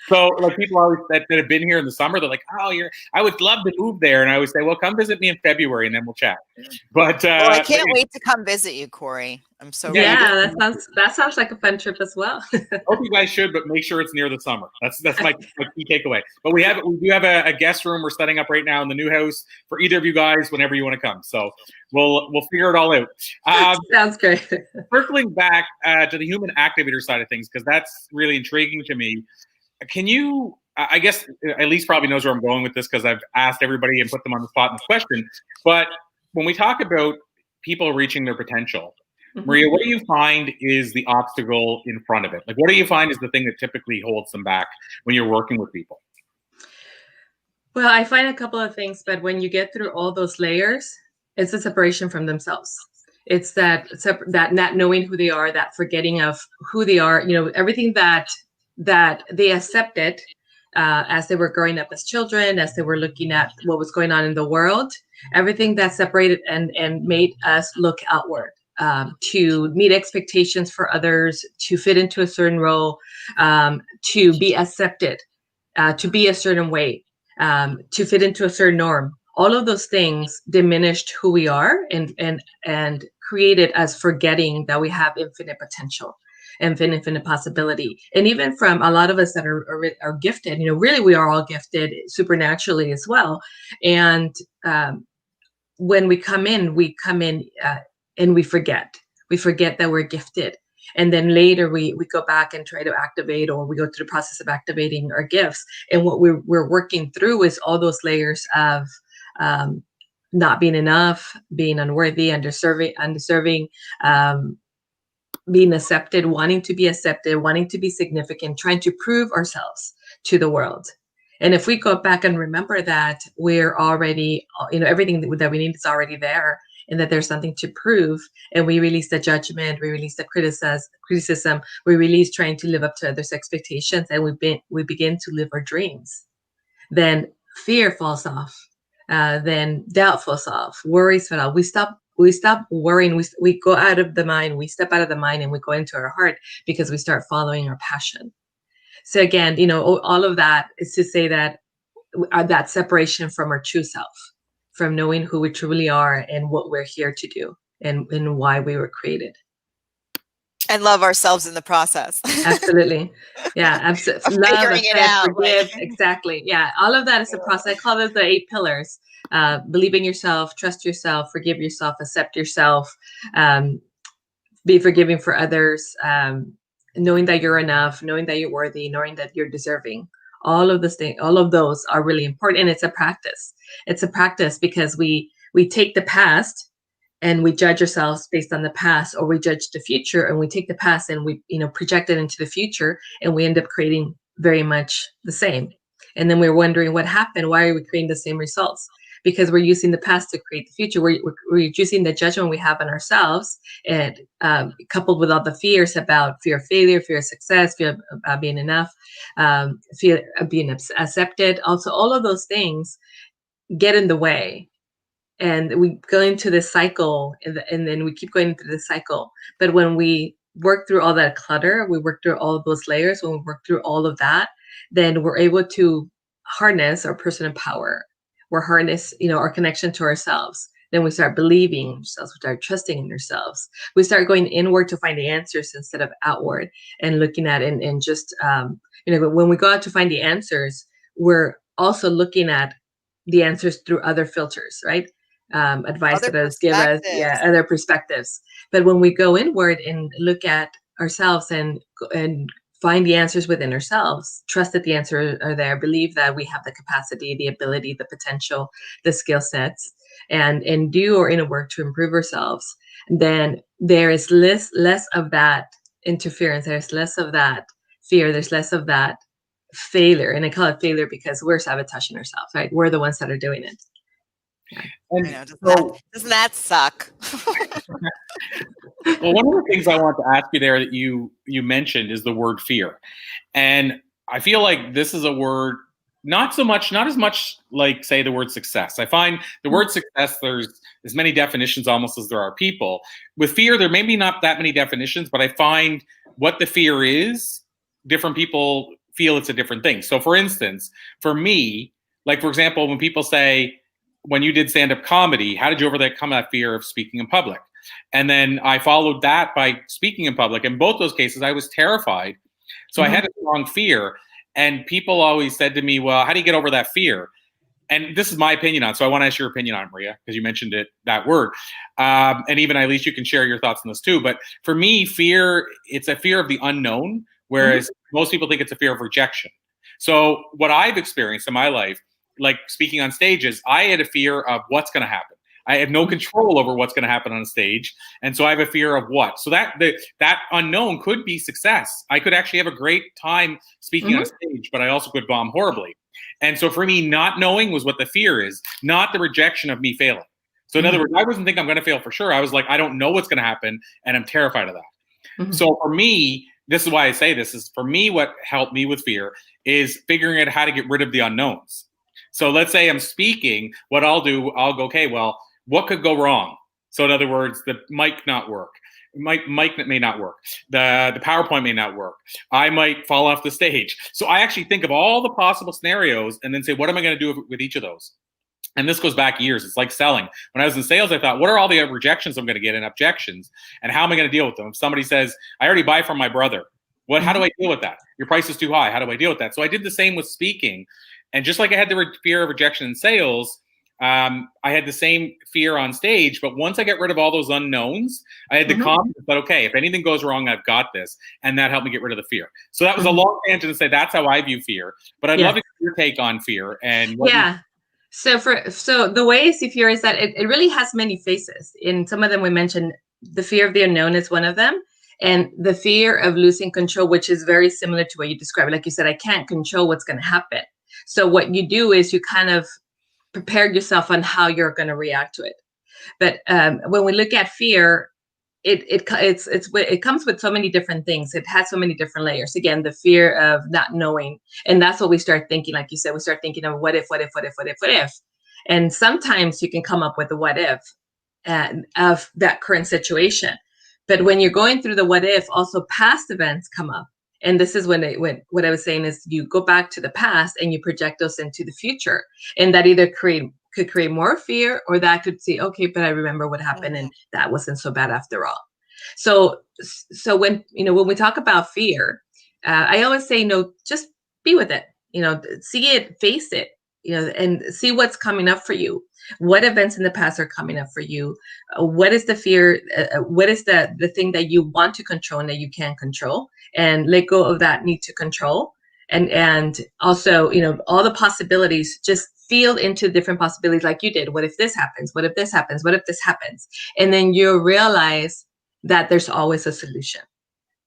So like people always that have been here in the summer, they're like, "Oh, I would love to move there." And I always say, "Well, come visit me in February, and then we'll chat." But Well, I can't wait to come visit you, Corey. I'm so ready. Yeah, that sounds like a fun trip as well. hope you guys should, but make sure it's near the summer. That's my key takeaway. But we do have a guest room we're setting up right now in the new house for either of you guys whenever you want to come. So we'll figure it all out. Sounds great. Circling back to the human activator side of things, because that's really intriguing to me. Can you, I guess, Elise probably knows where I'm going with this because I've asked everybody and put them on the spot in this question. But when we talk about people reaching their potential, Maria, what do you find is the obstacle in front of it? Like, what do you find is the thing that typically holds them back when you're working with people? Well, I find a couple of things, but when you get through all those layers, it's a separation from themselves. It's that not knowing who they are, that forgetting of who they are, everything that they accepted as they were growing up as children, as they were looking at what was going on in the world, everything that separated and made us look outward. To meet expectations for others, to fit into a certain role, to be accepted, to be a certain way, to fit into a certain norm. All of those things diminished who we are and created us forgetting that we have infinite potential and infinite possibility. And even from a lot of us that are gifted, really we are all gifted supernaturally as well. And when we come in and we forget that we're gifted. And then later we go back and try to activate, or we go through the process of activating our gifts. And what we're working through is all those layers of not being enough, being unworthy, undeserving, being accepted, wanting to be significant, trying to prove ourselves to the world. And if we go back and remember that we're already, everything that we need is already there, and that there's something to prove, and we release the judgment, we release the criticism, we release trying to live up to others' expectations, and we begin to live our dreams, then fear falls off, then doubt falls off, worries fall off. We stop worrying. We go out of the mind. We step out of the mind and we go into our heart because we start following our passion. So again, all of that is to say that that separation from our true self, from knowing who we truly are and what we're here to do and why we were created. And love ourselves in the process. Absolutely. Yeah. Absolutely. Love, Figuring it out, forgive. Exactly. Yeah. All of that is a process. I call it the 8 pillars. Believe in yourself, trust yourself, forgive yourself, accept yourself, be forgiving for others, knowing that you're enough, knowing that you're worthy, knowing that you're deserving. All of those are really important. And it's a practice. It's a practice because we take the past and we judge ourselves based on the past, or we judge the future and we take the past and we, project it into the future, and we end up creating very much the same. And then we're wondering what happened. Why are we creating the same results? Because we're using the past to create the future. We're using the judgment we have on ourselves, and coupled with all the fears about fear of failure, fear of success, fear of being enough, fear of being accepted. Also, all of those things get in the way. And we go into this cycle, and then we keep going into this cycle. But when we work through all that clutter, we work through all of those layers, when we work through all of that, then we're able to harness our personal power. We're harness, our connection to ourselves. Then we start believing in ourselves. We start trusting in ourselves. We start going inward to find the answers instead of outward and looking at it and just, when we go out to find the answers, we're also looking at the answers through other filters, right? Advice Other that others give us, perspectives. other perspectives. But when we go inward and look at ourselves and find the answers within ourselves, trust that the answers are there, believe that we have the capacity, the ability, the potential, the skill sets, and do our inner work to improve ourselves, then there is less of that interference. There's less of that fear. There's less of that failure. And I call it failure because we're sabotaging ourselves, right? We're the ones that are doing it. And I know, doesn't that suck? well, one of the things I want to ask you there that you mentioned is the word fear. And I feel like this is a word not as much like, say, the word success. I find the word success, there's as many definitions almost as there are people. With fear, there may be not that many definitions, but I find what the fear is, different people feel it's a different thing. So for instance, for me, like, for example, when people say, when you did stand-up comedy, how did you overcome that fear of speaking in public? And then I followed that by speaking in public. In both those cases, I was terrified. So I had a strong fear. And people always said to me, well, how do you get over that fear? And this is my opinion on it. So I want to ask your opinion on it, Maria, because you mentioned it, that word. And even at least you can share your thoughts on this too. But for me, fear, it's a fear of the unknown, whereas most people think it's a fear of rejection. So what I've experienced in my life, like speaking on stages, I had a fear of what's going to happen. I have no control over what's going to happen on a stage. And so I have a fear of what. So that unknown could be success. I could actually have a great time speaking on a stage, but I also could bomb horribly. And so for me, not knowing was what the fear is, not the rejection of me failing. So in other words, I wasn't thinking I'm going to fail for sure. I was like, I don't know what's going to happen, and I'm terrified of that. So for me, this is why I say this is, for me, what helped me with fear is figuring out how to get rid of the unknowns. So let's say I'm speaking, what I'll do, I'll go, okay, well, what could go wrong? So in other words, the mic not work. Mic may not work. The PowerPoint may not work. I might fall off the stage. So I actually think of all the possible scenarios and then say, what am I going to do with each of those? And this goes back years. It's like selling. When I was in sales, I thought, what are all the rejections I'm going to get and objections? And how am I going to deal with them? If somebody says, I already buy from my brother, how do I deal with that? Your price is too high. How do I deal with that? So I did the same with speaking. And just like I had the fear of rejection in sales, I had the same fear on stage. But once I get rid of all those unknowns, I had the confidence that, okay, if anything goes wrong, I've got this. And that helped me get rid of the fear. So that was a long tangent to say that's how I view fear. But I'd love to get your take on fear. And So the way I see fear is that it really has many faces. In some of them, we mentioned the fear of the unknown is one of them. And the fear of losing control, which is very similar to what you described. Like you said, I can't control what's going to happen. So what you do is you kind of prepare yourself on how you're going to react to it. But when we look at fear, it comes with so many different things. It has so many different layers. Again, the fear of not knowing. And that's what we start thinking. Like you said, we start thinking of what if. And sometimes you can come up with the what if of that current situation. But when you're going through the what if, also past events come up. And this is when what I was saying is you go back to the past and you project those into the future. And that either could create more fear, or that could say, okay, but I remember what happened and that wasn't so bad after all. So when we talk about fear, I always say, just be with it, see it, face it, and see what's coming up for you. What events in the past are coming up for you? What is the fear? What is the thing that you want to control and that you can't control? And let go of that need to control. And also, all the possibilities, just feel into different possibilities like you did. What if this happens? What if this happens? What if this happens? And then you realize that there's always a solution.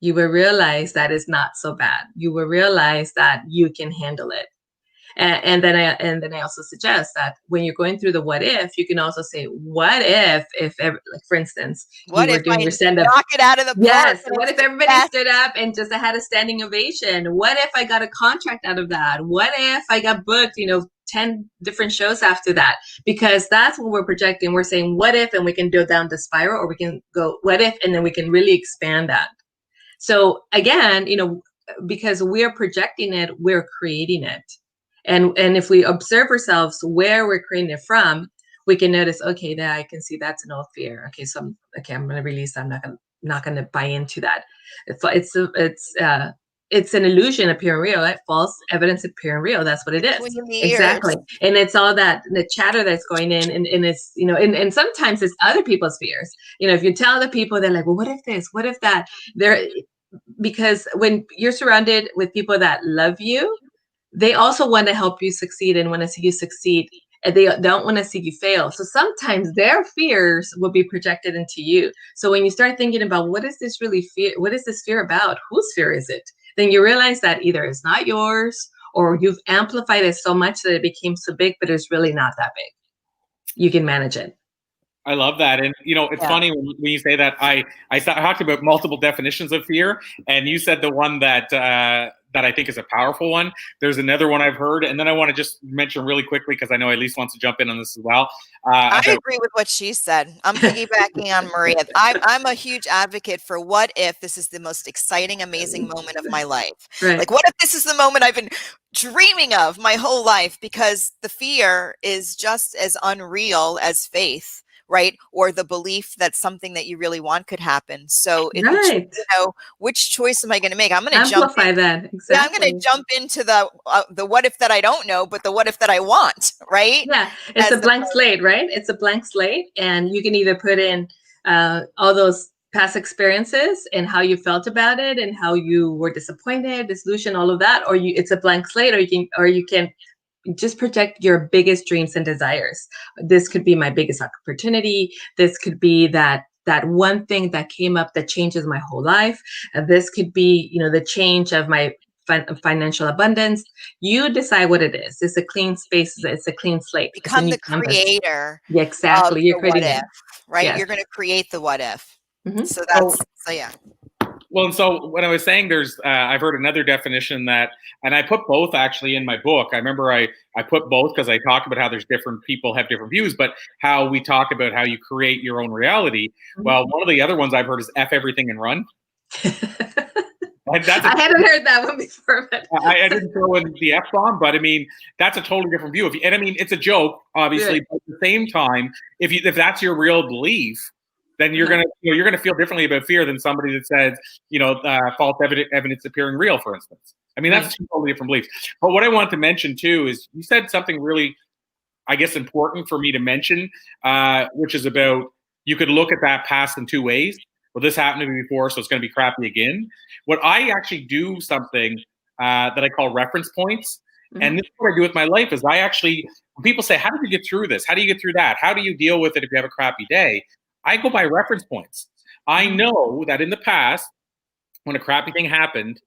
You will realize that it's not so bad. You will realize that you can handle it. And then I also suggest that when you're going through the what if, you can also say, what if like for instance, what you were if doing I your stand-up, knock it out of the park? Yes. What if everybody stood up and just had a standing ovation? What if I got a contract out of that? What if I got booked, 10 different shows after that? Because that's what we're projecting. We're saying what if, and we can go down the spiral, or we can go what if, and then we can really expand that. So again, because we're projecting it, we're creating it. And if we observe ourselves where we're creating it from, we can notice, okay, there I can see that's an old fear. Okay, so I'm going to release that. I'm not going to buy into that. It's an illusion appearing real, right? False evidence appearing real. That's what it is. Between the Exactly. ears. And it's all that the chatter that's going in, and it's, and sometimes it's other people's fears. If you tell the people, they're like, well, what if this? What if that? Because when you're surrounded with people that love you, they also want to help you succeed and want to see you succeed. And they don't want to see you fail. So sometimes their fears will be projected into you. So when you start thinking about what is this really fear? What is this fear about? Whose fear is it? Then you realize that either it's not yours, or you've amplified it so much that it became so big, but it's really not that big. You can manage it. I love that. And, it's funny when you say that. I talked about multiple definitions of fear, and you said the one that I think is a powerful one. There's another one I've heard, and then I want to just mention really quickly, because I know Elise wants to jump in on this as well. I agree with what she said. I'm piggybacking on Maria. I'm a huge advocate for what if this is the most exciting, amazing moment of my life. Right. Like, what if this is the moment I've been dreaming of my whole life? Because the fear is just as unreal as faith, right? Or the belief that something that you really want could happen. So, which choice am I going to make? I'm going to amplify that. Exactly. Yeah, I'm going to jump into the what if that I don't know, but the what if that I want, right? Yeah, it's a blank slate, right? It's a blank slate, and you can either put in all those past experiences and how you felt about it and how you were disappointed, disillusioned, all of that, or it's a blank slate, or you can just project your biggest dreams and desires. This could be my biggest opportunity. This could be that one thing that came up that changes my whole life. This could be, the change of my financial abundance. You decide what it is. It's a clean space. It's a clean slate. Become the creator. Yeah, exactly. You're creating what if, right? Yes. You're going to create the what if. Mm-hmm. So yeah. Well, and so when I was saying I've heard another definition that, and I put both actually in my book. I remember I put both because I talk about how there's different people have different views, but how we talk about how you create your own reality. Mm-hmm. Well, one of the other ones I've heard is F everything and run. I hadn't heard that one before. But I didn't throw in the F-bomb, but I mean, that's a totally different view. And I mean, it's a joke, obviously, but at the same time, if that's your real belief, then you're gonna feel differently about fear than somebody that says, false evidence appearing real, for instance. I mean, that's two totally different beliefs. But what I want to mention too is you said something really, I guess, important for me to mention, which is about you could look at that past in two ways. Well, this happened to me before, so it's going to be crappy again. What I actually do something that I call reference points, and this is what I do with my life is I actually, when people say, "How did you get through this? How do you get through that? How do you deal with it if you have a crappy day?" I go by reference points. I know that in the past, when a crappy thing happened,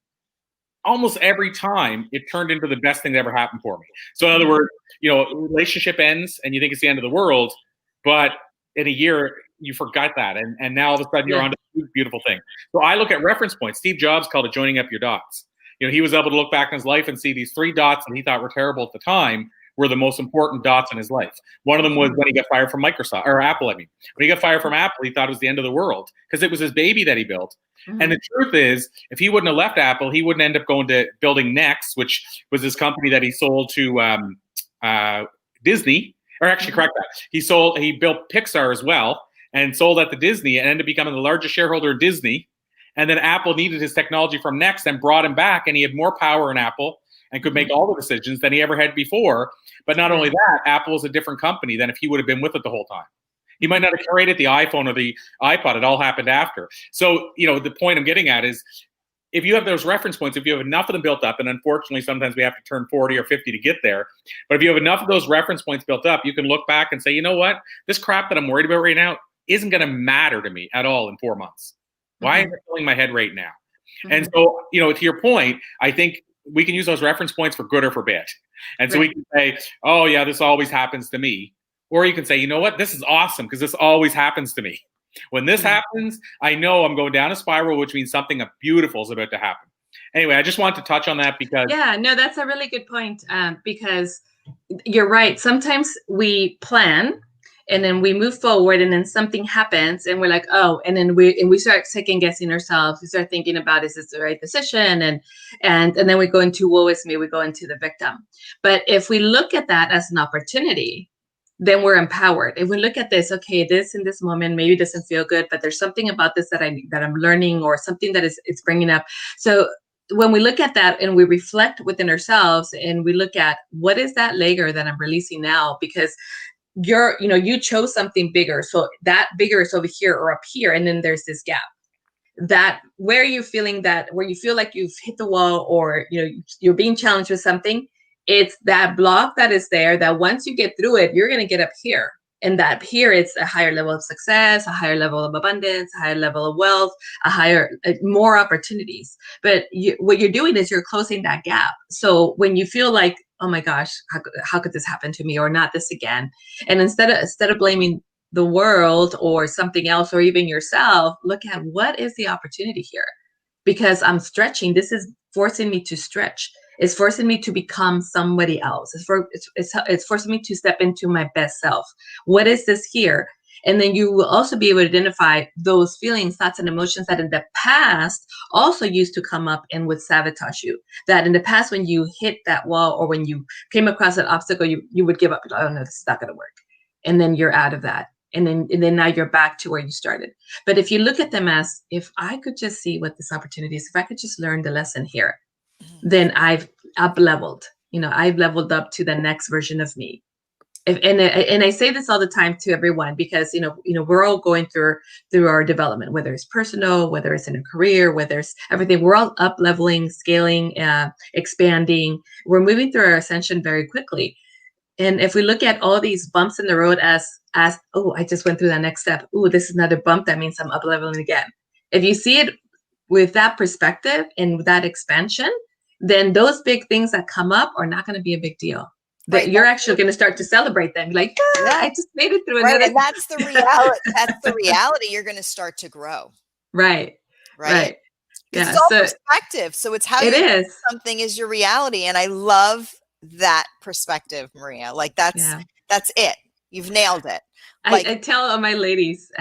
almost every time it turned into the best thing that ever happened for me. So in other words, a relationship ends and you think it's the end of the world, but in a year you forgot that, and now all of a sudden you're on to a beautiful thing. So I look at reference points. Steve Jobs called it joining up your dots. He was able to look back in his life and see these three dots that he thought were terrible at the time were the most important dots in his life. One of them was when he got fired from Microsoft, or Apple, I mean. When he got fired from Apple, he thought it was the end of the world because it was his baby that he built. Mm-hmm. And the truth is, if he wouldn't have left Apple, he wouldn't end up going to building Next, which was his company that he sold to Disney. Or actually, correct that. He built Pixar as well and sold that to Disney and ended up becoming the largest shareholder of Disney. And then Apple needed his technology from Next and brought him back, and he had more power in Apple and could make all the decisions than he ever had before. But not only that, Apple is a different company than if he would have been with it the whole time. He might not have created the iPhone or the iPod. It all happened after. So, the point I'm getting at is if you have those reference points, if you have enough of them built up, and unfortunately sometimes we have to turn 40 or 50 to get there, but if you have enough of those reference points built up, you can look back and say, you know what? This crap that I'm worried about right now isn't going to matter to me at all in 4 months. Why is it filling my head right now? Mm-hmm. And so, to your point, I think we can use those reference points for good or for bad. And so we can say, oh yeah, this always happens to me. Or you can say, you know what, this is awesome because this always happens to me. When this happens, I know I'm going down a spiral, which means something beautiful is about to happen. Anyway, I just want to touch on that because... Yeah, no, that's a really good point because you're right. Sometimes we plan and then we move forward and then something happens and we're like, oh, and then we start second guessing ourselves. We start thinking about, is this the right decision? And then we go into woe is me, we go into the victim. But if we look at that as an opportunity, then we're empowered. If we look at this, okay, this in this moment maybe doesn't feel good, but there's something about this that I'm learning, or something that it's bringing up. So when we look at that and we reflect within ourselves and we look at what is that layer that I'm releasing now, because you chose something bigger, so that bigger is over here or up here, and then there's this gap. That where you feel like you've hit the wall, or you're being challenged with something, it's that block that is there, that once you get through it, you're going to get up here. And that here, it's a higher level of success, a higher level of abundance, a higher level of wealth, more opportunities. But what you're doing is you're closing that gap. So when you feel like, oh my gosh, how could this happen to me, or not this again? And instead of blaming the world or something else, or even yourself, look at what is the opportunity here. Because I'm stretching. This is forcing me to stretch. It's forcing me to become somebody else. It's forcing me to step into my best self. What is this here? And then you will also be able to identify those feelings, thoughts, and emotions that in the past also used to come up and would sabotage you. That in the past, when you hit that wall, or when you came across that obstacle, you would give up. Oh no, this is not going to work. And then you're out of that. And then now you're back to where you started. But if you look at them as, if I could just see what this opportunity is, if I could just learn the lesson here, then I've up-leveled. I've leveled up to the next version of me. And I say this all the time to everyone, because we're all going through our development, whether it's personal, whether it's in a career, whether it's everything. We're all up-leveling, scaling, expanding. We're moving through our ascension very quickly. And if we look at all these bumps in the road as oh, I just went through that next step. Oh, this is another bump. That means I'm up-leveling again. If you see it with that perspective and that expansion, then those big things that come up are not going to be a big deal. That you're actually going to start to celebrate them. Like, I just made it through another. And that's the reality. That's the reality. You're going to start to grow. Right. Yeah. It's all perspective. So it's how you do something is your reality. And I love that perspective, Maria. Like that's it. You've nailed it. Like, I tell all my ladies,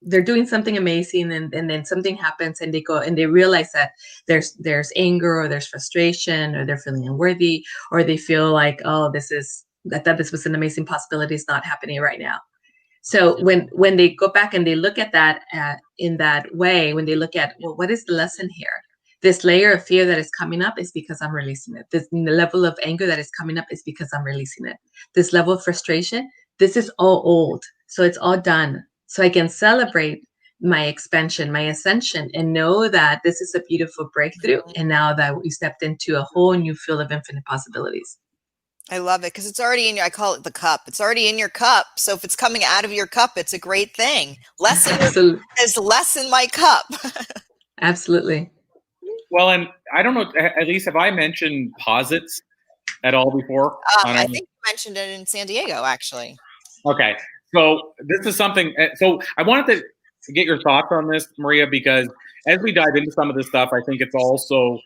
they're doing something amazing, and then something happens, and they go and they realize that there's anger, or there's frustration, or they're feeling unworthy, or they feel like, oh, this was an amazing possibility, it's not happening right now. So when they go back and they look at that in that way, when they look at, well, what is the lesson here? This layer of fear that is coming up is because I'm releasing it. The level of anger that is coming up is because I'm releasing it. This level of frustration, this is all old. So it's all done. So I can celebrate my expansion, my ascension, and know that this is a beautiful breakthrough. And now that we stepped into a whole new field of infinite possibilities. I love it, because it's already in your, I call it the cup. It's already in your cup. So if it's coming out of your cup, it's a great thing. There's less in my cup. Absolutely. Well, and I don't know, at least have I mentioned posits at all before? I think you mentioned it in San Diego, actually. Okay. So this is something, so I wanted to get your thoughts on this, Maria, because as we dive into some of this stuff, I think it's also,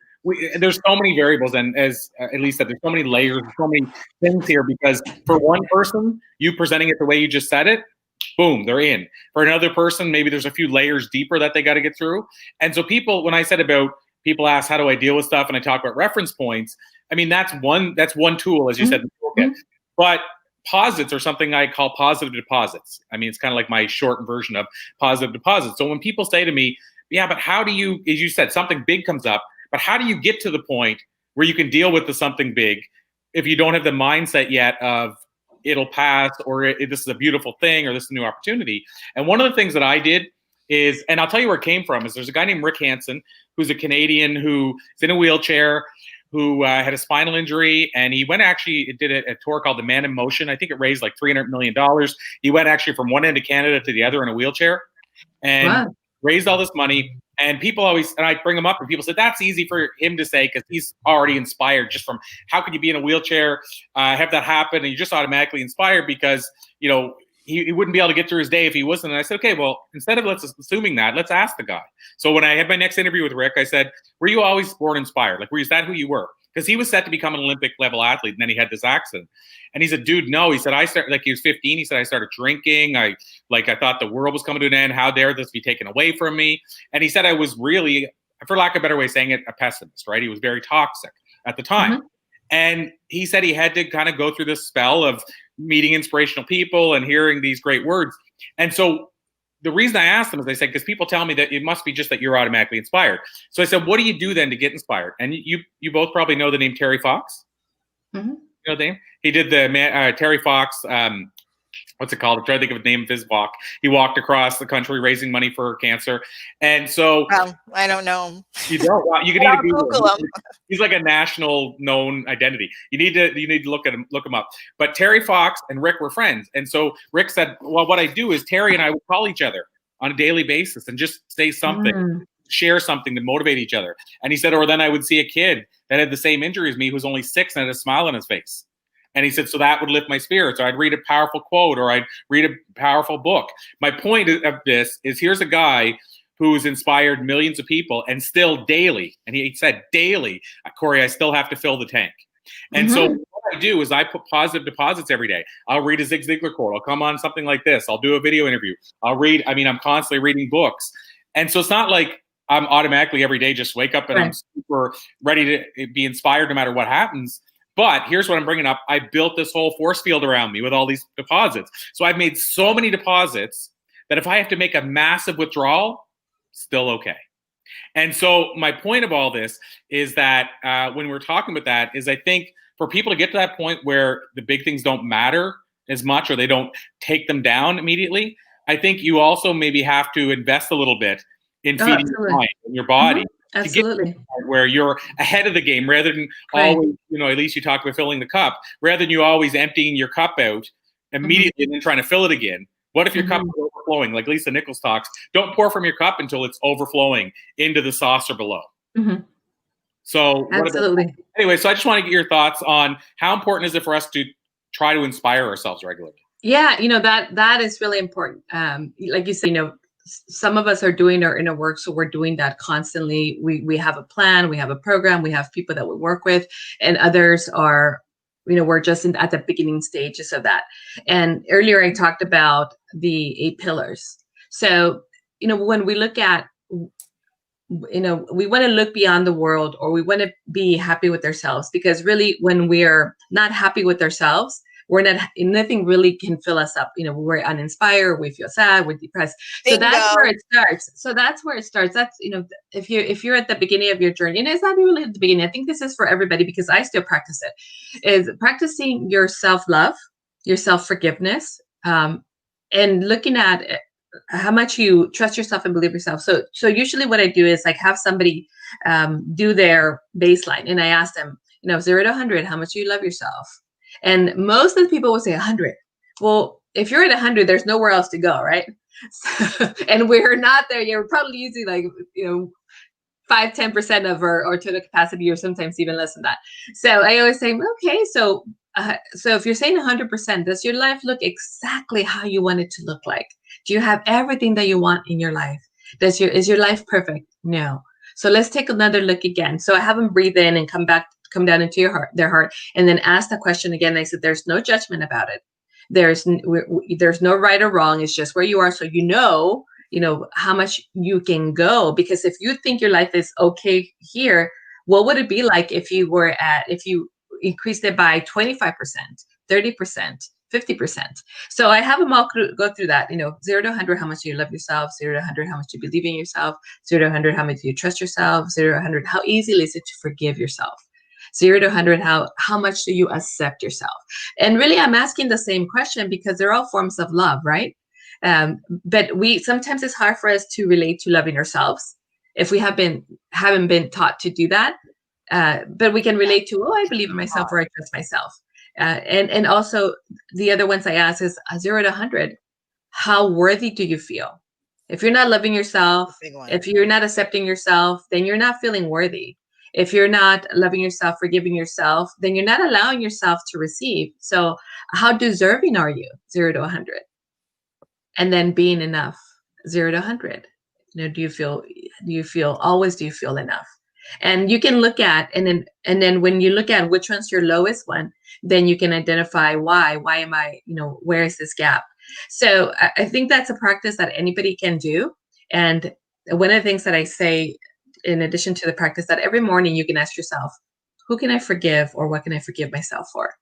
there's so many variables, and as at least that there's so many layers, so many things here, because for one person, you presenting it the way you just said it, boom, they're in. For another person, maybe there's a few layers deeper that they got to get through. And so when I said about people ask, how do I deal with stuff? And I talk about reference points. I mean, that's one tool, as you said, in the toolkit. But posits are something I call positive deposits. I mean, it's kind of like my shortened version of positive deposits. So when people say to me, yeah, but how do you, as you said, something big comes up, but how do you get to the point where you can deal with something big if you don't have the mindset yet of it'll pass, or this is a beautiful thing, or this is a new opportunity? And one of the things that I did is, and I'll tell you where it came from, is there's a guy named Rick Hansen, who's a Canadian who's in a wheelchair, who had a spinal injury, and he did a tour called The Man in Motion. I think it raised like $300 million. He went actually from one end of Canada to the other in a wheelchair, and raised all this money. And people always, and I bring him up, and people said that's easy for him to say because he's already inspired just from how could you be in a wheelchair, have that happen, and you're just automatically inspired because he wouldn't be able to get through his day if he wasn't. And I said, okay, well, instead of assuming that, let's ask the guy. So when I had my next interview with Rick, I said, were you always born inspired? Like, is that who you were? Because he was set to become an Olympic level athlete, and then he had this accident. And he said, dude, no. He said, he was 15. He said, I started drinking. I thought the world was coming to an end. How dare this be taken away from me? And he said, I was really, for lack of a better way of saying it, a pessimist, right? He was very toxic at the time. And he said he had to kind of go through this spell of meeting inspirational people and hearing these great words. And so the reason I asked him is I said, because people tell me that it must be just that you're automatically inspired. So I said, what do you do then to get inspired? And you both probably know the name Terry Fox. Mm-hmm. You know the name? He did the Terry Fox, what's it called? I'm trying to think of the name of his walk. He walked across the country raising money for cancer. And so I don't know. you don't. You can I'll even Google him. He's like a national known identity. You need to look him up. But Terry Fox and Rick were friends, and so Rick said, "Well, what I do is Terry and I would call each other on a daily basis and just say something, share something to motivate each other." And he said, or then I would see a kid that had the same injury as me, who was only 6 and had a smile on his face. And he said, so that would lift my spirits. Or I'd read a powerful quote, or I'd read a powerful book. My point of this is, here's a guy who's inspired millions of people, and still daily, and he said daily, Corey, I still have to fill the tank. And so what I do is I put positive deposits every day. I'll read a Zig Ziglar quote. I'll come on something like this. I'll do a video interview. I'm constantly reading books. And so it's not like I'm automatically every day just wake up and I'm super ready to be inspired no matter what happens. But here's what I'm bringing up. I built this whole force field around me with all these deposits. So I've made so many deposits that if I have to make a massive withdrawal, still okay. And so my point of all this is that when we're talking about that is, I think for people to get to that point where the big things don't matter as much, or they don't take them down immediately, I think you also maybe have to invest a little bit in feeding your mind and your body. Absolutely. To get to where you're ahead of the game, rather than always, at least you talk about filling the cup, rather than you always emptying your cup out immediately and then trying to fill it again. What if your cup is overflowing? Like Lisa Nichols talks, don't pour from your cup until it's overflowing into the saucer below. So absolutely. Anyway, so I just want to get your thoughts on how important is it for us to try to inspire ourselves regularly? Yeah, that is really important. Like you said, some of us are doing our inner work, so we're doing that constantly. We have a plan, we have a program, we have people that we work with, and others are, we're just at the beginning stages of that. And earlier I talked about the 8 pillars. So, when we look at, we want to look beyond the world, or we want to be happy with ourselves, because really when we're not happy with ourselves, nothing really can fill us up. We're uninspired, we feel sad, we're depressed. So that's where it starts. That's, if you're at the beginning of your journey, and it's not really at the beginning, I think this is for everybody, because I still practice it, is practicing your self-love, your self-forgiveness, and looking at how much you trust yourself and believe yourself. So usually what I do is like have somebody do their baseline, and I ask them, 0 to 100, how much do you love yourself? And most of the people will say 100. Well, if you're at 100, there's nowhere else to go, right? And we're not there. You're probably using 5-10% of our total capacity, or sometimes even less than that. So I always say, okay, so if you're saying 100%, does your life look exactly how you want it to look like? Do you have everything that you want in your life? Is your life perfect? No. So let's take another look again. So I have them breathe in and come down into their heart, and then ask the question again. I said, there's no judgment about it. There's no right or wrong. It's just where you are. So how much you can go, because if you think your life is okay here, what would it be like if you increased it by 25%, 30%, 50%? So I have them all go through that, 0 to 100, how much do you love yourself? 0 to 100, how much do you believe in yourself? 0 to 100, how much do you trust yourself? 0 to 100, how easily is it to forgive yourself? 0 to 100, how much do you accept yourself? And really, I'm asking the same question because they're all forms of love, right? But sometimes it's hard for us to relate to loving ourselves if we haven't been taught to do that. But we can relate to, I believe in myself, or I trust myself. And also the other ones I ask is 0 to 100, how worthy do you feel? If you're not loving yourself, if you're not accepting yourself, then you're not feeling worthy. If you're not loving yourself, forgiving yourself, then you're not allowing yourself to receive. So how deserving are you? 0 to 100. And then being enough, 0 to 100. Do you feel enough? And you can look at, and then when you look at which one's your lowest one, then you can identify why am I, where is this gap? So I think that's a practice that anybody can do. And one of the things that I say, in addition to the practice, that every morning you can ask yourself, who can I forgive, or what can I forgive myself for?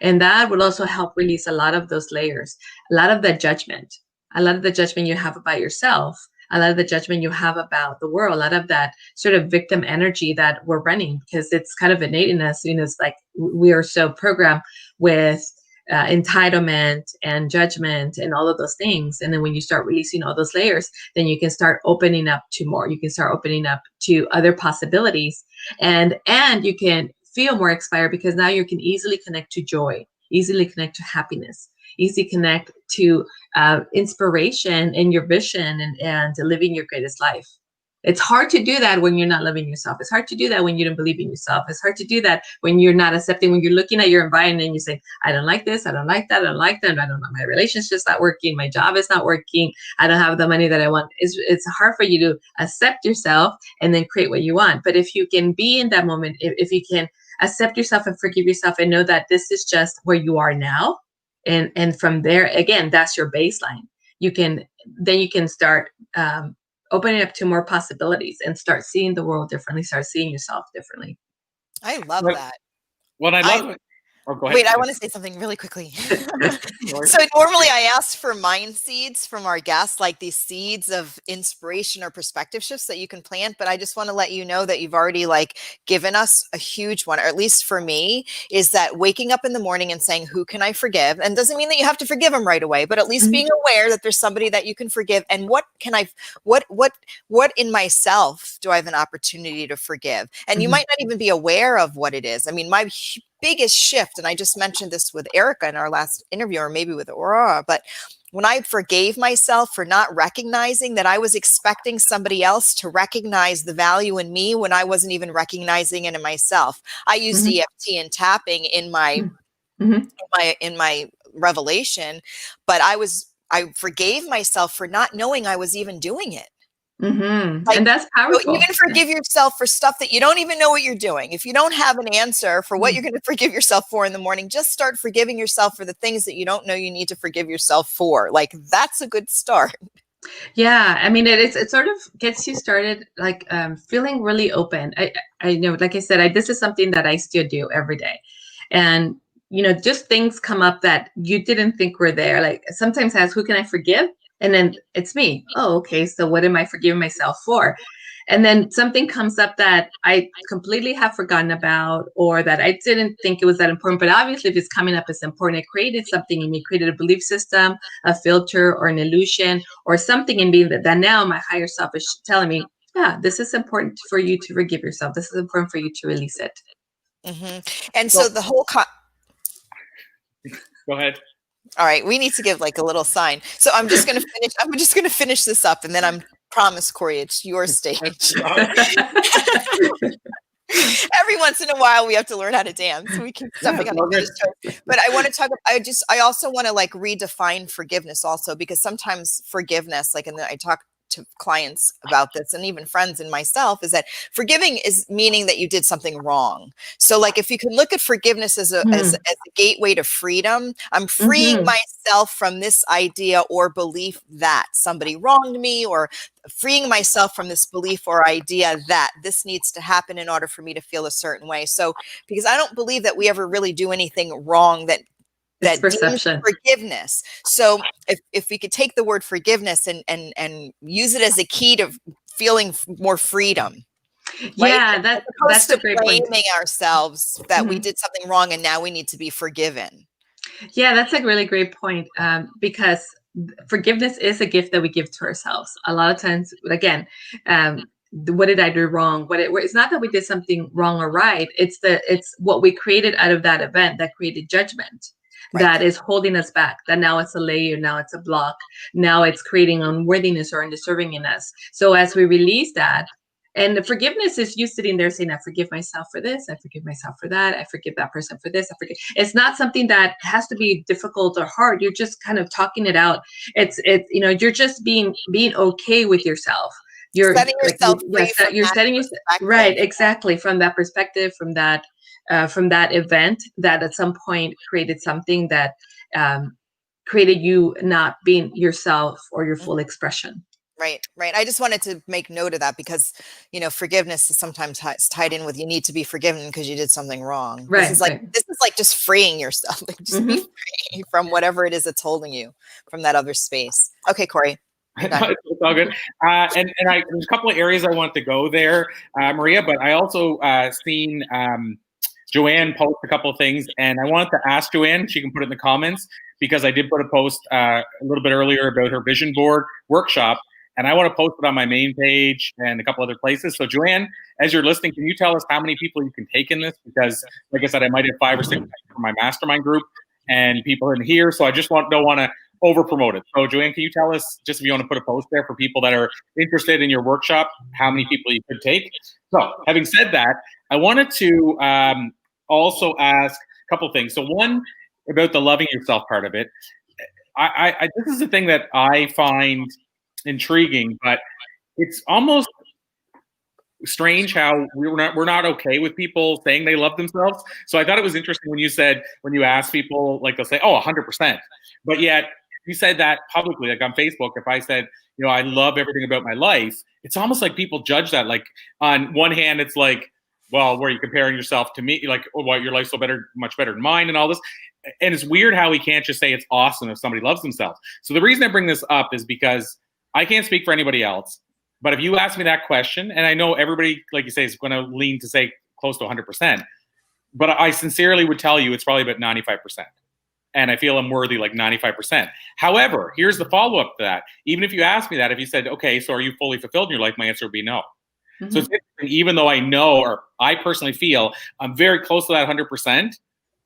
And that will also help release a lot of those layers, a lot of the judgment, you have about yourself, a lot of the judgment you have about the world, a lot of that sort of victim energy that we're running, because it's kind of innate in us. It's like we are so programmed with entitlement and judgment and all of those things. And then when you start releasing all those layers, then you can start opening up to more. You can start opening up to other possibilities, and you can feel more inspired, because now you can easily connect to joy, easily connect to happiness, easily connect to inspiration and your vision, and living your greatest life. It's hard to do that when you're not loving yourself. It's hard to do that when you don't believe in yourself. It's hard to do that when you're not accepting, when you're looking at your environment and you say, I don't like this, I don't like that, I don't like that, I don't know, my relationship's not working, my job is not working, I don't have the money that I want. It's hard for you to accept yourself and then create what you want. But if you can be in that moment, if you can accept yourself and forgive yourself and know that this is just where you are now, and from there, again, that's your baseline, you can start opening up to more possibilities and start seeing the world differently, start seeing yourself differently. I love Well, that. What I love. Oh, go ahead. Wait, I want to say something really quickly. So normally I ask for mind seeds from our guests, like these seeds of inspiration or perspective shifts that you can plant. But I just want to let you know that you've already given us a huge one, or at least for me, is that waking up in the morning and saying, who can I forgive? And doesn't mean that you have to forgive them right away, but at least being aware that there's somebody that you can forgive. And what in myself do I have an opportunity to forgive? And you might not even be aware of what it is. I mean, my biggest shift, and I just mentioned this with Erica in our last interview, or maybe with Aurora, but when I forgave myself for not recognizing that I was expecting somebody else to recognize the value in me when I wasn't even recognizing it in myself. I used EFT and tapping in my revelation, but I forgave myself for not knowing I was even doing it. And that's powerful. Even forgive yourself for stuff that you don't even know what you're doing. If you don't have an answer for what you're going to forgive yourself for in the morning, just start forgiving yourself for the things that you don't know you need to forgive yourself for. That's a good start. Yeah, I mean, it sort of gets you started, feeling really open. I know, like I said, this is something that I still do every day, and just things come up that you didn't think were there. Like sometimes I ask, who can I forgive? And then it's me. Oh, okay. So what am I forgiving myself for? And then something comes up that I completely have forgotten about, or that I didn't think it was that important. But obviously, if it's coming up as important, it created something in me, created a belief system, a filter, or an illusion, or something in me that now my higher self is telling me, yeah, this is important for you to forgive yourself. This is important for you to release it. And so the whole Go ahead. All right, we need to give a little sign. So I'm just going to finish this up, and then I'm promise, Corey, it's your stage. Every once in a while, we have to learn how to dance. We keep stepping on each other's toes. But I want to talk. I also want to redefine forgiveness also, because sometimes forgiveness, and I talk to clients about this, and even friends and myself, is that forgiving is meaning that you did something wrong. So if you can look at forgiveness as a gateway to freedom, I'm freeing myself from this idea or belief that somebody wronged me, or freeing myself from this belief or idea that this needs to happen in order for me to feel a certain way. So because I don't believe that we ever really do anything wrong that perception. Forgiveness. So if we could take the word forgiveness and use it as a key to feeling more freedom. Yeah, that's a great point. Blaming ourselves that we did something wrong and now we need to be forgiven. Yeah, that's a really great point, because forgiveness is a gift that we give to ourselves. A lot of times, again, what did I do wrong? It's not that we did something wrong or right. It's what we created out of that event that created judgment. Right. That is holding us back, that now it's a layer, now it's a block, now it's creating unworthiness or undeserving in us. So as we release that, and the forgiveness is you sitting there saying, I forgive myself for this, I forgive myself for that, I forgive that person for this, I forgive. It's not something that has to be difficult or hard. You're just kind of talking it out. It's you're just being okay with yourself. You're setting yourself free. You're setting yourself right, exactly, from that perspective, from that event that at some point created something that created you not being yourself or your full expression. Right, right. I just wanted to make note of that because, forgiveness is sometimes tied in with you need to be forgiven because you did something wrong. This Right, is like right. this is like just freeing yourself. Like just be Hmm. free from whatever it is that's holding you from that other space. Okay, Corey, you're done. It's all good. There's a couple of areas I want to go there, Maria, but I also seen Joanne post a couple of things, and I wanted to ask Joanne, she can put it in the comments, because I did put a post a little bit earlier about her vision board workshop, and I want to post it on my main page and a couple other places. So Joanne, as you're listening, can you tell us how many people you can take in this? Because like I said, I might have 5 or 6 for my mastermind group and people in here. So I just don't want to over promote it. So Joanne, can you tell us, just if you want to put a post there for people that are interested in your workshop, how many people you could take? So having said that, I wanted to also ask a couple things. So one, about the loving yourself part of it. This is the thing that I find intriguing, but it's almost strange how we're not okay with people saying they love themselves. So I thought it was interesting when you said, when you ask people, like they'll say, oh, 100%. But yet you said that publicly, like on Facebook, if I said, I love everything about my life, it's almost like people judge that. Like on one hand, it's like, well, were you comparing yourself to me? Like, oh, well, your life's so much better than mine and all this. And it's weird how we can't just say it's awesome if somebody loves themselves. So the reason I bring this up is because I can't speak for anybody else. But if you ask me that question, and I know everybody, like you say, is going to lean to say close to 100%, but I sincerely would tell you it's probably about 95%. And I feel I'm worthy like 95%. However, here's the follow-up to that. Even if you asked me that, if you said, okay, so are you fully fulfilled in your life? My answer would be no. Mm-hmm. So it's interesting, even though I know, or I personally feel I'm very close to that 100%,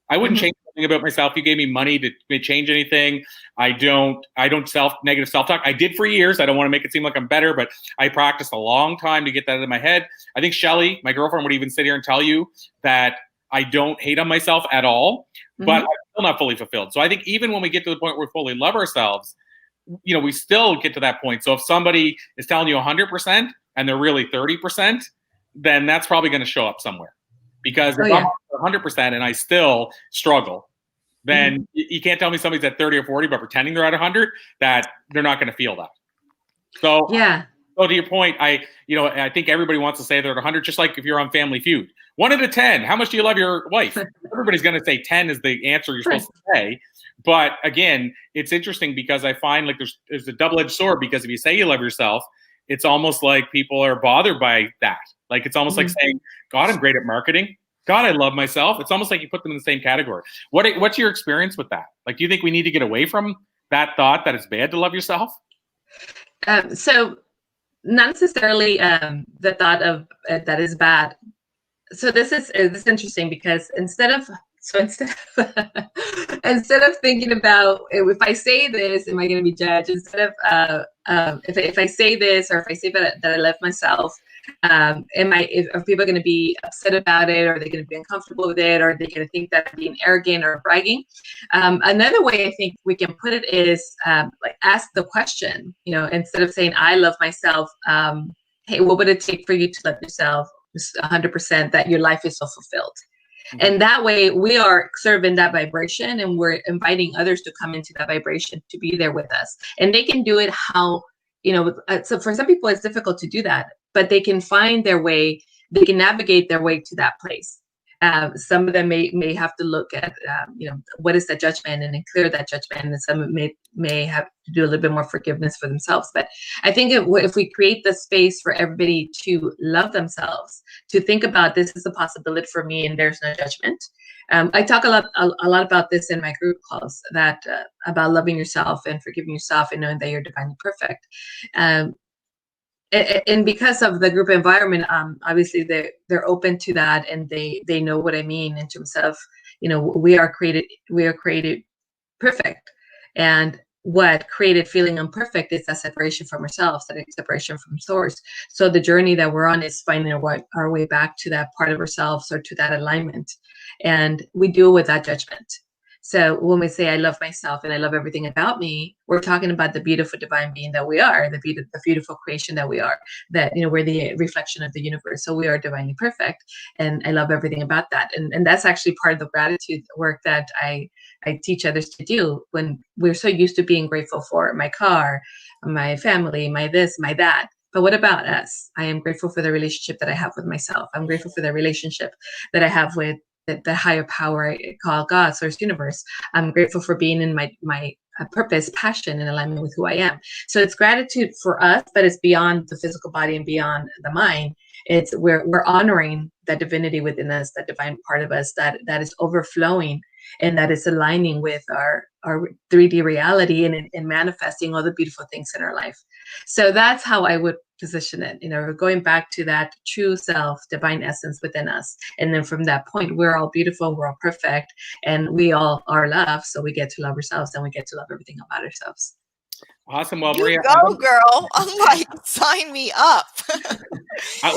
I wouldn't change something about myself. If you gave me money to change anything, I don't negative self-talk. I did for years. I don't want to make it seem like I'm better, but I practiced a long time to get that out of my head. I think Shelly, my girlfriend, would even sit here and tell you that I don't hate on myself at all, but I'm still not fully fulfilled. So I think even when we get to the point where we fully love ourselves, we still get to that point. So if somebody is telling you 100% and they're really 30%, then that's probably going to show up somewhere. Because if I'm 100% and I still struggle, then you can't tell me somebody's at 30 or 40 but pretending they're at 100, that they're not going to feel that. So So to your point, I think everybody wants to say they're at 100, just like if you're on Family Feud. 1 out of 10, how much do you love your wife? Everybody's going to say 10 is the answer you're supposed to say. But again, it's interesting because I find like there's a double-edged sword, because if you say you love yourself, it's almost like people are bothered by that. Like it's almost like saying, God, I'm great at marketing. God, I love myself. It's almost like you put them in the same category. What's your experience with that? Like, do you think we need to get away from that thought that it's bad to love yourself? So not necessarily the thought of that is bad. So this is interesting, because instead of thinking about if I say this, am I going to be judged? Instead of if I say this, or if I say that I love myself, are people going to be upset about it? Or are they going to be uncomfortable with it? Or are they going to think that I'm being arrogant or bragging? Another way I think we can put it is like ask the question, instead of saying I love myself, hey, what would it take for you to love yourself 100%, that your life is so fulfilled? And that way we are sort of in that vibration, and we're inviting others to come into that vibration, to be there with us. And they can do it how, so for some people it's difficult to do that, but they can find their way, they can navigate their way to that place. Some of them may have to look at, what is that judgment, and then clear that judgment. And some may have to do a little bit more forgiveness for themselves. But I think if we create the space for everybody to love themselves, to think about this is a possibility for me, and there's no judgment. I talk a lot about this in my group calls, that about loving yourself and forgiving yourself and knowing that you're divinely perfect. And because of the group environment, obviously they're open to that, and they know what I mean in terms of, we are created perfect, and what created feeling imperfect is that separation from ourselves, that separation from source. So the journey that we're on is finding our way back to that part of ourselves, or to that alignment, and we do it without judgment. So when we say I love myself and I love everything about me, we're talking about the beautiful divine being that we are, the beautiful creation that we are, that, we're the reflection of the universe. So we are divinely perfect. And I love everything about that. And that's actually part of the gratitude work that I teach others to do, when we're so used to being grateful for my car, my family, my this, my that. But what about us? I am grateful for the relationship that I have with myself. I'm grateful for the relationship that I have with the higher power I call God, source, universe. I'm grateful for being in my purpose, passion, and alignment with who I am. So it's gratitude for us, but it's beyond the physical body and beyond the mind. It's we're honoring that divinity within us, that divine part of us that is overflowing, and that is aligning with our 3D reality, and manifesting all the beautiful things in our life. So that's how I would position it. Going back to that true self, divine essence within us. And then from that point, we're all beautiful, we're all perfect, and we all are love. So we get to love ourselves, and we get to love everything about ourselves. Awesome. Well, You Maria, go, girl. I'm like, sign me up. there's a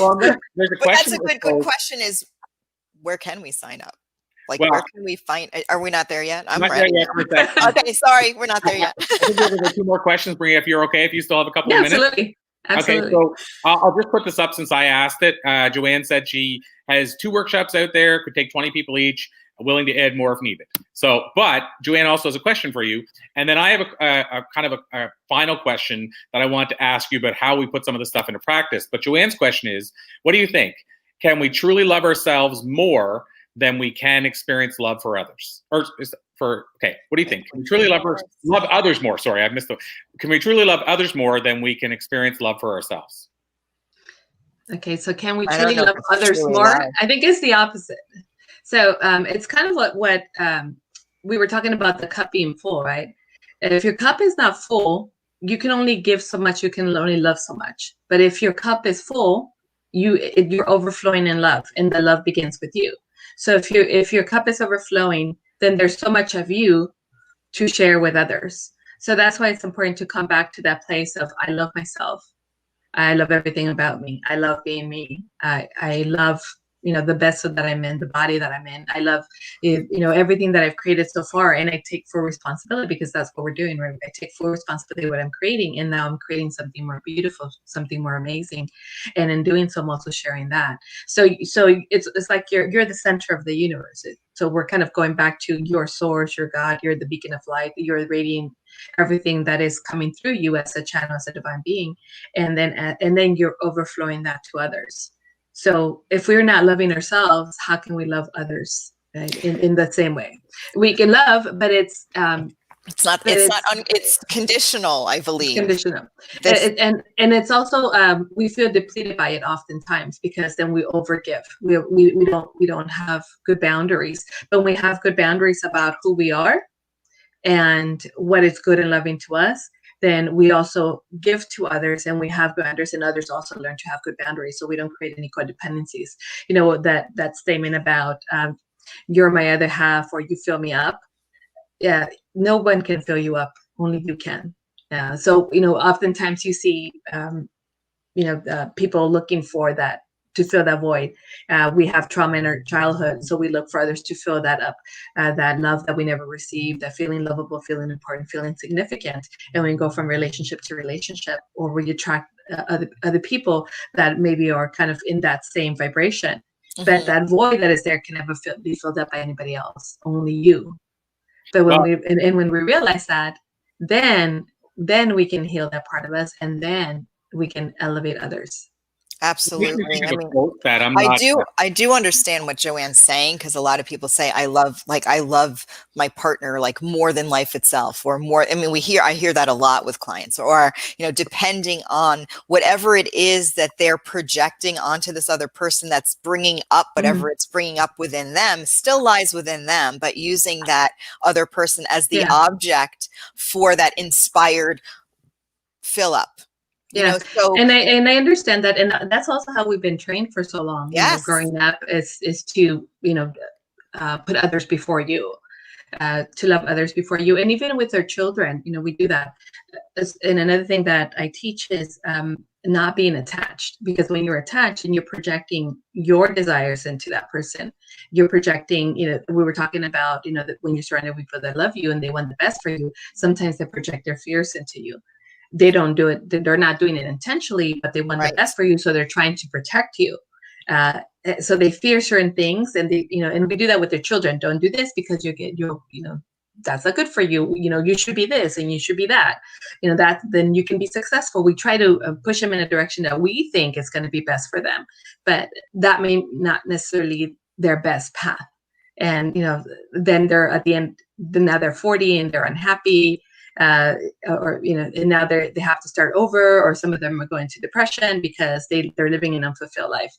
But that's question. a good question is, where can we sign up? Like, where can we find? Are we not there yet? I'm Not ready. there yet for a second. Okay, sorry, we're not there yet. I think there's 2 more questions, Maria, if you're okay, if you still have a couple of minutes. Absolutely. Okay, so I'll just put this up since I asked it. Joanne said she has 2 workshops out there, could take 20 people each, willing to add more if needed. So, but Joanne also has a question for you. And then I have a kind of a final question that I want to ask you about how we put some of this stuff into practice. But Joanne's question is, what do you think? Can we truly love ourselves more than we can experience love for others? What do you think? Can we truly love others more? Sorry, I missed the. Can we truly love others more than we can experience love for ourselves? Okay, so can we truly love others more? I think it's the opposite. So it's kind of what we were talking about, the cup being full, right? And if your cup is not full, you can only give so much, you can only love so much. But if your cup is full, you're overflowing in love, and the love begins with you. So if your cup is overflowing, then there's so much of you to share with others. So that's why it's important to come back to that place of, I love myself. I love everything about me. I love being me. I love, the vessel that I'm in, the body that I'm in. I love, everything that I've created so far. And I take full responsibility, because that's what we're doing, right? I take full responsibility of what I'm creating. And now I'm creating something more beautiful, something more amazing. And in doing so, I'm also sharing that. So it's like you're the center of the universe. So we're kind of going back to your source, your God, you're the beacon of light, you're radiating everything that is coming through you as a channel, as a divine being. And then you're overflowing that to others. So if we're not loving ourselves, how can we love others, right? In the same way? We can love, but it's conditional, I believe. Conditional. And it's also we feel depleted by it oftentimes, because then we overgive. We don't have good boundaries. But when we have good boundaries about who we are and what is good and loving to us, then we also give to others, and we have boundaries, and others also learn to have good boundaries, so we don't create any codependencies. That statement about you're my other half, or you fill me up. Yeah, no one can fill you up, only you can. So oftentimes you see people looking for that, to fill that void. We have trauma in our childhood, so we look for others to fill that up, that love that we never received, that feeling lovable, feeling important, feeling significant. And we go from relationship to relationship, or we attract other people that maybe are kind of in that same vibration. Mm-hmm. But that void that is there can never be filled up by anybody else, only you. But when we realize that, then we can heal that part of us, and then we can elevate others. Absolutely. I do understand what Joanne's saying, because a lot of people say, I love my partner like more than life itself, or more. I mean, I hear that a lot with clients, or, depending on whatever it is that they're projecting onto this other person, that's bringing up whatever it's bringing up within them, still lies within them, but using that other person as the object for that inspired fill up. And I understand that, and that's also how we've been trained for so long. Yes. Growing up is to put others before you, to love others before you, and even with our children, we do that. And another thing that I teach is not being attached, because when you're attached and you're projecting your desires into that person, you're projecting, we were talking about, that when you're surrounded with people that love you and they want the best for you, sometimes they project their fears into you. They don't do it. They're not doing it intentionally, but they want the best for you. So they're trying to protect you. So they fear certain things, and and we do that with their children. Don't do this because that's not good for you. You should be this and you should be that. That then you can be successful. We try to push them in a direction that we think is going to be best for them, but that may not necessarily their best path. And then they're at the end. Now they're 40 and they're unhappy. And now they have to start over, or some of them are going to depression because they're living an unfulfilled life.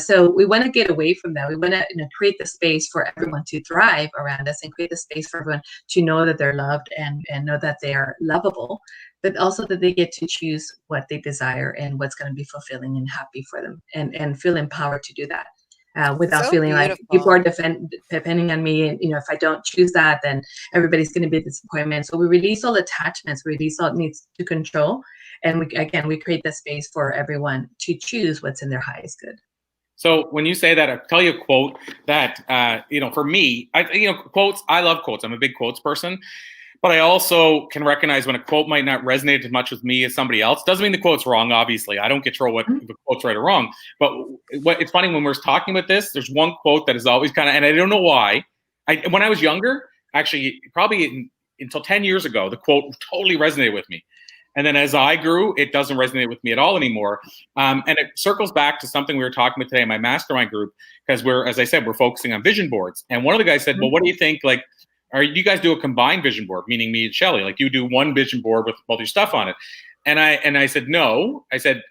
So we want to get away from that. We want to create the space for everyone to thrive around us, and create the space for everyone to know that they're loved and know that they are lovable, but also that they get to choose what they desire and what's going to be fulfilling and happy for them, and feel empowered to do that. Without So feeling beautiful. like people are depending on me, and if I don't choose that, then everybody's going to be a disappointment. So we release all attachments, we release all needs to control, and we create the space for everyone to choose what's in their highest good. So when you say that, I'll tell you a quote that for me, quotes. I love quotes. I'm a big quotes person. But I also can recognize when a quote might not resonate as much with me as somebody else. Doesn't mean the quote's wrong, obviously. I don't control what the quote's right or wrong. But it's funny, when we're talking about this, there's one quote that is always kind of, and I don't know why. When I was younger, actually, probably until 10 years ago, the quote totally resonated with me. And then as I grew, it doesn't resonate with me at all anymore. And it circles back to something we were talking about today in my mastermind group, because as I said, we're focusing on vision boards. And one of the guys said, well, what do you think, or you guys do a combined vision board, meaning me and Shelly, like you do one vision board with all your stuff on it. And I said, no. I said,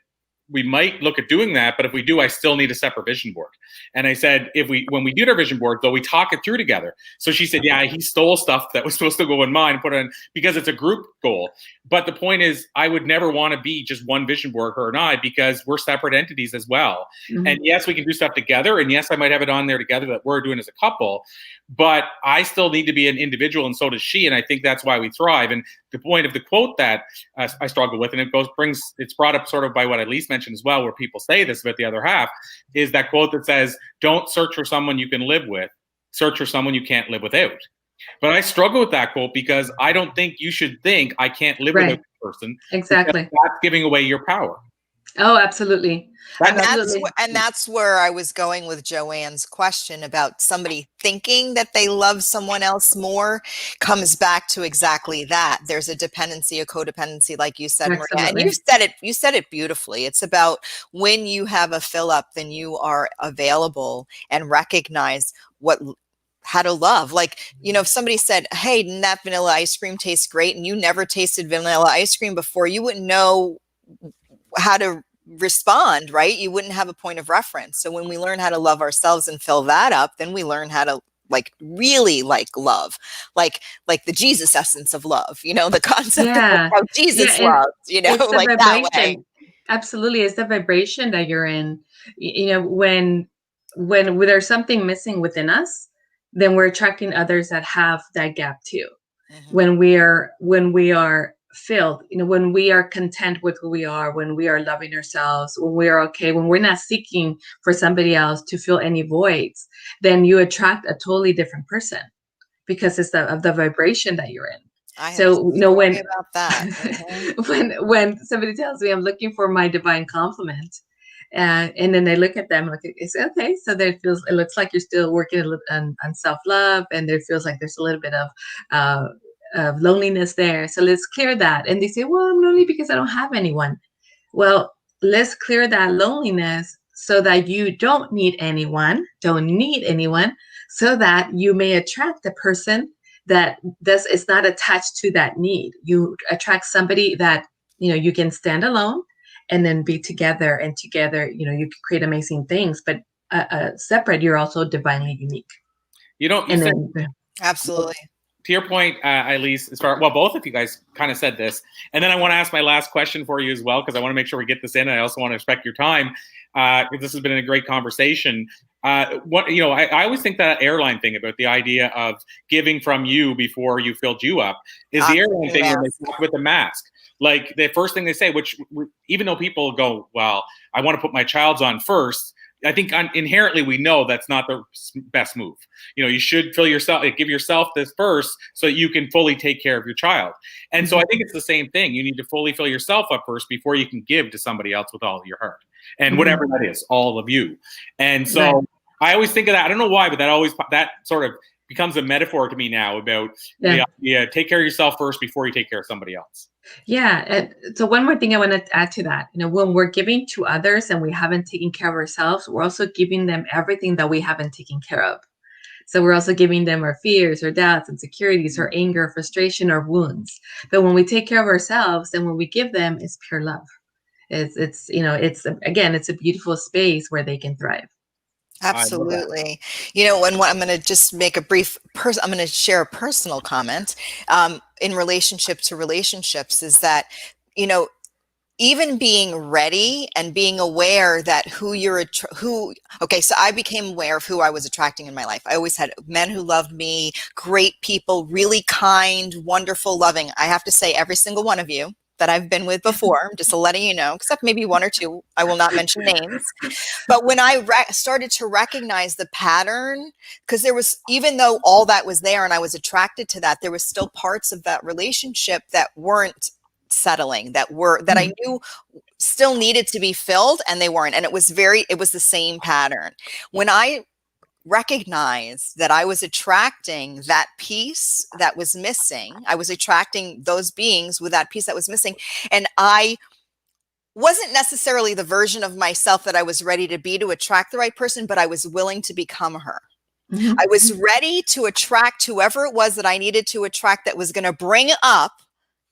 we might look at doing that, but if we do, I still need a separate vision board. And I said, when we do our vision board, though, we talk it through together. So she said, yeah, he stole stuff that was supposed to go in mine and put it in, because it's a group goal. But the point is, I would never want to be just one vision board, her and I, because we're separate entities as well. Mm-hmm. And yes, we can do stuff together. And yes, I might have it on there together that we're doing as a couple, but I still need to be an individual, and so does she. And I think that's why we thrive. And the point of the quote that I struggle with, and it's brought up sort of by what Elise mentioned as well, where people say this about the other half, is that quote that says, don't search for someone you can live with, search for someone you can't live without. But I struggle with that quote, because I don't think you should think I can't live with a person. Exactly. That's giving away your power. Oh, absolutely. And that's where I was going with Joanne's question about somebody thinking that they love someone else more. Comes back to exactly that. There's a dependency, a codependency, like you said, Maria. And you said it beautifully. It's about when you have a fill up, then you are available and recognize how to love. Like, if somebody said, hey, didn't that vanilla ice cream taste great? And you never tasted vanilla ice cream before, you wouldn't know how to respond, right? You wouldn't have a point of reference. So when we learn how to love ourselves and fill that up, then we learn how to really love, like the Jesus essence of love, the concept of how Jesus loves, like that way. Absolutely. It's the vibration that you're in. When there's something missing within us, then we're attracting others that have that gap too. Mm-hmm. When we are filled, when we are content with who we are, when we are loving ourselves, when we are okay, when we're not seeking for somebody else to fill any voids, then you attract a totally different person, because it's of the vibration that you're in. When about that. Mm-hmm. when somebody tells me I'm looking for my divine complement, and then they look at them like, it's okay. So it looks like you're still working on self-love, and there feels like there's a little bit of loneliness there. So let's clear that. And they say, well, I'm lonely because I don't have anyone. Well, let's clear that loneliness so that you don't need anyone, so that you may attract a person that is not attached to that need. You attract somebody that, you can stand alone and then be together, and together, you can create amazing things, but separate, you're also divinely unique. Absolutely. To your point, Elise, both of you guys kind of said this, and then I want to ask my last question for you as well, because I want to make sure we get this in. I also want to respect your time. This has been a great conversation. I always think that airline thing about the idea of giving from you before you filled you up is the airline thing when they talk with the mask. Like the first thing they say, which even though people go, well, I want to put my child's on first, I think inherently we know that's not the best move. You should give yourself this first so you can fully take care of your child. And so I think it's the same thing. You need to fully fill yourself up first before you can give to somebody else with all of your heart and whatever that is, all of you. And so I always think of that. I don't know why, but that sort of becomes a metaphor to me now about the idea, take care of yourself first before you take care of somebody else. Yeah. So one more thing I want to add to that, when we're giving to others and we haven't taken care of ourselves, we're also giving them everything that we haven't taken care of. So we're also giving them our fears, our doubts, insecurities, our anger, frustration, our wounds. But when we take care of ourselves, then when we give them, it's pure love. It's a beautiful space where they can thrive. Absolutely. And what I'm going to just make I'm going to share a personal comment in relationship to relationships is that, even being ready and being aware that so I became aware of who I was attracting in my life. I always had men who loved me, great people, really kind, wonderful, loving. I have to say every single one of you that I've been with before, just letting you know, except maybe one or two, I will not mention names. But when I started to recognize the pattern, because there was, even though all that was there and I was attracted to that, there was still parts of that relationship that weren't settling, that I knew still needed to be filled, and they weren't. And it was the same pattern. When I recognized that I was attracting that piece that was missing, I was attracting those beings with that piece that was missing, and I wasn't necessarily the version of myself that I was ready to be to attract the right person, but I was willing to become her. I was ready to attract whoever it was that I needed to attract, that was going to bring up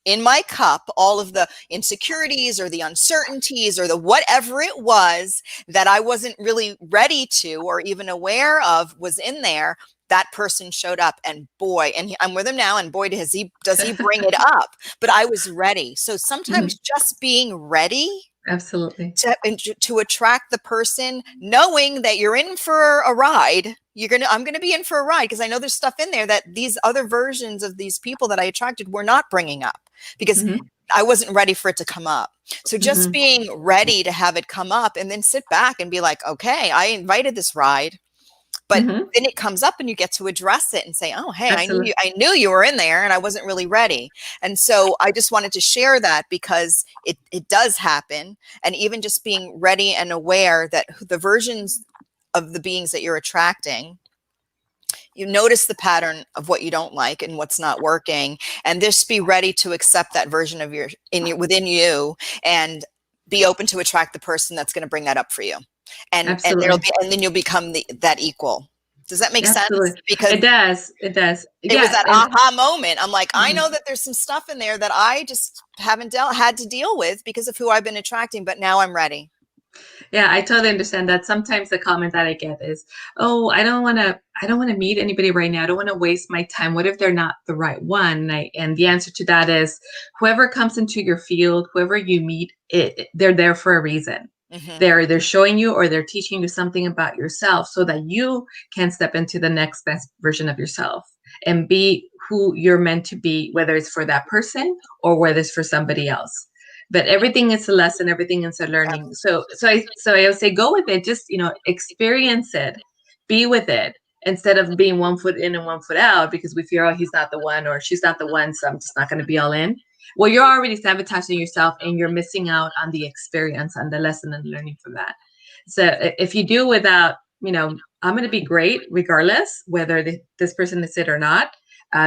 in my cup all of the insecurities or the uncertainties or the whatever it was that I wasn't really ready to or even aware of was in there. That person showed up, and boy, and I'm with him now, and boy, does he bring it up. But I was ready. So sometimes just being ready, absolutely, to attract the person, knowing that you're in for a ride. I'm going to be in for a ride, because I know there's stuff in there that these other versions of these people that I attracted were not bringing up, because I wasn't ready for it to come up. So just being ready to have it come up, and then sit back and be like, okay, I invited this ride, but then it comes up and you get to address it and say, oh, hey, absolutely, I knew you were in there and I wasn't really ready. And so I just wanted to share that, because it does happen. And even just being ready and aware that the versions of the beings that you're attracting, you notice the pattern of what you don't like and what's not working, and just be ready to accept that version of within you, and be open to attract the person that's going to bring that up for you. And then you'll become that equal. Does that make sense? Because it does. It was that aha moment. I'm like, I know that there's some stuff in there that I just haven't had to deal with because of who I've been attracting, but now I'm ready. Yeah, I totally understand that. Sometimes the comment that I get is, oh, I don't want to meet anybody right now. I don't want to waste my time. What if they're not the right one? And the answer to that is, whoever comes into your field, whoever you meet, they're there for a reason. They're showing you, or they're teaching you something about yourself, so that you can step into the next best version of yourself and be who you're meant to be, whether it's for that person or whether it's for somebody else. But everything is a lesson, everything is a learning. So I would say, go with it. Just, experience it, be with it, instead of being 1 foot in and 1 foot out because we fear, oh, he's not the one or she's not the one, so I'm just not going to be all in. Well, you're already sabotaging yourself, and you're missing out on the experience and the lesson and learning from that. So if you do without, I'm going to be great regardless whether this person is it or not.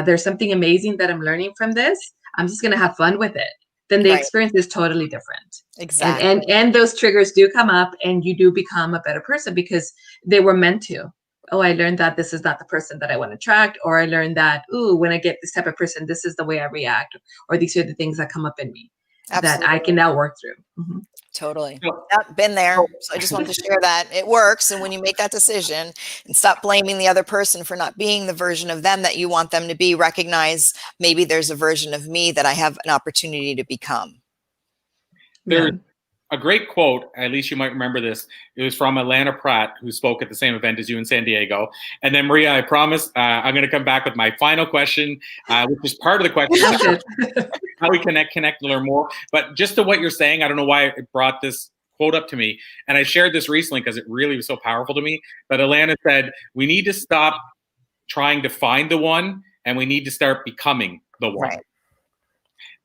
There's something amazing that I'm learning from this. I'm just going to have fun with it. Then the experience is totally different. Exactly. And those triggers do come up, and you do become a better person because they were meant to. Oh, I learned that this is not the person that I want to attract, or I learned that, when I get this type of person, this is the way I react, or these are the things that come up in me that I can now work through. Totally. Yep, been there. So I just wanted to share that it works. And when you make that decision and stop blaming the other person for not being the version of them that you want them to be, recognize maybe there's a version of me that I have an opportunity to become. a great quote, at least you might remember this. It was from Alana Pratt, who spoke at the same event as you in San Diego. And then, Maria, I promise I'm going to come back with my final question, which is part of the question, how we connect and learn more. But just to what you're saying, I don't know why it brought this quote up to me. And I shared this recently because it really was so powerful to me. But Alana said, we need to stop trying to find the one, and we need to start becoming the one. Right.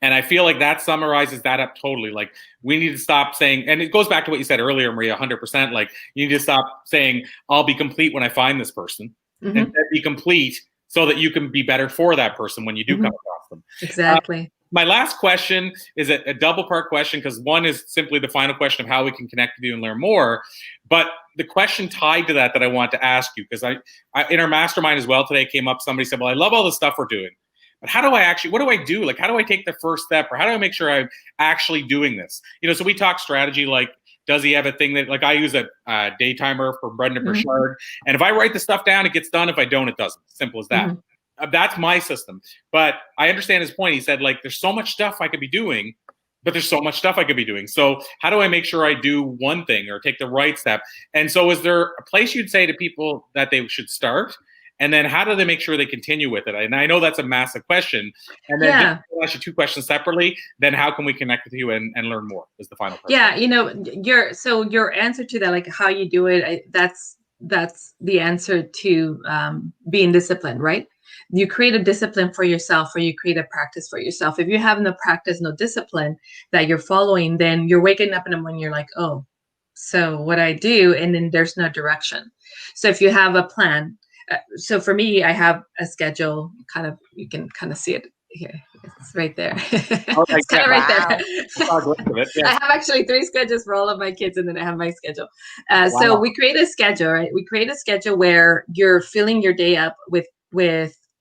And I feel like that summarizes that up totally. Like, we need to stop saying, and it goes back to what you said earlier, Maria, 100%. Like, you need to stop saying, I'll be complete when I find this person, and be complete so that you can be better for that person when you do come across them. Exactly. My last question is a double part question, because one is simply the final question of how we can connect with you and learn more. But the question tied to that I want to ask you, because I in our mastermind as well today came up, somebody said, well, I love all the stuff we're doing, but how do I actually, what do I do? Like, how do I take the first step, or how do I make sure I'm actually doing this? You know, so we talk strategy, like, does he have a thing that, like, I use a day timer for Brendan Burchard. And if I write the stuff down, it gets done. If I don't, it doesn't. Simple as that. That's my system. But I understand his point. He said, like, there's so much stuff I could be doing, but there's so much stuff I could be doing. So how do I make sure I do one thing or take the right step? And so is there a place you'd say to people that they should start? And then how do they make sure they continue with it? And I know that's a massive question. And then I'll ask you two questions separately. Then how can we connect with you and learn more is the final question. Yeah, you know, your answer to that, like how you do it, that's the answer to being disciplined, right? You create a discipline for yourself, or you create a practice for yourself. If you have no practice, no discipline that you're following, then you're waking up in the morning, you're like, oh, so what I do, and then there's no direction. So if you have a plan, so for me, I have a schedule. You can kind of see it here. It's right there. It's kind of right there. I have actually 3 schedules for all of my kids, and then I have my schedule. So we create a schedule, right? We create a schedule where you're filling your day up with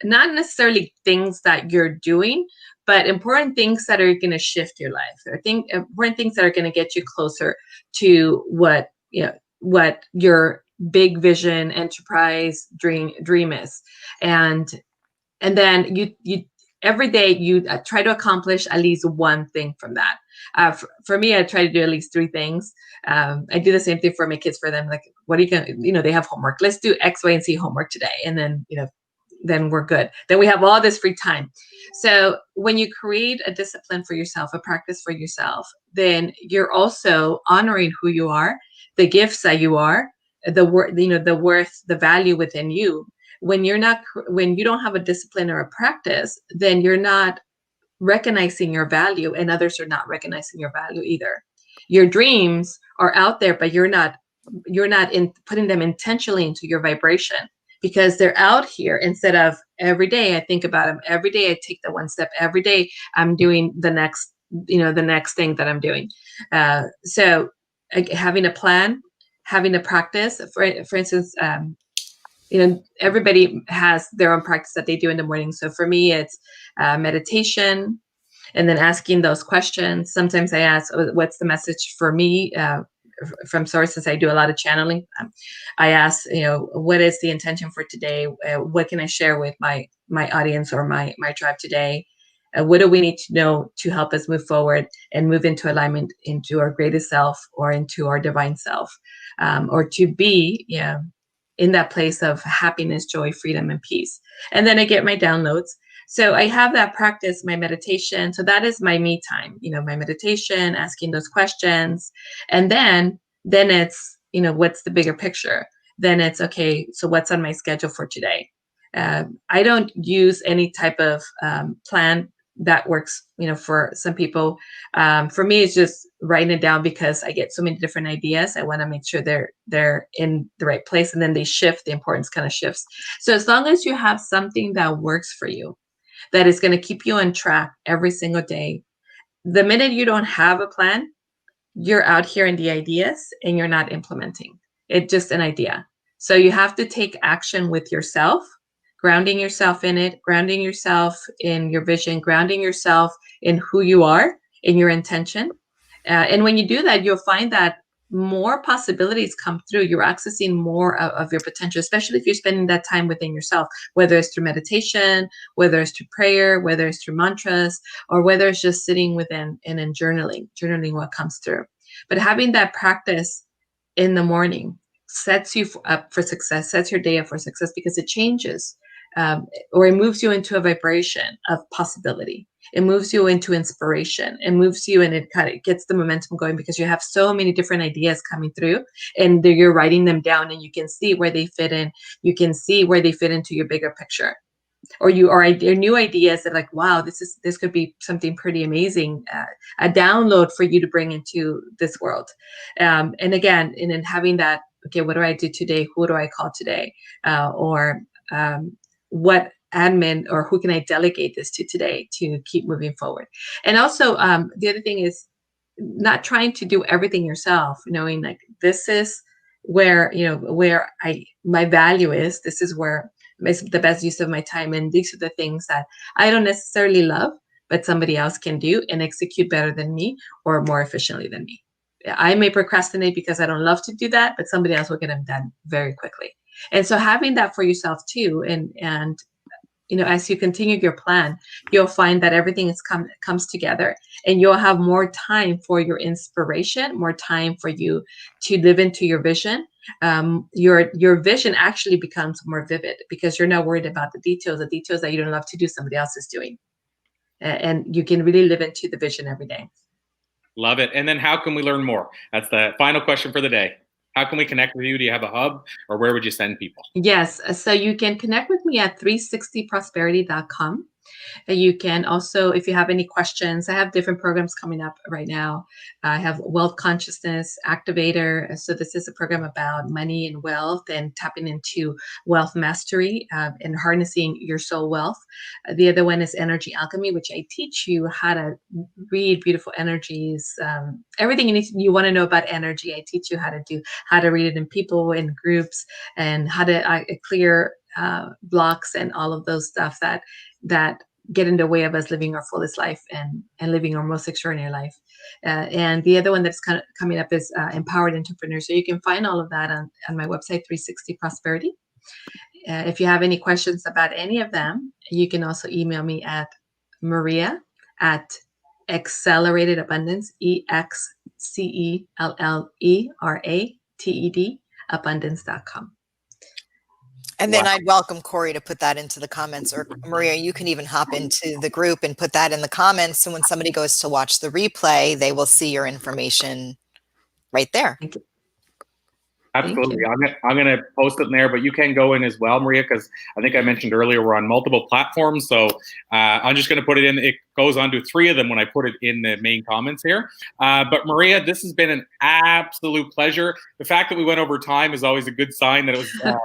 not necessarily things that you're doing, but important things that are going to shift your life, or important things that are going to get you closer to what your big vision, enterprise dream is. And then you every day you try to accomplish at least one thing from that. For me, I try to do at least 3 things. I do the same thing for my kids, for them. Like, what are you going to, they have homework. Let's do X, Y, and Z homework today. And then, then we're good. Then we have all this free time. So when you create a discipline for yourself, a practice for yourself, then you're also honoring who you are, the gifts that you are, the worth, the value within you. When you don't have a discipline or a practice, then you're not recognizing your value, and others are not recognizing your value either. Your dreams are out there, but you're not putting them intentionally into your vibration, because they're out here. Instead of every day I think about them, every day I take the one step, every day I'm doing the next thing that I'm doing. So having a plan, having a practice, for instance, everybody has their own practice that they do in the morning. So for me, it's meditation, and then asking those questions. Sometimes I ask, what's the message for me? From sources, I do a lot of channeling. I ask, what is the intention for today? What can I share with my audience or my tribe today? What do we need to know to help us move forward and move into alignment, into our greatest self, or into our divine self, or to be, in that place of happiness, joy, freedom, and peace. And then I get my downloads. So I have that practice, my meditation. So that is my me time, my meditation, asking those questions. And then it's, what's the bigger picture? Then it's, okay, so what's on my schedule for today? I don't use any type of plan that works, for some people. For me, it's just writing it down, because I get so many different ideas. I want to make sure they're in the right place, and then they shift. The importance kind of shifts. So as long as you have something that works for you, that is going to keep you on track every single day, the minute you don't have a plan, you're out here in the ideas and you're not implementing. It's just an idea. So you have to take action with yourself, grounding yourself in it, grounding yourself in your vision, grounding yourself in who you are, in your intention. And when you do that, you'll find that more possibilities come through. You're accessing more of your potential, especially if you're spending that time within yourself, whether it's through meditation, whether it's through prayer, whether it's through mantras, or whether it's just sitting within and then journaling what comes through. But having that practice in the morning sets you up for success, sets your day up for success, because it changes or it moves you into a vibration of possibility. It moves you into inspiration. It moves you, and it kind of gets the momentum going, because you have so many different ideas coming through, and you're writing them down, and you can see where they fit in. You can see where they fit into your bigger picture, or new ideas that, like, wow, this could be something pretty amazing, a download for you to bring into this world. And again, and then having that, okay, what do I do today? Who do I call today? Or what admin, or who can I delegate this to today to keep moving forward? And also, the other thing is not trying to do everything yourself, knowing like this is where, where my value is. This is where the best use of my time. And these are the things that I don't necessarily love, but somebody else can do and execute better than me or more efficiently than me. I may procrastinate because I don't love to do that, but somebody else will get them done very quickly. And so having that for yourself too, and as you continue your plan, you'll find that everything comes together, and you'll have more time for your inspiration, more time for you to live into your vision. Your vision actually becomes more vivid, because you're not worried about the details that you don't love to do, somebody else is doing. And you can really live into the vision every day. Love it. And then how can we learn more? That's the final question for the day. How can we connect with you? Do you have a hub, or where would you send people? Yes. So you can connect with me at 360prosperity.com. You can also, if you have any questions, I have different programs coming up right now. I have Wealth Consciousness Activator. So this is a program about money and wealth, and tapping into wealth mastery and harnessing your soul wealth. The other one is Energy Alchemy, which I teach you how to read beautiful energies. Everything you want to know about energy, I teach you how to read it in people, in groups, and how to clear blocks and all of those stuff that get in the way of us living our fullest life and living our most extraordinary life. And the other one that's kind of coming up is Empowered Entrepreneur. So you can find all of that on my website, 360 Prosperity. If you have any questions about any of them, you can also email me at Maria at Accelerated Abundance, EXCELLERATED abundance.com. And then I'd welcome Corey to put that into the comments, or Maria, you can even hop into the group and put that in the comments. So when somebody goes to watch the replay, they will see your information right there. Thank you. Absolutely. I'm going to post it in there, but you can go in as well, Maria, because I think I mentioned earlier we're on multiple platforms. So I'm just going to put it in. It goes on to 3 of them when I put it in the main comments here. But Maria, this has been an absolute pleasure. The fact that we went over time is always a good sign that it was a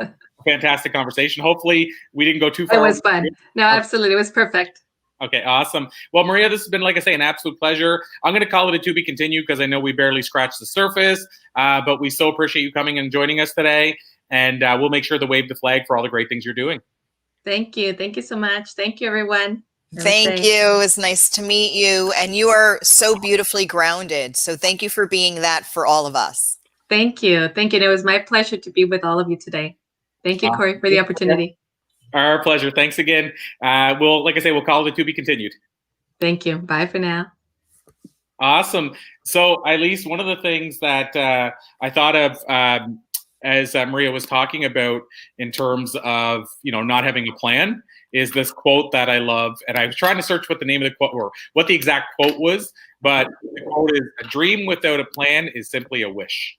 fantastic conversation. Hopefully we didn't go too far. It was fun. No, absolutely. It was perfect. Okay, awesome. Well, Maria, this has been, like I say, an absolute pleasure. I'm going to call it a to be continued, because I know we barely scratched the surface, but we so appreciate you coming and joining us today. And we'll make sure to wave the flag for all the great things you're doing. Thank you. Thank you so much. Thank you, everyone. Thank you. It was nice to meet you. And you are so beautifully grounded. So thank you for being that for all of us. Thank you. Thank you. And it was my pleasure to be with all of you today. Thank you, Corey, for the opportunity. Our pleasure. Thanks again. Like I say, we'll call it to be continued. Thank you. Bye for now. Awesome. So, at least one of the things that I thought of as Maria was talking about in terms of, not having a plan, is this quote that I love. And I was trying to search what the name of the quote, or what the exact quote was, but the quote is, "A dream without a plan is simply a wish."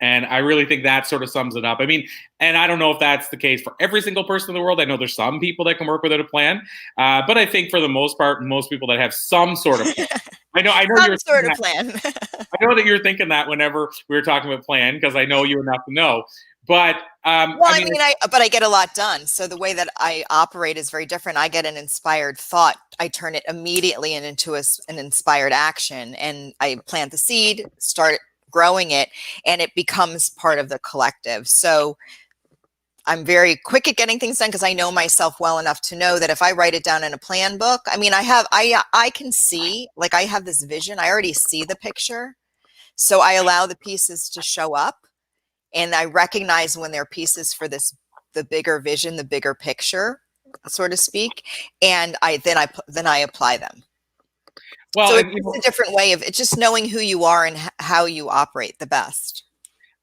And I really think that sort of sums it up. I mean, and I don't know if that's the case for every single person in the world. I know there's some people that can work without a plan. But I think for the most part, most people that have some sort of plan. I know some sort of plan. I know that you're thinking that whenever we were talking about plan, because I know you enough to know. But but I get a lot done. So the way that I operate is very different. I get an inspired thought. I turn it immediately into an inspired action, and I plant the seed, start growing it, and it becomes part of the collective. So I'm very quick at getting things done, because I know myself well enough to know that if I write it down in a plan book, I can see, like, I have this vision. I already see the picture. So I allow the pieces to show up, and I recognize when they're pieces for the bigger vision, the bigger picture, so to speak. And then I apply them. Well, So and, it's a different way of it's just knowing who you are and how you operate the best.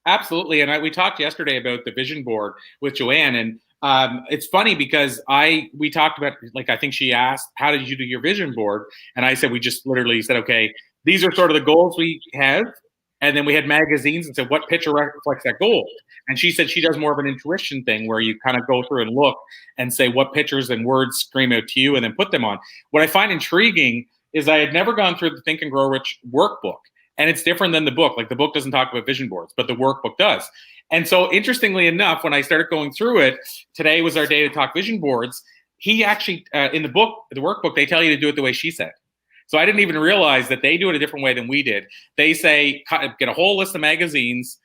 absolutely. And we talked yesterday about the vision board with Joanne, and it's funny because we talked about, like, I think she asked, how did you do your vision board? And I said, we just literally said, okay, these are sort of the goals we have. And then we had magazines and said, what picture reflects that goal? And she said she does more of an intuition thing where you kind of go through and look and say what pictures and words scream out to you and then put them on. What I find intriguing is I had never gone through the Think and Grow Rich workbook. And it's different than the book. Like, the book doesn't talk about vision boards, but the workbook does. And so, interestingly enough, when I started going through it, today was our day to talk vision boards. He actually, in the book, the workbook, they tell you to do it the way she said. So I didn't even realize that they do it a different way than we did. They say, get a whole list of magazines,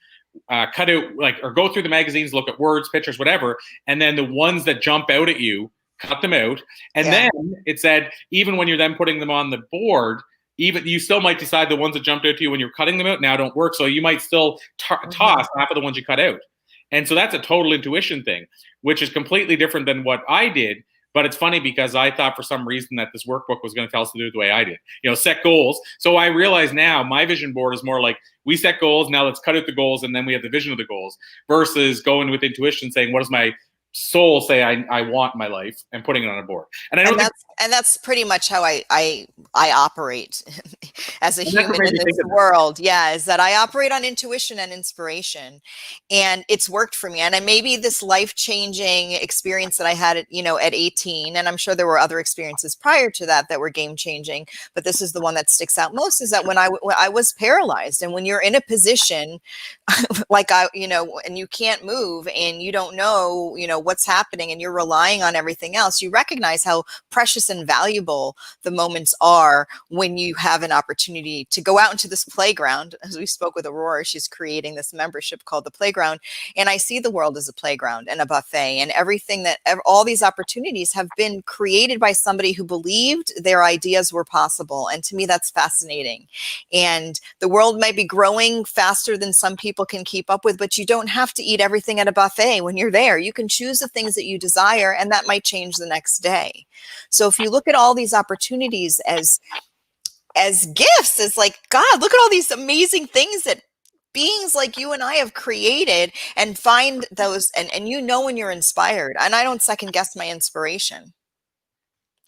cut out, or go through the magazines, look at words, pictures, whatever. And then the ones that jump out at you, cut them out. And then it said, even when you're then putting them on the board, even you still might decide the ones that jumped out to you when you're cutting them out now don't work. So you might still toss half of the ones you cut out. And so that's a total intuition thing, which is completely different than what I did. But it's funny because I thought for some reason that this workbook was going to tell us to do it the way I did, set goals. So I realize now my vision board is more like, we set goals, now let's cut out the goals, and then we have the vision of the goals, versus going with intuition, saying, what does my soul say I want in my life, and putting it on a board. And I don't and that's pretty much how I operate as a human in this world. Yeah, is that I operate on intuition and inspiration, and it's worked for me. And maybe this life-changing experience that I had at 18, and I'm sure there were other experiences prior to that that were game-changing, but this is the one that sticks out most, is that when I was paralyzed. And when you're in a position like and you can't move and you don't know, what's happening, and you're relying on everything else, you recognize how precious and valuable the moments are when you have an opportunity to go out into this playground. As we spoke with Aurora, she's creating this membership called the Playground, and I see the world as a playground and a buffet, and everything all these opportunities have been created by somebody who believed their ideas were possible. And to me, that's fascinating. And the world might be growing faster than some people can keep up with, but you don't have to eat everything at a buffet when you're there. You can choose the things that you desire, and that might change the next day. So if you look at all these opportunities as gifts, it's like, God, look at all these amazing things that beings like you and I have created, and find those, and when you're inspired. And I don't second guess my inspiration.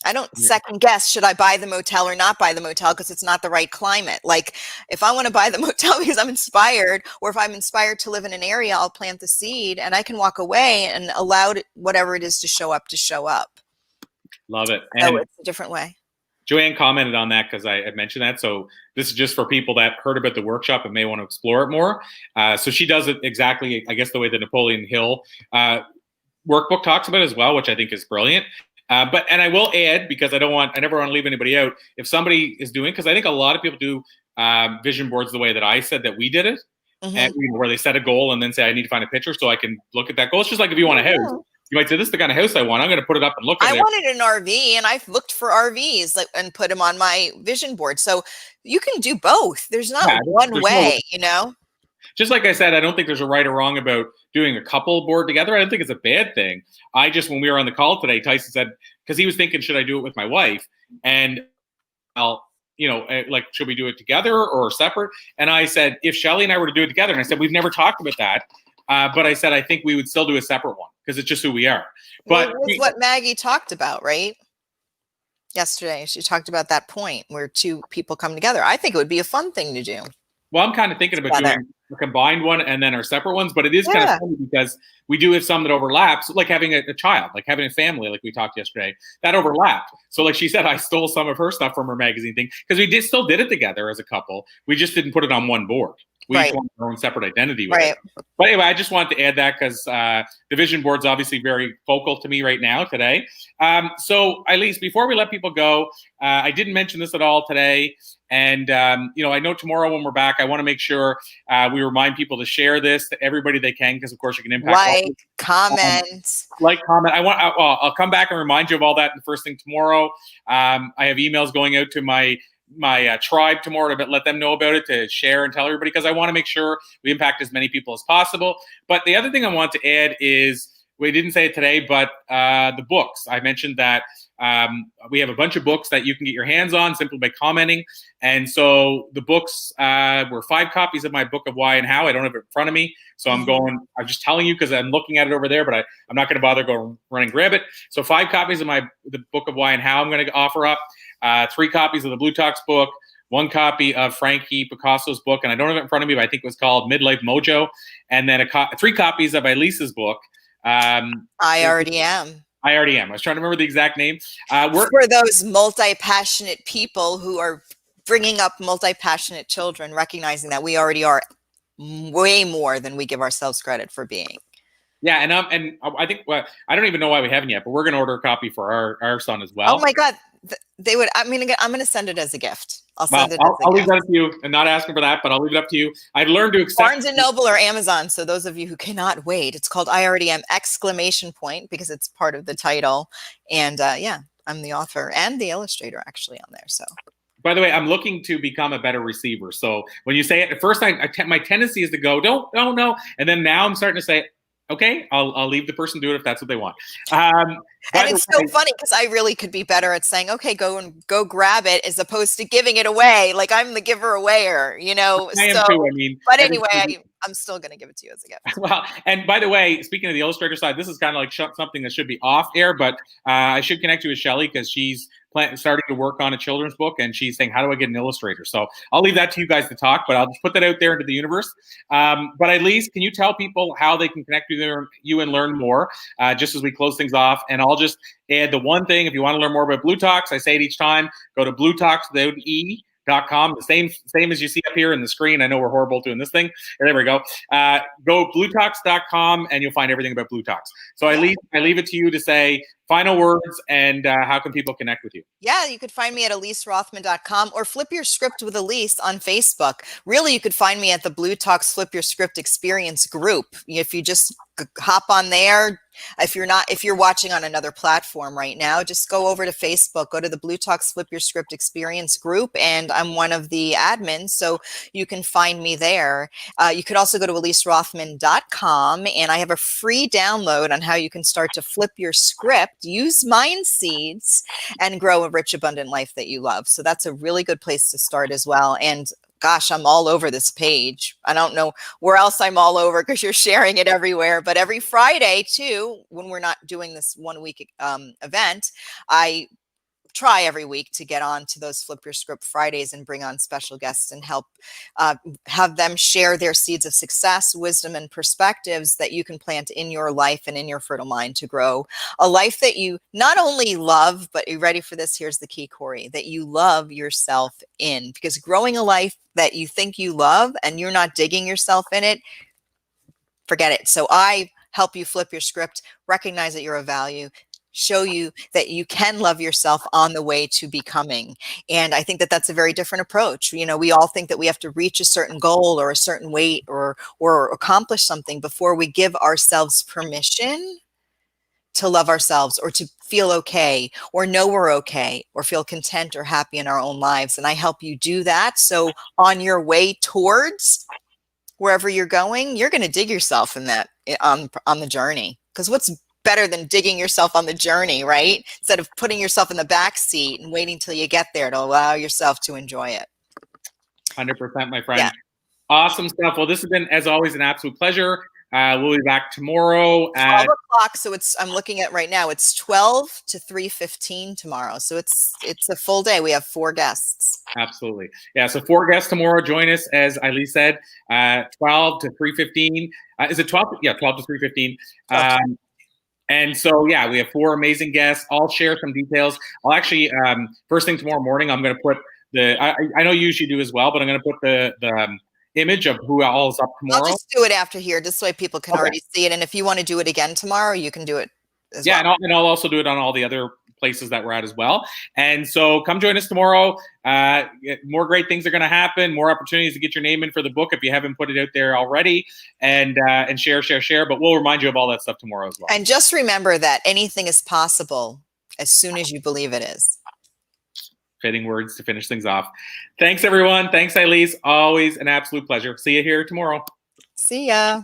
I don't second guess, should I buy the motel or not buy the motel because it's not the right climate. Like, if I want to buy the motel because I'm inspired, or if I'm inspired to live in an area, I'll plant the seed, and I can walk away and allow whatever it is to show up. Love it. And so it's a different way. Joanne commented on that because I had mentioned that. So this is just for people that heard about the workshop and may want to explore it more. So she does it exactly, I guess, the way the Napoleon Hill workbook talks about it as well, which I think is brilliant. And I will add, because I never want to leave anybody out, if somebody is doing, because I think a lot of people do vision boards the way that I said that we did it, and where they set a goal and then say, I need to find a picture so I can look at that goal. It's just like if you want a house, you might say, this is the kind of house I want. I'm going to put it up and look at it. I wanted an RV, and I've looked for RVs and put them on my vision board. So you can do both. There's not one way, Just like I said, I don't think there's a right or wrong about doing a couple board together. I don't think it's a bad thing. When we were on the call today, Tyson said, because he was thinking, should I do it with my wife? And should we do it together or separate? And I said, if Shelly and I were to do it together, and I said, we've never talked about that. But I said, I think we would still do a separate one because it's just who we are. But it's what Maggie talked about, right? Yesterday, she talked about that point where two people come together. I think it would be a fun thing to do. Well, I'm kind of thinking about doing a combined one and then our separate ones, but it is kind of funny because we do have some that overlaps, like having a child, like having a family, like we talked yesterday, that overlapped. So like she said, I stole some of her stuff from her magazine thing because we still did it together as a couple. We just didn't put it on one board. We each wanted our own separate identity with it. But anyway, I just wanted to add that because the vision board's obviously very focal to me right now today. So Elise, before we let people go, I didn't mention this at all today. And, I know tomorrow when we're back, I want to make sure we remind people to share this to everybody they can, because, of course, you can impact. Comment. Comment. I'll come back and remind you of all that the first thing tomorrow. I have emails going out to my tribe tomorrow to let them know about it, to share and tell everybody, because I want to make sure we impact as many people as possible. But the other thing I want to add is, we didn't say it today, but the books. I mentioned that we have a bunch of books that you can get your hands on simply by commenting. And so the books were 5 copies of my book of Why and How. I don't have it in front of me, so I'm just telling you because I'm looking at it over there, but I'm not going to bother go run and grab it. So 5 copies of the book of Why and How I'm going to offer up. 3 copies of the Blue Talks book. 1 copy of Frankie Picasso's book, and I don't have it in front of me, but I think it was called Midlife Mojo. And then 3 copies of Elise's book. I Already Am. I Already Am. I was trying to remember the exact name. For those multi-passionate people who are bringing up multi-passionate children, recognizing that we already are way more than we give ourselves credit for being. Yeah, and I think I don't even know why we haven't yet, but we're going to order a copy for our son as well. Oh my God, they would. I'm going to send it as a gift. I'll leave that up to you. I'm not asking for that, but I'll leave it up to you. I've learned to accept Barnes & Noble or Amazon. So those of you who cannot wait, it's called I Already Am ! Because it's part of the title. And yeah, I'm the author and the illustrator actually on there. So. By the way, I'm looking to become a better receiver. So when you say it, at first my tendency is to go, don't, no. And then now I'm starting to say, okay, I'll leave the person do it if that's what they want. And it's so funny because I really could be better at saying, okay, go grab it, as opposed to giving it away. Like I'm the giver awayer, you know. I am too. I mean, but anyway, I'm still going to give it to you as a gift. Well, and by the way, speaking of the illustrator side, this is kind of like something that should be off air, but I should connect you with Shelly because she's starting to work on a children's book, and she's saying, how do I get an illustrator? So I'll leave that to you guys to talk, but I'll just put that out there into the universe. But at least, can you tell people how they can connect with you and learn more, just as we close things off? And I'll just add the one thing, if you want to learn more about Blue Talks, I say it each time, go to bluetalks.com, the same as you see up here in the screen. I know we're horrible doing this thing. There we go. Go bluetalks.com and you'll find everything about Blue Talks. So I leave it to you to say final words and how can people connect with you? Yeah, you could find me at eliserothman.com or Flip Your Script with Elise on Facebook. Really, you could find me at the Blue Talks Flip Your Script Experience group. If you just hop on there, if you're watching on another platform right now, just go over to Facebook, go to the Blue Talks Flip Your Script Experience group, and I'm one of the admins, so you can find me there. You could also go to eliserothman.com, and I have a free download on how you can start to flip your script, use mind seeds, and grow a rich, abundant life that you love. So that's a really good place to start as well. And gosh, I'm all over this page. I don't know where else I'm all over because you're sharing it everywhere. But every Friday, too, when we're not doing this 1 week event, I try every week to get on to those Flip Your Script Fridays and bring on special guests and help have them share their seeds of success, wisdom, and perspectives that you can plant in your life and in your fertile mind to grow a life that you not only love, but are you ready for this? Here's the key, Corey, that you love yourself in. Because growing a life that you think you love and you're not digging yourself in it, forget it. So I help you flip your script, recognize that you're of value, show you that you can love yourself on the way to becoming. And I think that that's a very different approach. You know, we all think that we have to reach a certain goal or a certain weight or accomplish something before we give ourselves permission to love ourselves or to feel okay or know we're okay or feel content or happy in our own lives. And I help you do that. So on your way towards wherever you're going, you're going to dig yourself in that on the journey. Because what's better than digging yourself on the journey, right? Instead of putting yourself in the back seat and waiting till you get there to allow yourself to enjoy it. 100%, my friend. Yeah. Awesome stuff. Well, this has been, as always, an absolute pleasure. We'll be back tomorrow at 12 o'clock. So I'm looking at right now, it's 12 to 3:15 tomorrow. So it's a full day. We have 4 guests. Absolutely. Yeah. So 4 guests tomorrow. Join us, as Eileen said, 12 to 3:15. Is it 12? Yeah, 12 to 3:15. And so, yeah, we have 4 amazing guests. I'll share some details. I'll actually, first thing tomorrow morning, I'm going to put I know you usually do as well, but I'm going to put the image of who all is up tomorrow. I'll just do it after here, just so people can already see it. And if you want to do it again tomorrow, you can do it as well. And I'll also do it on all the other places that we're at as well. And so come join us tomorrow. More great things are going to happen, more opportunities to get your name in for the book if you haven't put it out there already, and share. But we'll remind you of all that stuff tomorrow as well. And just remember that anything is possible as soon as you believe it is. Fitting words to finish things off. Thanks, everyone. Thanks, Elise. Always an absolute pleasure. See you here tomorrow. See ya.